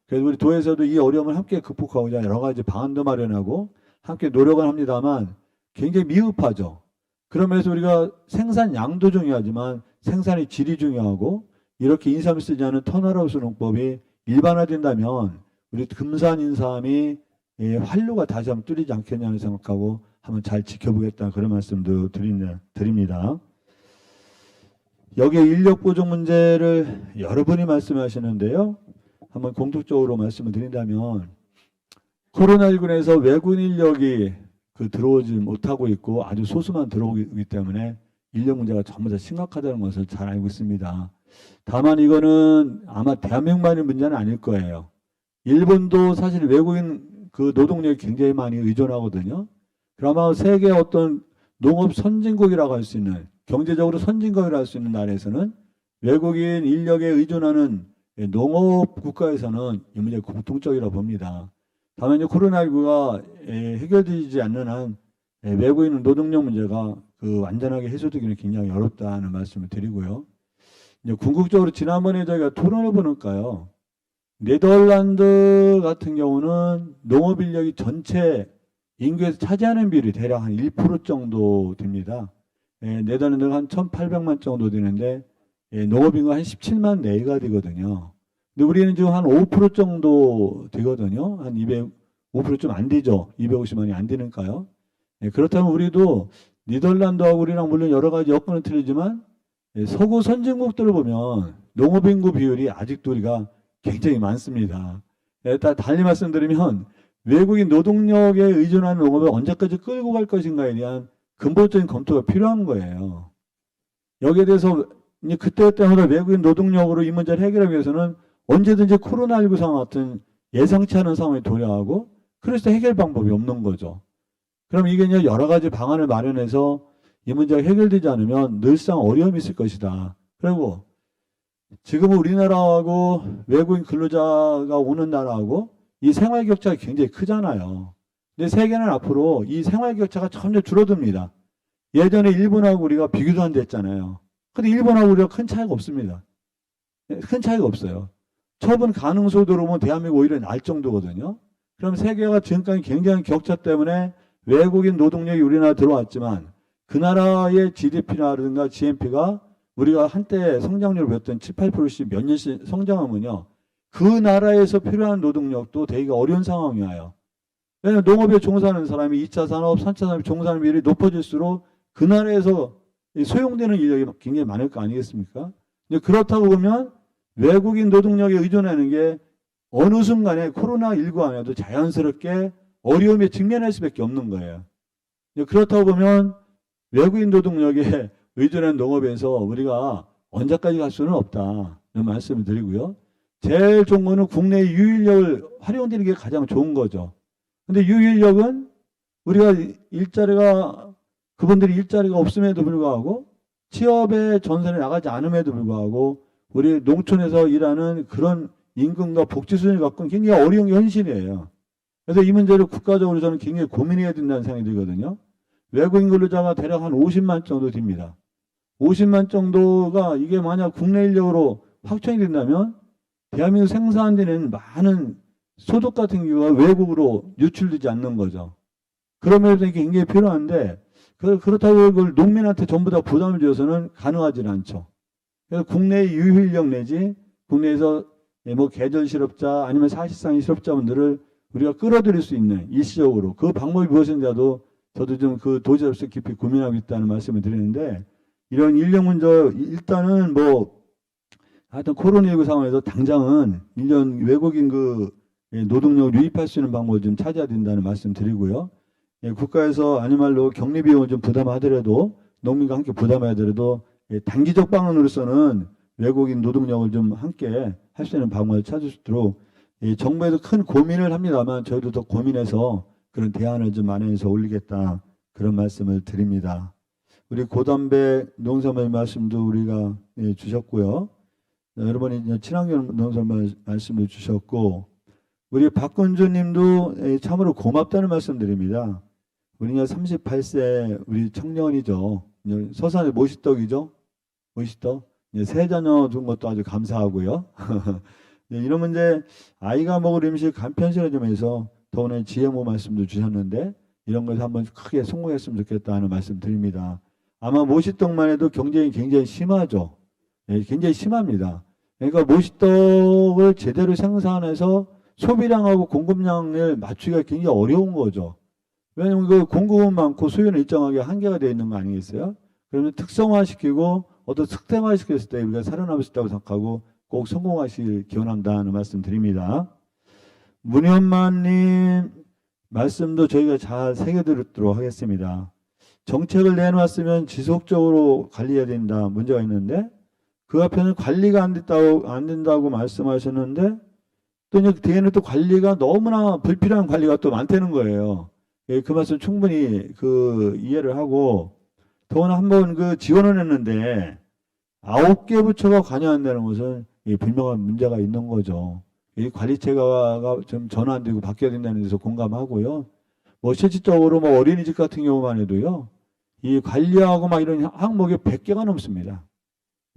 그래서 우리 도에서도 이 어려움을 함께 극복하고자 여러 가지 방안도 마련하고 함께 노력을 합니다만 굉장히 미흡하죠. 그러면서 우리가 생산량도 중요하지만 생산의 질이 중요하고 이렇게 인삼을 쓰지 않은 턴어라웃 농법이 일반화된다면 우리 금산 인삼이 활로가 다시 한번 뚫리지 않겠냐는 생각하고 한번 잘 지켜보겠다 그런 말씀도 드립니다. 여기에 인력 부족 문제를 여러분이 말씀하시는데요. 한번 공통적으로 말씀을 드린다면 코로나19에서 외국인 인력이 들어오지 못하고 있고 아주 소수만 들어오기 때문에 인력 문제가 전부 다 심각하다는 것을 잘 알고 있습니다. 다만 이거는 아마 대한민국만의 문제는 아닐 거예요. 일본도 사실 외국인 노동력이 굉장히 많이 의존하거든요. 그러면 세계 어떤 농업 선진국이라고 할 수 있는 경제적으로 선진국이라고 할 수 있는 나라에서는 외국인 인력에 의존하는 농업 국가에서는 이 문제가 공통적이라고 봅니다. 다만 코로나19가 해결되지 않는 한 외국인 노동력 문제가 완전하게 해소되기는 굉장히 어렵다는 말씀을 드리고요. 이제 궁극적으로 지난번에 저희가 토론을 보니까요. 네덜란드 같은 경우는 농업 인력이 전체 인구에서 차지하는 비율이 대략 한 1% 정도 됩니다. 네덜란드가 한 1,800만 정도 되는데 농업 인구가 한 17만 내외가 되거든요. 근데 우리는 지금 한 5% 정도 되거든요. 한 5% 좀 안 되죠. 250만이 안 되니까요. 그렇다면 우리도 네덜란드하고 우리랑 물론 여러 가지 여건은 틀리지만 서구 선진국들을 보면 농업 인구 비율이 아직도 우리가 굉장히 많습니다. 달리 말씀드리면 외국인 노동력에 의존하는 농업을 언제까지 끌고 갈 것인가에 대한 근본적인 검토가 필요한 거예요. 여기에 대해서 그때마다 외국인 노동력으로 이 문제를 해결하기 위해서는 언제든지 코로나19 상황 같은 예상치 않은 상황이 도래하고 그래서 해결 방법이 없는 거죠. 그럼 이게 여러 가지 방안을 마련해서 이 문제가 해결되지 않으면 늘상 어려움이 있을 것이다. 그리고 지금 우리나라하고 외국인 근로자가 오는 나라하고 이 생활 격차가 굉장히 크잖아요. 근데 세계는 앞으로 이 생활 격차가 점점 줄어듭니다. 예전에 일본하고 우리가 비교도 안 됐잖아요. 근데 일본하고 우리가 큰 차이가 없습니다. 큰 차이가 없어요. 처분 가능성으로 보면 대한민국 오히려 날 정도거든요. 그럼 세계가 지금까지 굉장히 격차 때문에 외국인 노동력이 우리나라 들어왔지만 그 나라의 GDP라든가 GNP가 우리가 한때 성장률을 보였던 7, 8%씩 몇 년씩 성장하면요. 그 나라에서 필요한 노동력도 되기가 어려운 상황이 와요. 왜냐하면 농업에 종사하는 사람이 2차 산업, 3차 산업에 종사하는 비율이 높아질수록 그 나라에서 소용되는 인력이 굉장히 많을 거 아니겠습니까? 그렇다고 보면 외국인 노동력에 의존하는 게 어느 순간에 코로나19 안에도 자연스럽게 어려움에 직면할 수밖에 없는 거예요. 그렇다고 보면 외국인 노동력에 의존하는 농업에서 우리가 언제까지 갈 수는 없다. 이런 말씀을 드리고요. 제일 좋은 거는 국내 유인력을 활용되는 게 가장 좋은 거죠. 근데 유인력은 우리가 그분들이 일자리가 없음에도 불구하고 취업에 전선에 나가지 않음에도 불구하고 우리 농촌에서 일하는 그런 임금과 복지 수준을 갖고는 굉장히 어려운 게 현실이에요. 그래서 이 문제를 국가적으로 저는 굉장히 고민해야 된다는 생각이 들거든요. 외국인 근로자가 대략 한 50만 정도 됩니다. 50만 정도가 이게 만약 국내 인력으로 확충이 된다면 대한민국 생산되는 많은 소득 같은 경우가 외국으로 유출되지 않는 거죠. 그러면서 이게 굉장히 필요한데 그렇다고 그걸 농민한테 전부 다 부담을 줘서는 가능하지는 않죠. 그래서 국내 유인력 내지 국내에서 계절 실업자 아니면 사실상 실업자분들을 우리가 끌어들일 수 있는 일시적으로 그 방법이 무엇인가도 저도 좀 도지사로서 깊이 고민하고 있다는 말씀을 드리는데 이런 인력 문제 일단은 하여튼 코로나19 상황에서 당장은 외국인 노동력을 유입할 수 있는 방법을 좀 찾아야 된다는 말씀 드리고요. 국가에서 아니말로 격리 비용을 좀 부담하더라도 농민과 함께 부담하더라도 단기적 방안으로서는 외국인 노동력을 좀 함께 할 수 있는 방법을 찾을 수 있도록 정부에도 큰 고민을 합니다만 저희도 더 고민해서 그런 대안을 좀 마련해서 올리겠다 그런 말씀을 드립니다. 우리 고담배 농산물 말씀도 우리가 주셨고요. 여러분이 친환경 농산물 말씀을 주셨고 우리 박건주 님도 참으로 고맙다는 말씀 드립니다. 우리 38세 우리 청년이죠. 서산의 모시떡이죠. 모시떡. 세 자녀 준 것도 아주 감사하고요. 이런 문제 아이가 먹을 음식 간편식을 좀 해서 더구나 GMO 말씀도 주셨는데 이런 것을 한번 크게 성공했으면 좋겠다 하는 말씀 드립니다. 아마 모시떡만 해도 경쟁이 굉장히 심하죠. 굉장히 심합니다. 그러니까 모시떡을 제대로 생산해서 소비량하고 공급량을 맞추기가 굉장히 어려운 거죠. 왜냐하면 그 공급은 많고 수요는 일정하게 한계가 되어 있는 거 아니겠어요? 그러면 특성화시키고 어떤 특정화시켰을 때 우리가 살아남을 수 있다고 생각하고 꼭 성공하시길 기원한다는 말씀 드립니다. 문현만님 말씀도 저희가 잘 새겨드리도록 하겠습니다. 정책을 내놓았으면 지속적으로 관리해야 된다 문제가 있는데 그 앞에는 관리가 안 된다고 말씀하셨는데 또 이제 뒤에는 또 관리가 너무나 불필요한 관리가 또 많다는 거예요. 예, 그 말씀 충분히 그 이해를 하고 더구나 한번 그 지원을 했는데 9개 부처가 관여한다는 것은 분명한 문제가 있는 거죠. 이 관리체가 좀 전환되고 바뀌어야 된다는 데서 공감하고요. 뭐 실질적으로 뭐 어린이집 같은 경우만 해도요. 이 관리하고 막 이런 항목이 100개가 넘습니다.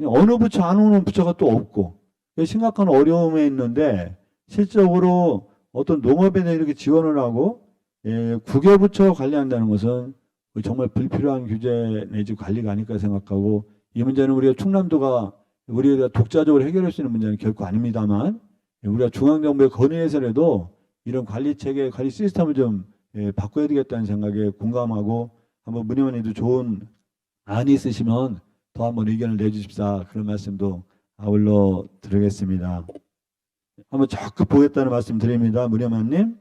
어느 부처 안 오는 부처가 또 없고 심각한 어려움에 있는데 실적으로 어떤 농업에 대해 이렇게 지원을 하고 9개 부처가 관리한다는 것은 정말 불필요한 규제 내지 관리가 아닐까 생각하고 이 문제는 우리가 충남도가 우리가 독자적으로 해결할 수 있는 문제는 결코 아닙니다만 우리가 중앙정부의 건의해서라도 이런 관리체계, 관리 시스템을 좀 바꿔야 되겠다는 생각에 공감하고 한번 문의원님도 좋은 안이 있으시면 더 한번 의견을 내주십사 그런 말씀도 아울러 드리겠습니다. 한번 적극 보겠다는 말씀 드립니다. 문의원님.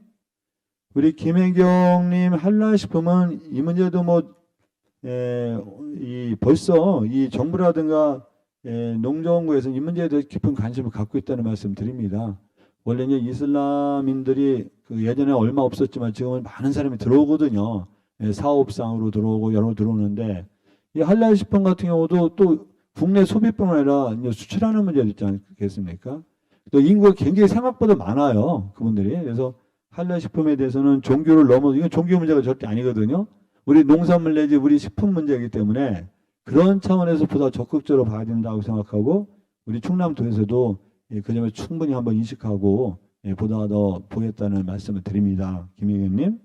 우리 김혜경님 한라식품은 이 문제도 벌써 이 정부라든가 농정부에서 이 문제에 대해서 깊은 관심을 갖고 있다는 말씀 드립니다. 원래 이제 이슬람인들이 그 예전에 얼마 없었지만 지금은 많은 사람이 들어오거든요. 사업상으로 들어오고 여러 들어오는데 이 한라식품 같은 경우도 또 국내 소비뿐만 아니라 이제 수출하는 문제도 있지 않겠습니까? 또 인구가 굉장히 생각보다 많아요. 그분들이. 그래서 한라식품에 대해서는 종교를 넘어서 이건 종교 문제가 절대 아니거든요. 우리 농산물 내지 우리 식품 문제이기 때문에 그런 차원에서 보다 적극적으로 봐야 된다고 생각하고 우리 충남도에서도 그 점을 충분히 한번 인식하고 보다 더 보겠다는 말씀을 드립니다. 김의견님.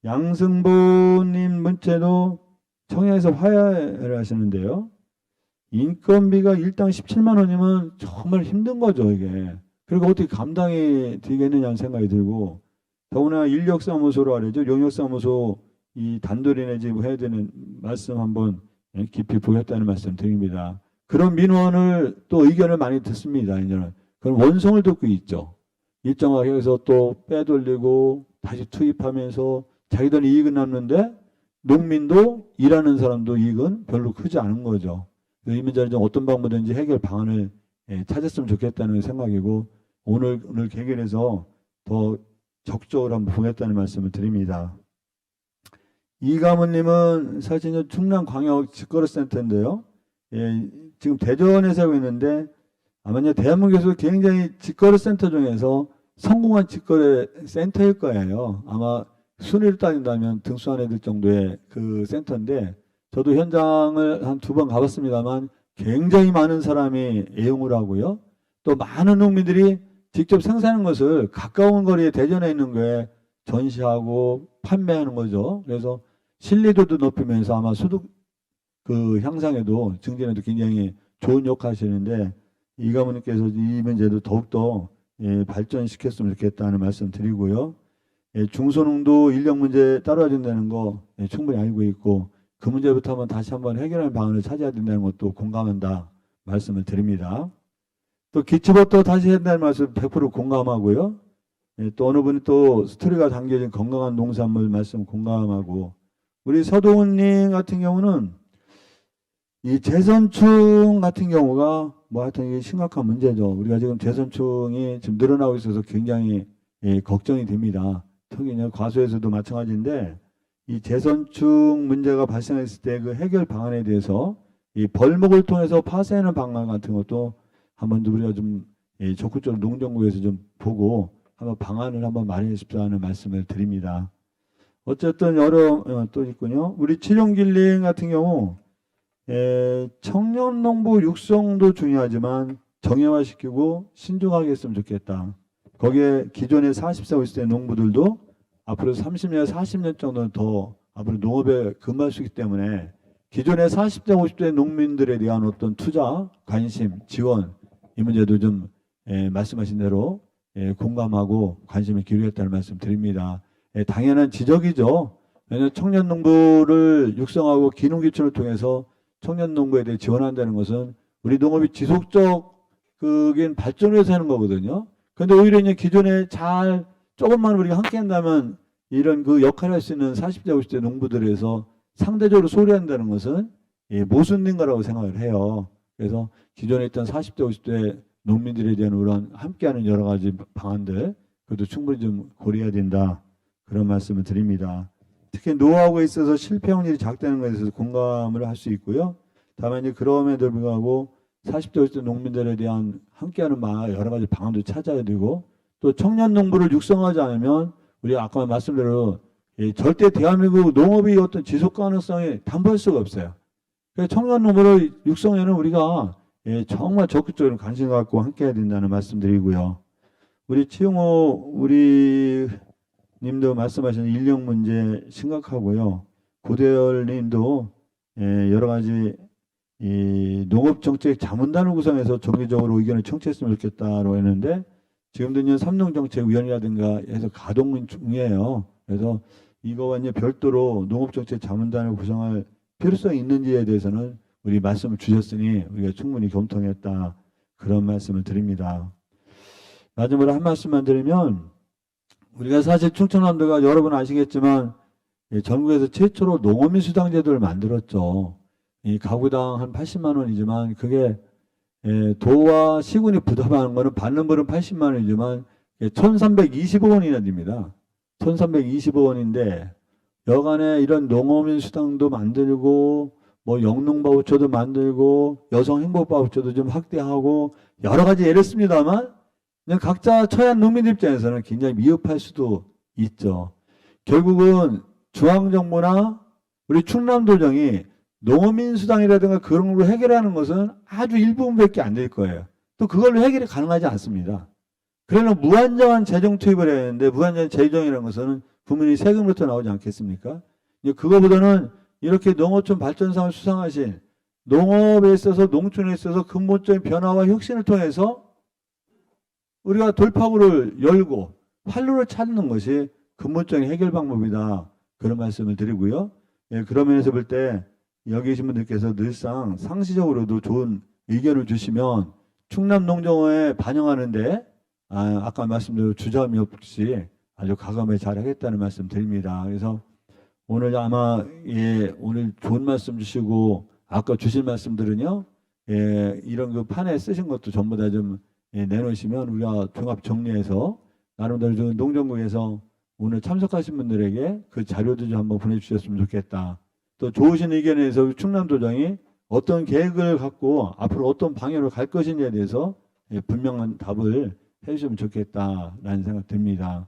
양승보님 문자도 청양에서 화해를 하시는데요. 인건비가 일당 17만 원이면 정말 힘든 거죠, 이게. 그리고 어떻게 감당이 되겠느냐는 생각이 들고 더구나 인력사무소로 하려죠. 용역사무소 이 단돌이 내지 해야 되는 말씀 한번 깊이 보겠다는 말씀 드립니다. 그런 민원을 또 의견을 많이 듣습니다. 이제는 그런 원성을 듣고 있죠. 일정하게 해서 또 빼돌리고 다시 투입하면서 자기들은 이익은 남는데 농민도 일하는 사람도 이익은 별로 크지 않은 거죠. 이 문제를 좀 어떤 방법든지 해결 방안을 찾았으면 좋겠다는 생각이고 오늘 개결해서 더 적극적으로 한번 보겠다는 말씀을 드립니다. 이가문님은 사실 충남광역 직거래센터인데요. 지금 대전에서 하고 있는데 아마 대한민국에서 굉장히 직거래센터 중에서 성공한 직거래센터일 거예요. 아마 순위를 따진다면 등수 안에 들 정도의 그 센터인데 저도 현장을 한 2번 가봤습니다만 굉장히 많은 사람이 애용을 하고요. 또 많은 농민들이 직접 생산하는 것을 가까운 거리에 대전에 있는 거에 전시하고 판매하는 거죠. 그래서 신뢰도도 높이면서 아마 소득 그 향상에도 증진에도 굉장히 좋은 역할 하시는데 이가모님께서 이 문제도 더욱더 발전시켰으면 좋겠다는 말씀 드리고요. 중소농도 인력 문제 따라야 된다는 거 충분히 알고 있고 그 문제부터 다시 한번 해결하는 방안을 찾아야 된다는 것도 공감한다 말씀을 드립니다. 또 기초부터 다시 해야 된다는 말씀 100% 공감하고요. 또 어느 분이 또 스토리가 담겨진 건강한 농산물 말씀 공감하고 우리 서동훈님 같은 경우는 이 재선충 같은 경우가 뭐 하여튼 이게 심각한 문제죠. 우리가 지금 재선충이 지금 늘어나고 있어서 굉장히 걱정이 됩니다. 특히 과수에서도 마찬가지인데 이 재선충 문제가 발생했을 때 그 해결 방안에 대해서 이 벌목을 통해서 파쇄하는 방안 같은 것도 한번 우리가 좀 적극적으로 농정부에서 좀 보고 한번 방안을 한번 마련해 싶다는 말씀을 드립니다. 어쨌든 여러 또 있군요. 우리 치룡길링 같은 경우 청년 농부 육성도 중요하지만 정형화시키고 신중하게 했으면 좋겠다. 거기에 기존의 40세 50세 농부들도 앞으로 30년 40년 정도는 더 앞으로 농업에 근무할 수 있기 때문에 기존의 40대 50대 농민들에 대한 어떤 투자, 관심, 지원 이 문제도 좀 말씀하신 대로 공감하고 관심을 기울였다는 말씀 드립니다. 당연한 지적이죠. 왜냐하면 청년 농부를 육성하고 기농기촌을 통해서 청년 농부에 대해 지원한다는 것은 우리 농업이 지속적인 발전을 위해서 하는 거거든요. 그런데 오히려 이제 기존에 잘 조금만 우리가 함께 한다면 이런 그 역할을 할 수 있는 40대, 50대 농부들에서 상대적으로 소홀한다는 것은 모순된 거라고 생각을 해요. 그래서 기존에 있던 40대, 50대 농민들에 대한 그런 함께하는 여러 가지 방안들, 그것도 충분히 좀 고려해야 된다. 그런 말씀을 드립니다. 특히 노하우에 있어서 실패 확률이 작다는 것에 대해서 공감을 할 수 있고요. 다만 이제 그럼에도 불구하고 40대, 50대 농민들에 대한 함께하는 여러 가지 방안도 찾아야 되고, 또 청년 농부를 육성하지 않으면 우리 아까 말씀대로 절대 대한민국 농업이 어떤 지속 가능성에 담보할 수가 없어요. 그래서 청년 농부를 육성에는 우리가 정말 적극적으로 관심 갖고 함께해야 된다는 말씀드리고요. 우리 치용호 우리 님도 말씀하신 인력 문제 심각하고요. 고대열 님도 여러 가지 이 농업정책 자문단을 구성해서 정기적으로 의견을 청취했으면 좋겠다고 했는데 지금도 이제 삼농정책위원회라든가 해서 가동 중이에요. 그래서 이거와 이제 별도로 농업정책 자문단을 구성할 필요성이 있는지에 대해서는 우리 말씀을 주셨으니 우리가 충분히 검토했다. 그런 말씀을 드립니다. 마지막으로 한 말씀만 드리면 우리가 사실 충청남도가 여러분 아시겠지만 전국에서 최초로 농어민 수당제도를 만들었죠. 이 가구당 한 80만 원이지만 그게 도와 시군이 부담하는 거는 받는 벌은 80만 원이지만 1,325원이나 됩니다. 1,325원인데 여간에 이런 농어민 수당도 만들고 뭐 영농바우처도 만들고 여성행복바우처도 좀 확대하고 여러 가지 예를 씁니다만 그냥 각자 처한 농민들 입장에서는 굉장히 미흡할 수도 있죠. 결국은 중앙정부나 우리 충남도정이 농어민 수당이라든가 그런 걸로 해결하는 것은 아주 일부분밖에 안 될 거예요. 또 그걸로 해결이 가능하지 않습니다. 그러면 무한정한 재정 투입을 해야 하는데 무한정한 재정이라는 것은 국민이 세금으로부터 나오지 않겠습니까? 그거보다는 이렇게 농어촌 발전상을 수상하신 농업에 있어서 농촌에 있어서 근본적인 변화와 혁신을 통해서 우리가 돌파구를 열고 활로를 찾는 것이 근본적인 해결 방법이다. 그런 말씀을 드리고요. 그런 면에서 볼 때 여기 계신 분들께서 늘상 상시적으로도 좋은 의견을 주시면 충남농정원에 반영하는데 아까 말씀드린 주저함이 없이 아주 과감하게 잘 하겠다는 말씀 드립니다. 그래서 오늘 아마 오늘 좋은 말씀 주시고 아까 주신 말씀들은요 이런 그 판에 쓰신 것도 전부 다 좀 내놓으시면 우리가 종합 정리해서 나름대로 좀 농정국에서 오늘 참석하신 분들에게 그 자료도 좀 한번 보내주셨으면 좋겠다. 또 좋으신 의견에 대해서 충남도정이 어떤 계획을 갖고 앞으로 어떤 방향으로 갈 것인지에 대해서 분명한 답을 해주시면 좋겠다라는 생각 듭니다.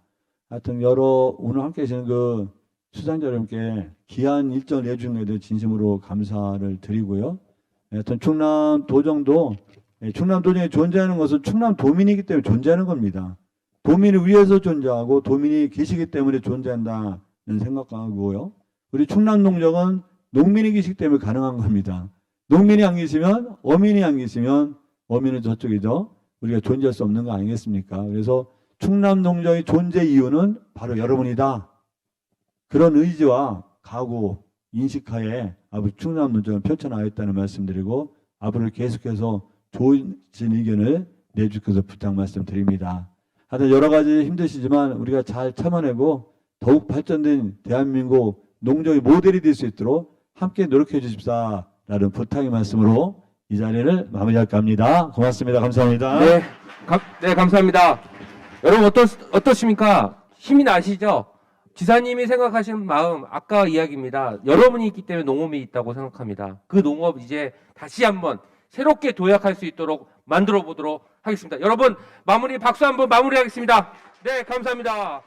하여튼 오늘 함께 계시는 그 수상자 여러분께 귀한 일정을 내주는 것에 대해 진심으로 감사를 드리고요. 하여튼 충남도정도 충남도정이 존재하는 것은 충남도민이기 때문에 존재하는 겁니다. 도민을 위해서 존재하고 도민이 계시기 때문에 존재한다는 생각하고요. 우리 충남농정은 농민이 계시기 때문에 가능한 겁니다. 농민이 안 계시면 어민이 안 계시면 어민은 저쪽이죠. 우리가 존재할 수 없는 거 아니겠습니까? 그래서 충남농정의 존재 이유는 바로 여러분이다. 그런 의지와 각오, 인식하에 앞으로 충남농정을 펼쳐나가겠다는 말씀드리고 앞으로 계속해서 좋은 의견을 내주셔서 부탁 말씀드립니다. 하여튼 여러 가지 힘드시지만 우리가 잘 참아내고 더욱 발전된 대한민국 농정의 모델이 될 수 있도록 함께 노력해 주십사라는 부탁의 말씀으로 이 자리를 마무리할까 합니다. 고맙습니다. 감사합니다. 네, 감사합니다. 여러분 어떠십니까? 힘이 나시죠? 지사님이 생각하시는 마음 아까 이야기입니다. 여러분이 있기 때문에 농업이 있다고 생각합니다. 그 농업 이제 다시 한번 새롭게 도약할 수 있도록 만들어 보도록 하겠습니다. 여러분 박수 한번 마무리하겠습니다. 네, 감사합니다.